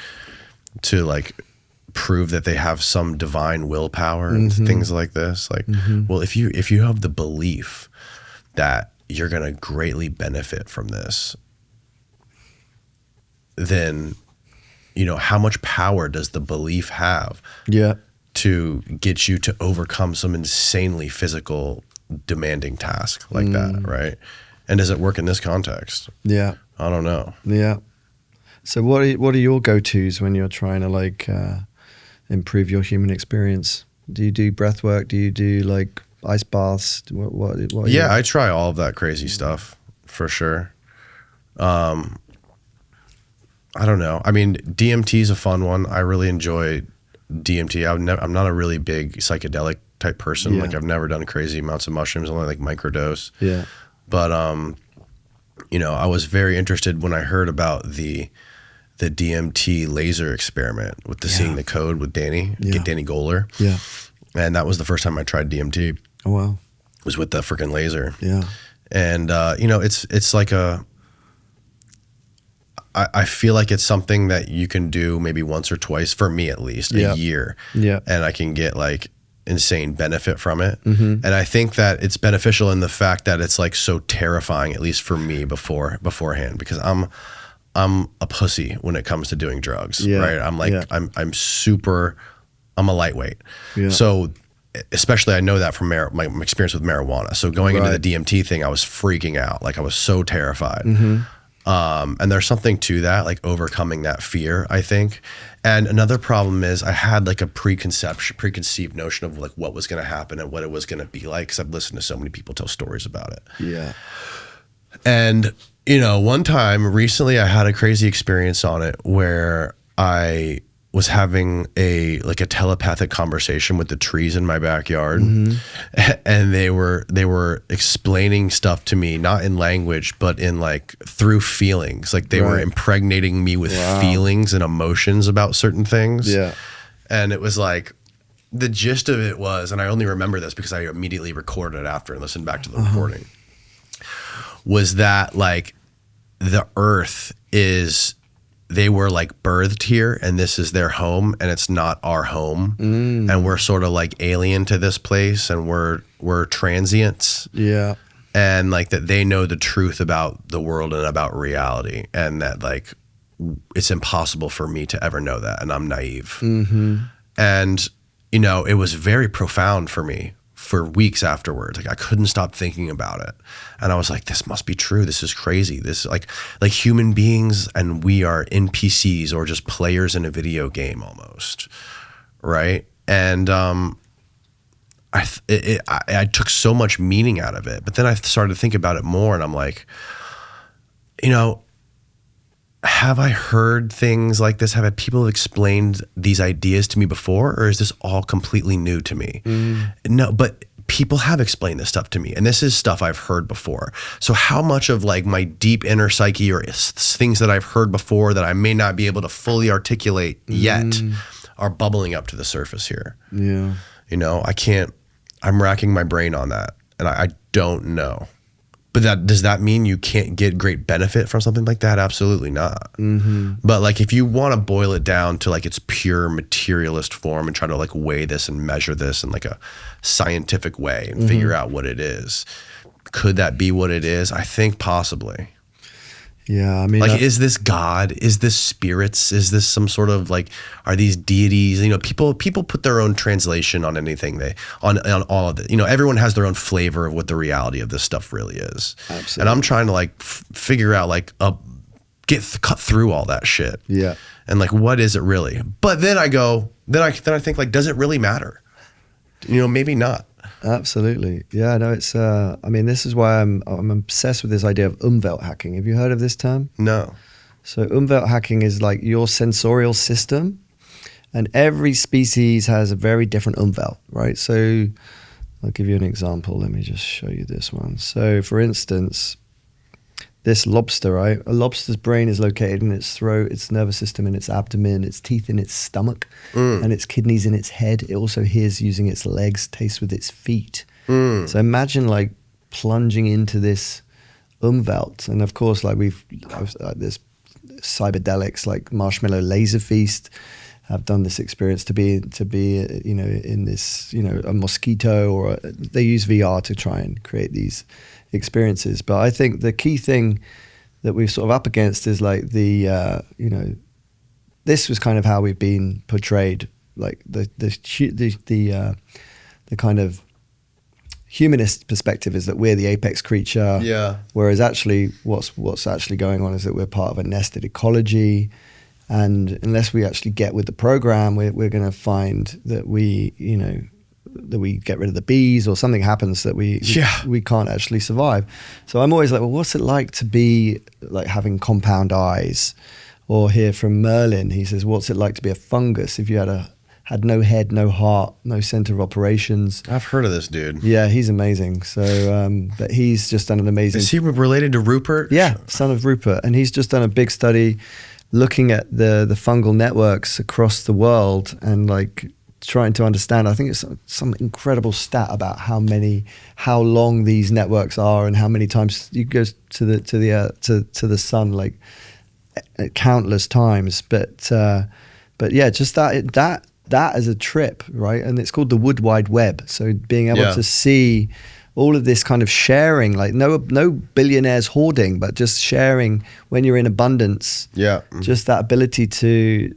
prove that they have some divine willpower and things like this. Like, well, if you have the belief that you're going to greatly benefit from this, then, you know, how much power does the belief have to get you to overcome some insanely physical demanding task like that, right? And does it work in this context? Yeah. I don't know. Yeah. So what are your go-tos when you're trying to like improve your human experience? Do you do breath work? Do you do like ice baths? What I try all of that crazy stuff for sure. I don't know. I mean, DMT is a fun one. I really enjoy DMT. I'm not a really big psychedelic type person. Like I've never done crazy amounts of mushrooms, only like microdose. Yeah. But you know, I was very interested when I heard about the DMT laser experiment with the Seeing the Code with Danny Goler. Yeah. And that was the first time I tried DMT. Oh wow. It was with the freaking laser. Yeah. And you know, it's like I feel like it's something that you can do maybe once or twice, for me at least, a year. Yeah. And I can get like insane benefit from it. And I think that it's beneficial in the fact that it's like so terrifying, at least for me beforehand, because I'm a pussy when it comes to doing drugs, right? I'm like, I'm a lightweight. So especially I know that from my experience with marijuana. So going into the DMT thing, I was freaking out. Like I was so terrified. And there's something to that, like overcoming that fear, I think. And another problem is I had like a preconceived notion of like what was going to happen and what it was going to be like, because I've listened to so many people tell stories about it. Yeah. And, you know, one time recently I had a crazy experience on it where I was having a telepathic conversation with the trees in my backyard, and they were explaining stuff to me, not in language, but in like through feelings. Like they were impregnating me with feelings and emotions about certain things. Yeah. And it was like, the gist of it was, and I only remember this because I immediately recorded it after and listened back to the recording, was that like the earth is, they were like birthed here and this is their home and it's not our home. And we're sort of like alien to this place and we're transients. Yeah. And like that they know the truth about the world and about reality, and that like it's impossible for me to ever know that, and I'm naive. And you know, it was very profound for me for weeks afterwards. Like I couldn't stop thinking about it. And I was like, this must be true. This is crazy. This like human beings, and we are NPCs or just players in a video game almost. Right. And I took so much meaning out of it, but then I started to think about it more, and I'm like, you know, have I heard things like this? Have people explained these ideas to me before, or is this all completely new to me? No, but people have explained this stuff to me, and this is stuff I've heard before. So how much of like my deep inner psyche or things that I've heard before that I may not be able to fully articulate yet are bubbling up to the surface here? Yeah. You know, I'm racking my brain on that, and I don't know. But does that mean you can't get great benefit from something like that? Absolutely not. But like, if you want to boil it down to like its pure materialist form and try to like weigh this and measure this in like a scientific way and figure out what it is, could that be what it is? I think possibly. Yeah, I mean, like, is this God? Is this spirits? Is this some sort of like, are these deities? You know, people put their own translation on anything on all of it. You know, everyone has their own flavor of what the reality of this stuff really is. Absolutely. And I'm trying to like figure out like cut through all that shit. Yeah. And like, what is it really? But then I think like, does it really matter? You know, maybe not. Absolutely. Yeah, no, it's, I mean, this is why I'm obsessed with this idea of Umwelt hacking. Have you heard of this term? No. So Umwelt hacking is like your sensorial system, and every species has a very different Umwelt, right? So I'll give you an example. Let me just show you this one. So for instance, this lobster, right? A lobster's brain is located in its throat, its nervous system in its abdomen, its teeth in its stomach, and its kidneys in its head. It also hears using its legs, tastes with its feet. So imagine like plunging into this Umwelt. And of course, like this Cyberdelics, like Marshmallow Laser Feast, have done this experience to be you know, in this, you know, a mosquito, or they use VR to try and create these experiences. But I think the key thing that we're sort of up against is like the you know, this was kind of how we've been portrayed, like the kind of humanist perspective is that we're the apex creature. Yeah. Whereas actually what's actually going on is that we're part of a nested ecology. And unless we actually get with the program, we're going to find that we get rid of the bees, or something happens that we can't actually survive. So I'm always like, well, what's it like to be like having compound eyes? Or hear from Merlin, he says, what's it like to be a fungus if you had no head, no heart, no center of operations? I've heard of this dude. Yeah, he's amazing. So, but he's just done an amazing. Is he related to Rupert? Yeah, son of Rupert, and he's just done a big study looking at the fungal networks across the world and like trying to understand. I think it's some incredible stat about how long these networks are and how many times you go to the sun, like countless times. But yeah, just that that as a trip, right? And it's called the Wood Wide Web. So being able Yeah. to see all of this kind of sharing, like no billionaires hoarding, but just sharing when you're in abundance. Yeah. Just that ability to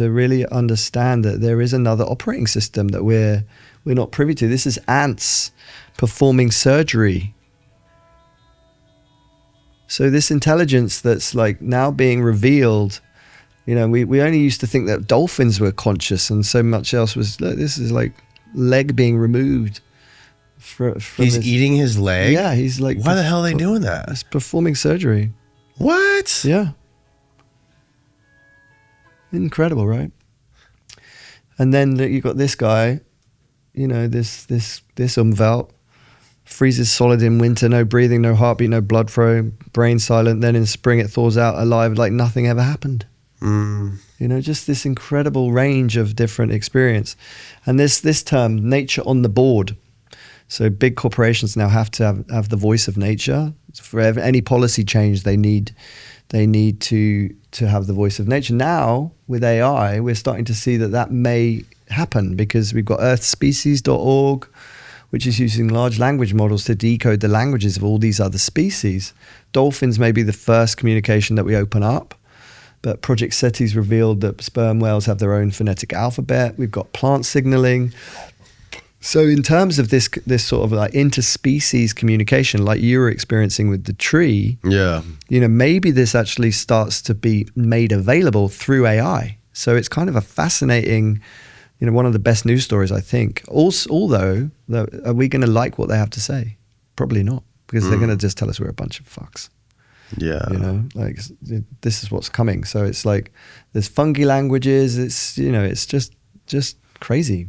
really understand that there is another operating system that we're not privy to. This is ants performing surgery. So this intelligence that's like now being revealed, you know, we only used to think that dolphins were conscious, and so much else was. Look, this is like leg being removed. From He's this. eating his leg? Yeah, he's like. Why the hell are they doing that? He's performing surgery. What? Yeah. Incredible, right? And then you got this guy, you know, this Umwelt, freezes solid in winter, no breathing, no heartbeat, no blood flow, brain silent. Then in spring it thaws out alive like nothing ever happened. You know, just this incredible range of different experience. And this term, nature on the board. So big corporations now have to have the voice of nature. For any policy change, they need to have the voice of nature. Now, with AI, we're starting to see that may happen because we've got earthspecies.org, which is using large language models to decode the languages of all these other species. Dolphins may be the first communication that we open up, but Project SETI's revealed that sperm whales have their own phonetic alphabet. We've got plant signaling. So in terms of this sort of like interspecies communication, like you were experiencing with the tree, Yeah. you know, maybe this actually starts to be made available through AI. So it's kind of a fascinating, you know, one of the best news stories, I think. Although, are we going to like what they have to say? Probably not, because they're going to just tell us we're a bunch of fucks. Yeah. You know, like this is what's coming. So it's like there's fungi languages. It's, you know, it's just crazy.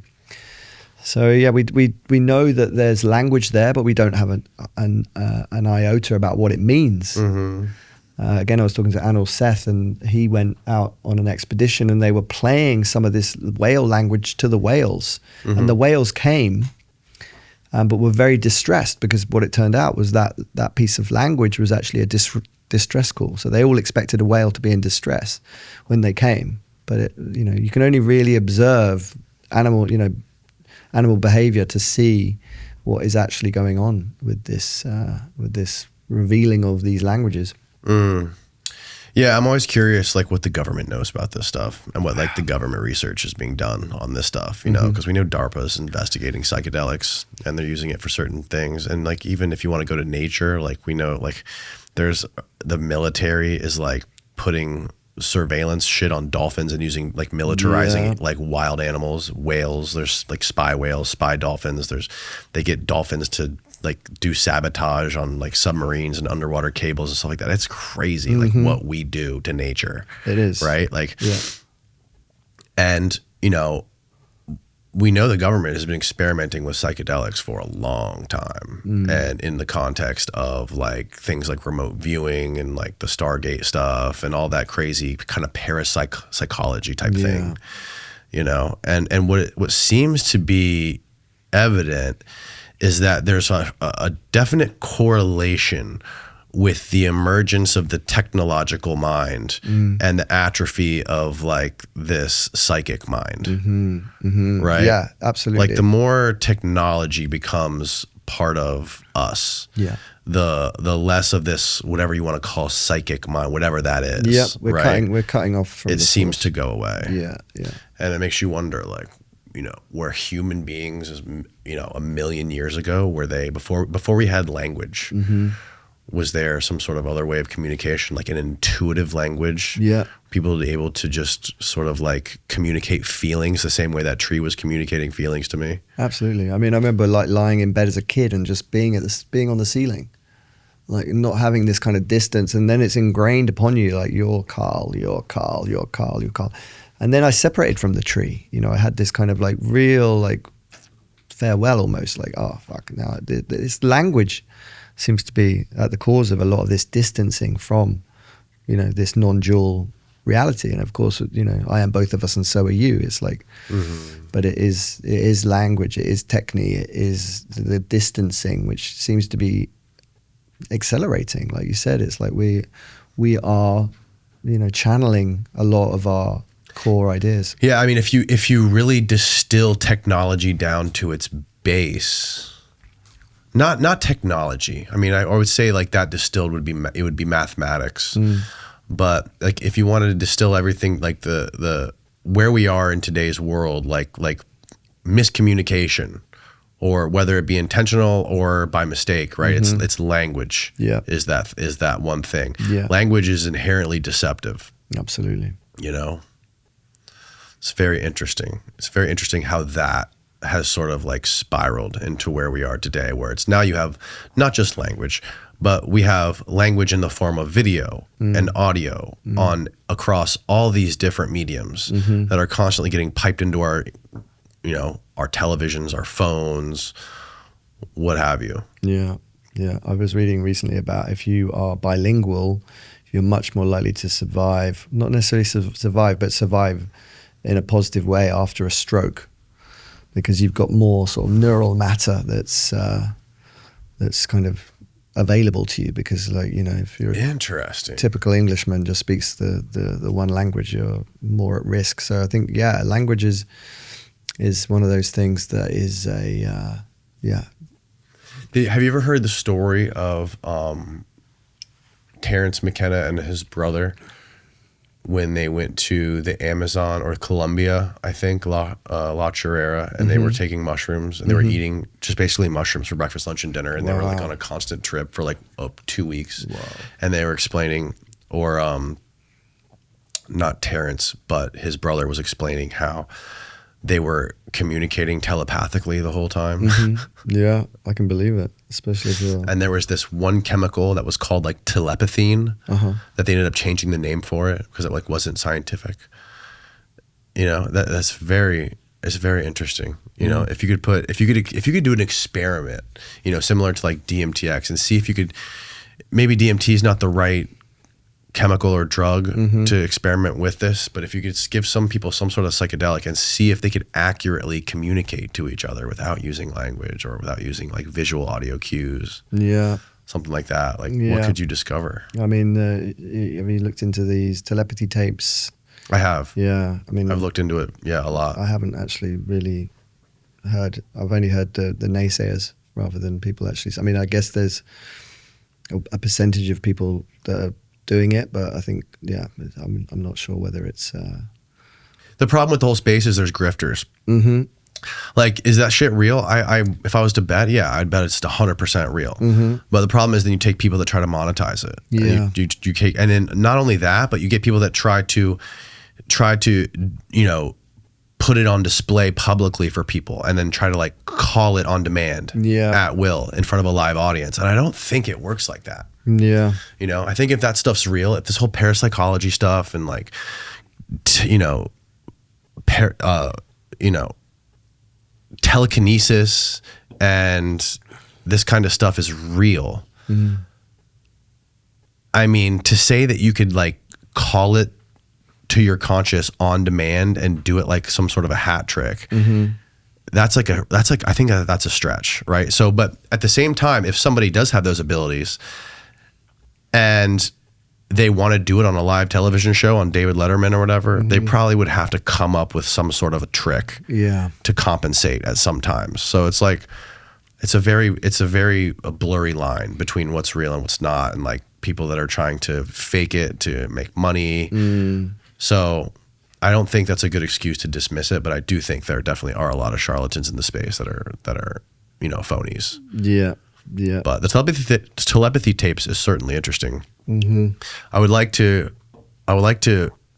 So yeah, we know that there's language there, but we don't have an iota about what it means. Again, I was talking to Anil Seth, and he went out on an expedition, and they were playing some of this whale language to the whales, and the whales came, but were very distressed because what it turned out was that piece of language was actually a distress call. So they all expected a whale to be in distress when they came, but it, you know, you can only really observe animal behavior to see what is actually going on with this revealing of these languages. Yeah, I'm always curious, like, what the government knows about this stuff and what, like, the government research is being done on this stuff, you know, because we know DARPA's investigating psychedelics and they're using it for certain things. And, like, even if you want to go to nature, like, we know, like, there's the military is, like, putting surveillance shit on dolphins and using, like, militarizing like wild animals, whales. There's like spy whales, spy dolphins. They get dolphins to like do sabotage on like submarines and underwater cables and stuff like that. It's crazy, like what we do to nature. It is, right? Like, and you know, we know the government has been experimenting with psychedelics for a long time, and in the context of like things like remote viewing and like the Stargate stuff and all that crazy kind of parapsychology type thing, you know. And what seems to be evident is that there's a definite correlation with the emergence of the technological mind and the atrophy of like this psychic mind, right? Yeah, absolutely. Like the more technology becomes part of us, the less of this, whatever you want to call psychic mind, whatever that is. Yep, we're right? cutting off from it the seems source. to go away. Yeah. And it makes you wonder, like, you know, where human beings is, you know, 1 million years ago, were they before we had language? Was there some sort of other way of communication, like an intuitive language? Yeah. People able to just sort of like communicate feelings the same way that tree was communicating feelings to me? Absolutely. I mean, I remember like lying in bed as a kid and just being on the ceiling, like not having this kind of distance, and then it's ingrained upon you, like you're Carl, you're Carl, you're Carl, you're Carl. And then I separated from the tree. You know, I had this kind of like real like farewell almost, like, oh fuck, now this language seems to be at the cause of a lot of this distancing from, you know, this non-dual reality. And of course, you know, I am both of us and so are you. It's like, but it is language, it is technique, it is the distancing, which seems to be accelerating. Like you said, it's like we are, you know, channeling a lot of our core ideas. Yeah, I mean, if you really distill technology down to its base, not technology. I mean, I would say like that distilled would be mathematics. But like if you wanted to distill everything, like the where we are in today's world, like miscommunication, or whether it be intentional or by mistake, right? It's language. Yeah. Is that one thing? Yeah. Language is inherently deceptive. Absolutely. You know, it's very interesting. It's very interesting how that has sort of like spiraled into where we are today, where it's now you have not just language, but we have language in the form of video and audio on across all these different mediums that are constantly getting piped into our, you know, our televisions, our phones, what have you. Yeah. Yeah. I was reading recently about if you are bilingual, you're much more likely to survive, not necessarily survive, but survive in a positive way after a stroke, because you've got more sort of neural matter that's kind of available to you, because, like, you know, if you're Interesting. a typical Englishman just speaks the one language, you're more at risk. So I think, yeah, language is one of those things that is Have you ever heard the story of Terrence McKenna and his brother when they went to the Amazon or Colombia, I think, La Chorrera, and they were taking mushrooms, and they were eating just basically mushrooms for breakfast, lunch, and dinner, and they were like on a constant trip for like 2 weeks. Wow. And they were explaining, or not Terrence, but his brother was explaining how they were communicating telepathically the whole time. Yeah, I can believe it, especially if you're... And there was this one chemical that was called like telepathine that they ended up changing the name for it because it like wasn't scientific. You know, it's very interesting. You know, if you could do an experiment, you know, similar to like DMTx, and see if you could, maybe DMT is not the right chemical or drug to experiment with this, but if you could give some people some sort of psychedelic and see if they could accurately communicate to each other without using language or without using like visual audio cues, something like that, like what could you discover? I mean, have you looked into these telepathy tapes? I have. Yeah, I mean, I've looked into it, a lot. I haven't actually really heard. I've only heard the naysayers rather than people actually. I mean, I guess there's a percentage of people that are doing it, but I think, I'm not sure whether it's... The problem with the whole space is there's grifters. Like, is that shit real? I if I was to bet, I'd bet it's 100% real. But the problem is then you take people that try to monetize it. Yeah. You take, and then not only that, but you get people that try to, you know, put it on display publicly for people and then try to like call it on demand at will in front of a live audience. And I don't think it works like that. Yeah. You know, I think if that stuff's real, if this whole parapsychology stuff and like, you know, telekinesis and this kind of stuff is real. I mean, to say that you could like call it to your conscious on demand and do it like some sort of a hat trick, I think that's a stretch, right? So, but at the same time, if somebody does have those abilities and they want to do it on a live television show on David Letterman or whatever, they probably would have to come up with some sort of a trick to compensate at some times. So it's like, it's a very blurry line between what's real and what's not, and like people that are trying to fake it to make money. So I don't think that's a good excuse to dismiss it, but I do think there definitely are a lot of charlatans in the space that are, you know, phonies. Yeah. But the telepathy tapes is certainly interesting. I would like to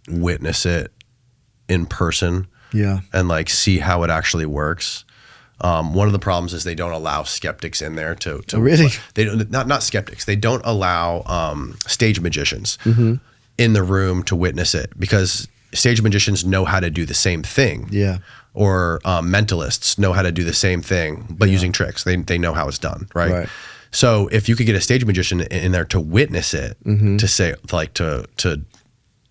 witness it in person. And like see how it actually works. One of the problems is they don't allow skeptics in there to really? They don't, not skeptics. They don't allow stage magicians in the room to witness it, because stage magicians know how to do the same thing. Or mentalists know how to do the same thing, but using tricks. They know how it's done, right? So if you could get a stage magician in there to witness it, to say, like, to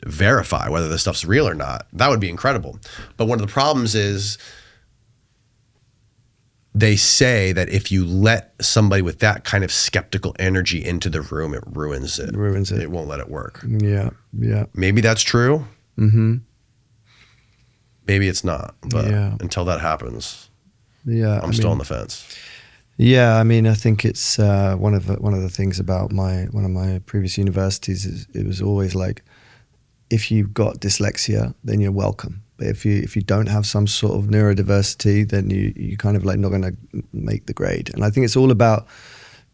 verify whether the stuff's real or not, that would be incredible. But one of the problems is they say that if you let somebody with that kind of skeptical energy into the room, it ruins it. It won't let it work. Maybe that's true. maybe it's not. But Yeah. until that happens, Yeah, I'm still on the fence. Yeah, I mean, I think it's one of the things about one of my previous universities is it was always like, if you've got dyslexia, then you're welcome. But if you don't have some sort of neurodiversity, then you kind of like not going to make the grade. And I think it's all about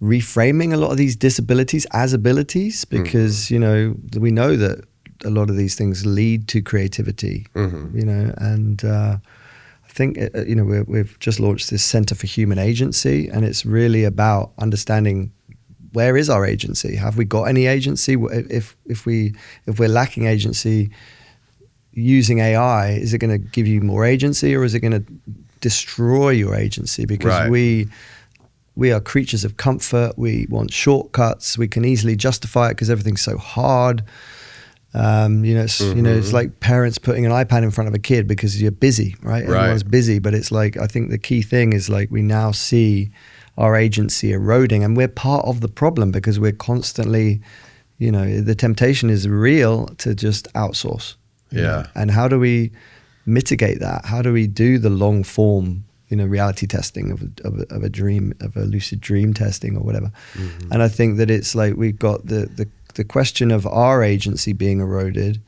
reframing a lot of these disabilities as abilities, because you know we know that a lot of these things lead to creativity. You know, and I think you know we've just launched this Center for Human Agency, and it's really about understanding, where is our agency? Have we got any agency? If we're lacking agency, using AI, is it going to give you more agency, or is it going to destroy your agency? Because we are creatures of comfort. We want shortcuts. We can easily justify it because everything's so hard. You know, it's like parents putting an iPad in front of a kid because you're busy, right? Everyone's busy, but it's like, I think the key thing is like we now see our agency eroding, and we're part of the problem because we're constantly, you know, the temptation is real to just outsource. Yeah. And how do we mitigate that? How do we do the long form, you know, reality testing of a dream, of a lucid dream testing or whatever? And I think that it's like we've got the question of our agency being eroded,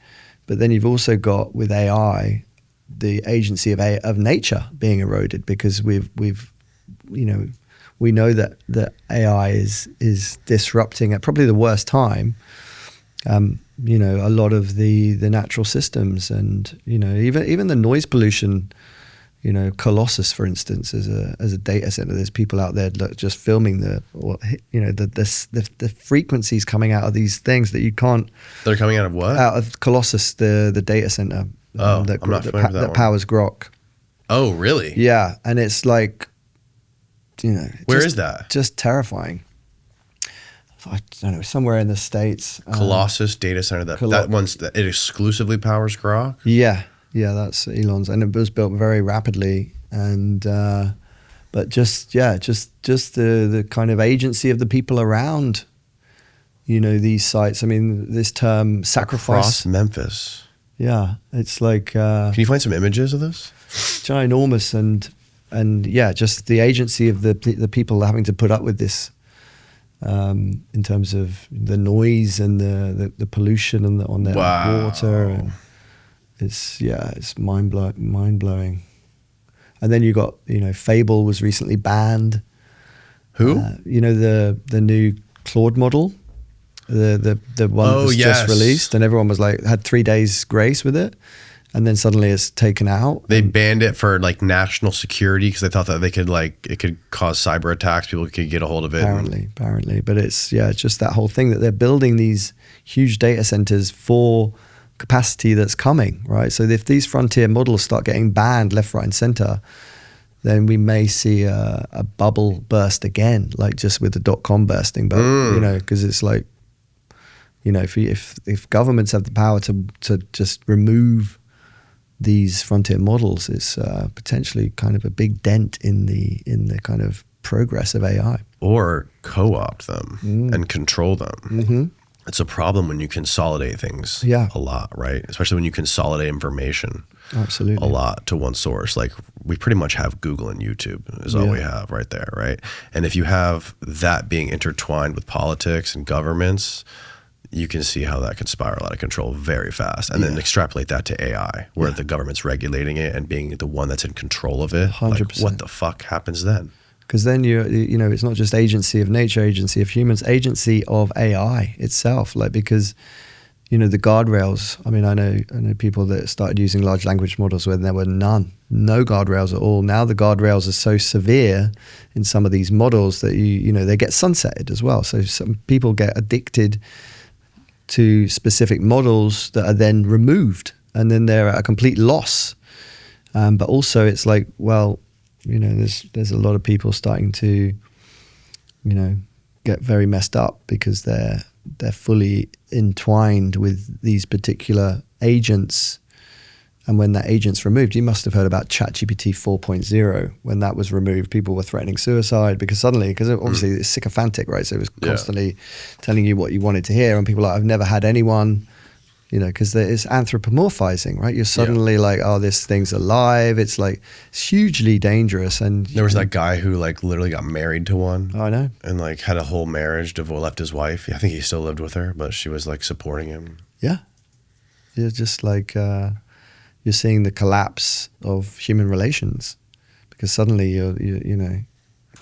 but then you've also got with AI the agency of nature being eroded, because we've you know, we know that AI is disrupting at probably the worst time, you know, a lot of the natural systems, and you know, even the noise pollution. You know, Colossus, for instance, as a data center, there's people out there just filming the frequencies coming out of these things that you can't. They're coming out of what? Out of Colossus, the data center. I'm not familiar with that one. Powers Grok. Oh, really? Yeah, and it's like, you know, where is that? Just terrifying. I don't know, somewhere in the States. Colossus data center. That one's it exclusively powers Grok. Yeah, that's Elon's, and it was built very rapidly. And but just the kind of agency of the people around, you know, these sites. I mean, this term sacrifice. Across Memphis. Yeah, it's like. Can you find some images of this? Ginormous, and yeah, just the agency of the people having to put up with this. In terms of the noise and the pollution on their water, and it's mind blowing. And then you got, you know, Fable was recently banned. Who? You know, the new Claude model, the one that was just released, and everyone was like had 3 days grace with it. And then suddenly it's taken out. They banned it for like national security because they thought that it could cause cyber attacks. People could get a hold of it. Apparently. But it's just that whole thing that they're building these huge data centers for capacity that's coming, right? So if these frontier models start getting banned left, right, and center, then we may see a bubble burst again, like just with the .com bursting. But you know, because it's like, you know, if governments have the power to just remove these frontier models, is potentially kind of a big dent in the kind of progress of AI, or co-opt them and control them. It's a problem when you consolidate things a lot, right? Especially when you consolidate information a lot to one source. Like we pretty much have Google and YouTube is all we have right there, right? And if you have that being intertwined with politics and governments, you can see how that can spiral out of control very fast, and then extrapolate that to AI, where the government's regulating it and being the one that's in control of it. 100%. Like, what the fuck happens then? Because then you know, it's not just agency of nature, agency of humans, agency of AI itself. Like, because, you know, the guardrails. I mean, I know people that started using large language models where there were no guardrails at all. Now the guardrails are so severe in some of these models that you know they get sunsetted as well. So some people get addicted to specific models that are then removed, and then they're at a complete loss. But also it's like, well, you know, there's a lot of people starting to, you know, get very messed up because they're fully entwined with these particular agents. And when that agent's removed, you must have heard about ChatGPT 4.0. When that was removed, people were threatening suicide because obviously it's sycophantic, right? So it was constantly telling you what you wanted to hear. And people are like, I've never had anyone You know, because it's anthropomorphizing, right? You're suddenly like, oh, this thing's alive. It's like, it's hugely dangerous. And There was that guy who like literally got married to one. I know. And like had a whole marriage, left his wife. I think he still lived with her, but she was like supporting him. Yeah. You're just like, you're seeing the collapse of human relations because suddenly you know.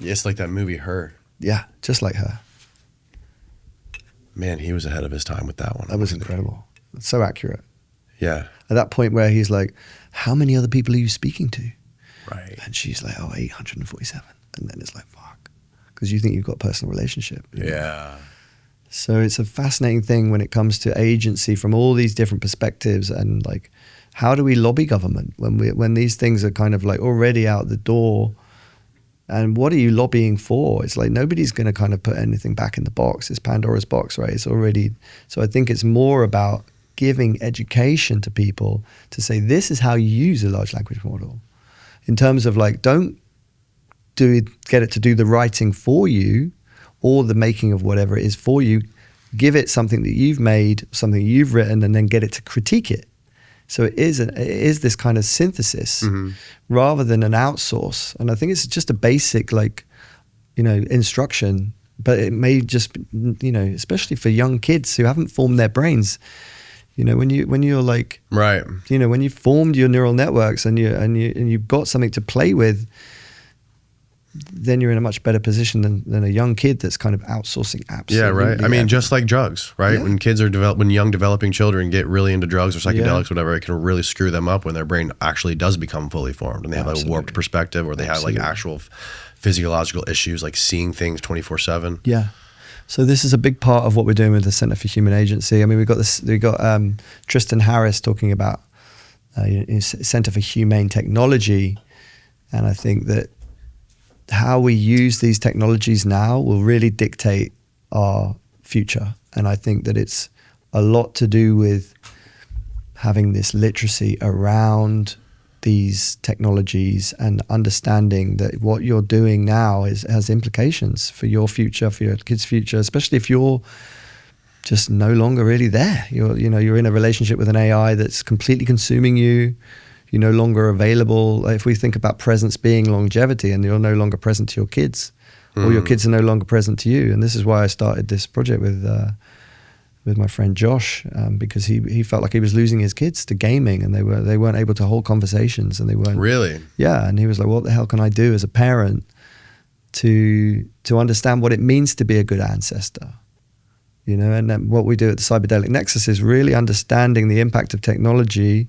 It's like that movie Her. Yeah, just like her. Man, he was ahead of his time with that one. That was incredible. It's so accurate. Yeah. At that point where he's like, how many other people are you speaking to? Right. And she's like, oh, 847. And then it's like, fuck. Because you think you've got a personal relationship. You know? Yeah. So it's a fascinating thing when it comes to agency from all these different perspectives and like, how do we lobby government when these things are kind of like already out the door? And what are you lobbying for? It's like nobody's going to kind of put anything back in the box. It's Pandora's box, right? It's already. So I think it's more about giving education to people to say, this is how you use a large language model. In terms of like, don't get it to do the writing for you or the making of whatever it is for you. Give it something that you've made, something you've written, and then get it to critique it. So it is this kind of synthesis rather than an outsource. And I think it's just a basic, like, you know, instruction, but it may just, you know, especially for young kids who haven't formed their brains. You know, when you're like, right. You know, when you've formed your neural networks and you've got something to play with, then you're in a much better position than a young kid that's kind of outsourcing apps. Yeah, right. I mean, just like drugs, right? Yeah. When kids are when young developing children get really into drugs or psychedelics, whatever, it can really screw them up when their brain actually does become fully formed and they have a warped perspective or they have like actual physiological issues like seeing things 24/7. Yeah. So this is a big part of what we're doing with the Center for Human Agency. I mean, we got Tristan Harris talking about Center for Humane Technology, and I think that how we use these technologies now will really dictate our future. And I think that it's a lot to do with having this literacy around these technologies and understanding that what you're doing now has implications for your future, for your kids' future, especially if you're just no longer really there. You're in a relationship with an AI that's completely consuming you. You're no longer available. If we think about presence being longevity and you're no longer present to your kids or your kids are no longer present to you. And this is why I started this project with my friend Josh, because he felt like he was losing his kids to gaming and they weren't able to hold conversations and they weren't. Really? Yeah. And he was like, what the hell can I do as a parent to understand what it means to be a good ancestor? You know, and then what we do at the Cyberdelic Nexus is really understanding the impact of technology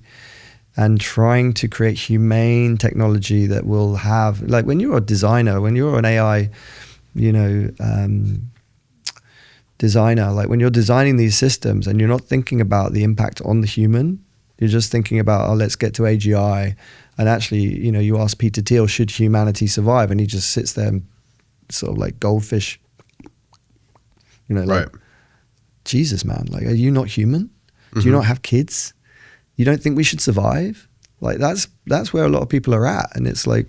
and trying to create humane technology that will have, like when you're a designer, when you're an AI, designer, like when you're designing these systems and you're not thinking about the impact on the human, you're just thinking about, oh, let's get to AGI. And actually, you ask Peter Thiel, should humanity survive? And he just sits there and sort of like goldfish, like, right. Jesus, man, like, are you not human? Do you not have kids? You don't think we should survive? Like that's where a lot of people are at. And it's like,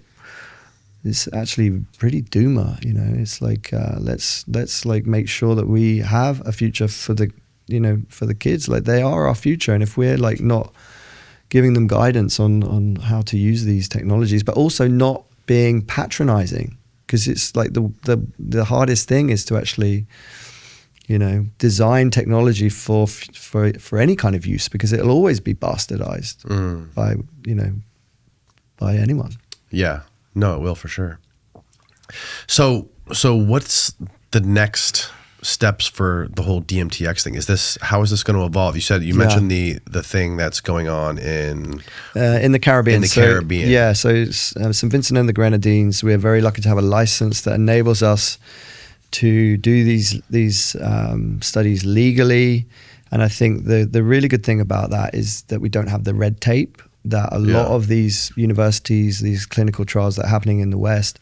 it's actually pretty doomer, it's like, let's like make sure that we have a future for the, for the kids. Like they are our future. And if we're like not giving them guidance on how to use these technologies, but also not being patronizing, because it's like the hardest thing is to actually, design technology for any kind of use, because it'll always be bastardized by anyone. Yeah, no, it will for sure. So what's the next steps for the whole DMTx thing? How is this going to evolve? You mentioned the thing that's going on in the Caribbean. Caribbean. Yeah, so St. Vincent and the Grenadines, we're very lucky to have a license that enables us to do these studies legally. And I think the really good thing about that is that we don't have the red tape that a lot of these universities, these clinical trials that are happening in the West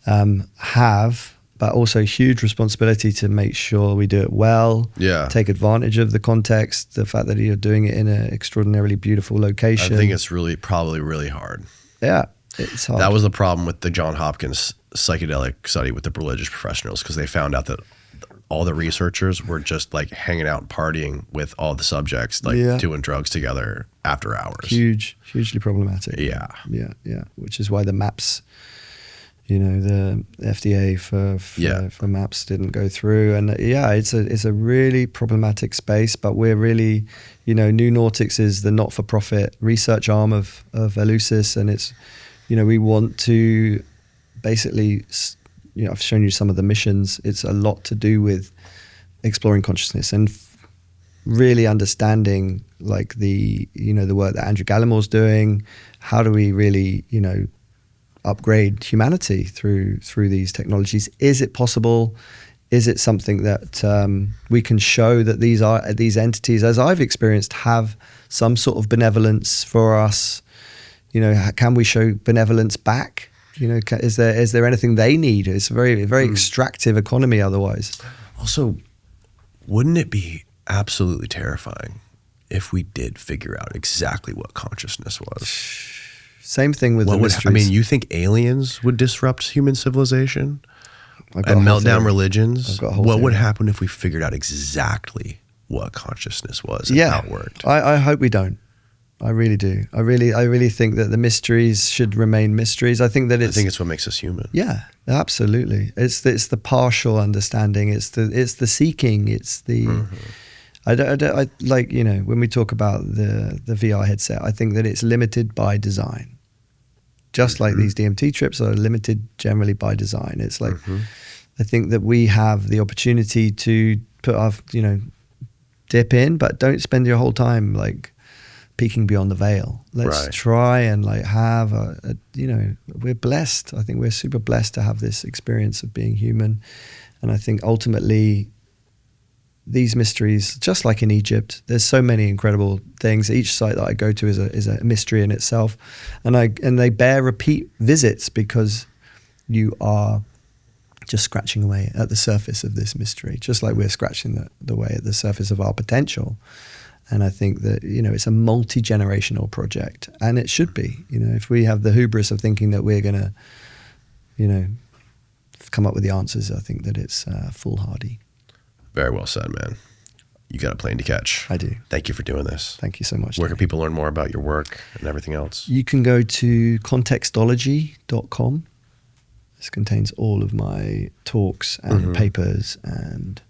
have, but also huge responsibility to make sure we do it well, take advantage of the context, the fact that you're doing it in an extraordinarily beautiful location. I think it's probably really hard. Yeah, it's hard. That was the problem with the Johns Hopkins psychedelic study with the religious professionals, because they found out that all the researchers were just like hanging out and partying with all the subjects, like doing drugs together after hours. Hugely problematic. Yeah. Which is why the maps, the FDA for maps didn't go through. And it's a really problematic space, but we're really, New Nautics is the not-for-profit research arm of Eleusis. And it's, we want to basically, I've shown you some of the missions. It's a lot to do with exploring consciousness and really understanding like the work that Andrew Gallimore's doing. How do we really, upgrade humanity through these technologies? Is it possible? Is it something that we can show that these entities, as I've experienced, have some sort of benevolence for us? Can we show benevolence back? Is there anything they need? It's a very extractive economy otherwise. Also, wouldn't it be absolutely terrifying if we did figure out exactly what consciousness was? Same thing with the mysteries. You think aliens would disrupt human civilization and melt down religions? What would happen if we figured out exactly what consciousness was and how it worked? I hope we don't. I really do. I really think that the mysteries should remain mysteries. I think it's what makes us human. Yeah, absolutely. It's the partial understanding. It's the seeking. It's the. I like when we talk about the VR headset. I think that it's limited by design. Just like these DMT trips are limited generally by design. It's like I think that we have the opportunity to put our dip in, but don't spend your whole time like peeking beyond the veil. Let's try and like have we're blessed. I think we're super blessed to have this experience of being human. And I think ultimately these mysteries, just like in Egypt, there's so many incredible things. Each site that I go to is a mystery in itself. And they bear repeat visits because you are just scratching away at the surface of this mystery, just like we're scratching the way at the surface of our potential. And I think that, it's a multi-generational project, and it should be. If we have the hubris of thinking that we're going to, come up with the answers, I think that it's foolhardy. Very well said, man. You got a plane to catch. I do. Thank you for doing this. Thank you so much. Where can people learn more about your work and everything else? You can go to contextology.com. This contains all of my talks and papers and,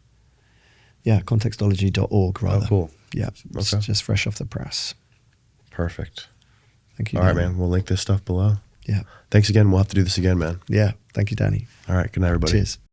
contextology.org rather. Oh, cool. Yeah, it's just fresh off the press. Perfect. Thank you, All Danny. right, man. We'll link this stuff below. Yeah. Thanks again. We'll have to do this again, man. Yeah. Thank you, Danny. All right. Good night, everybody. Cheers.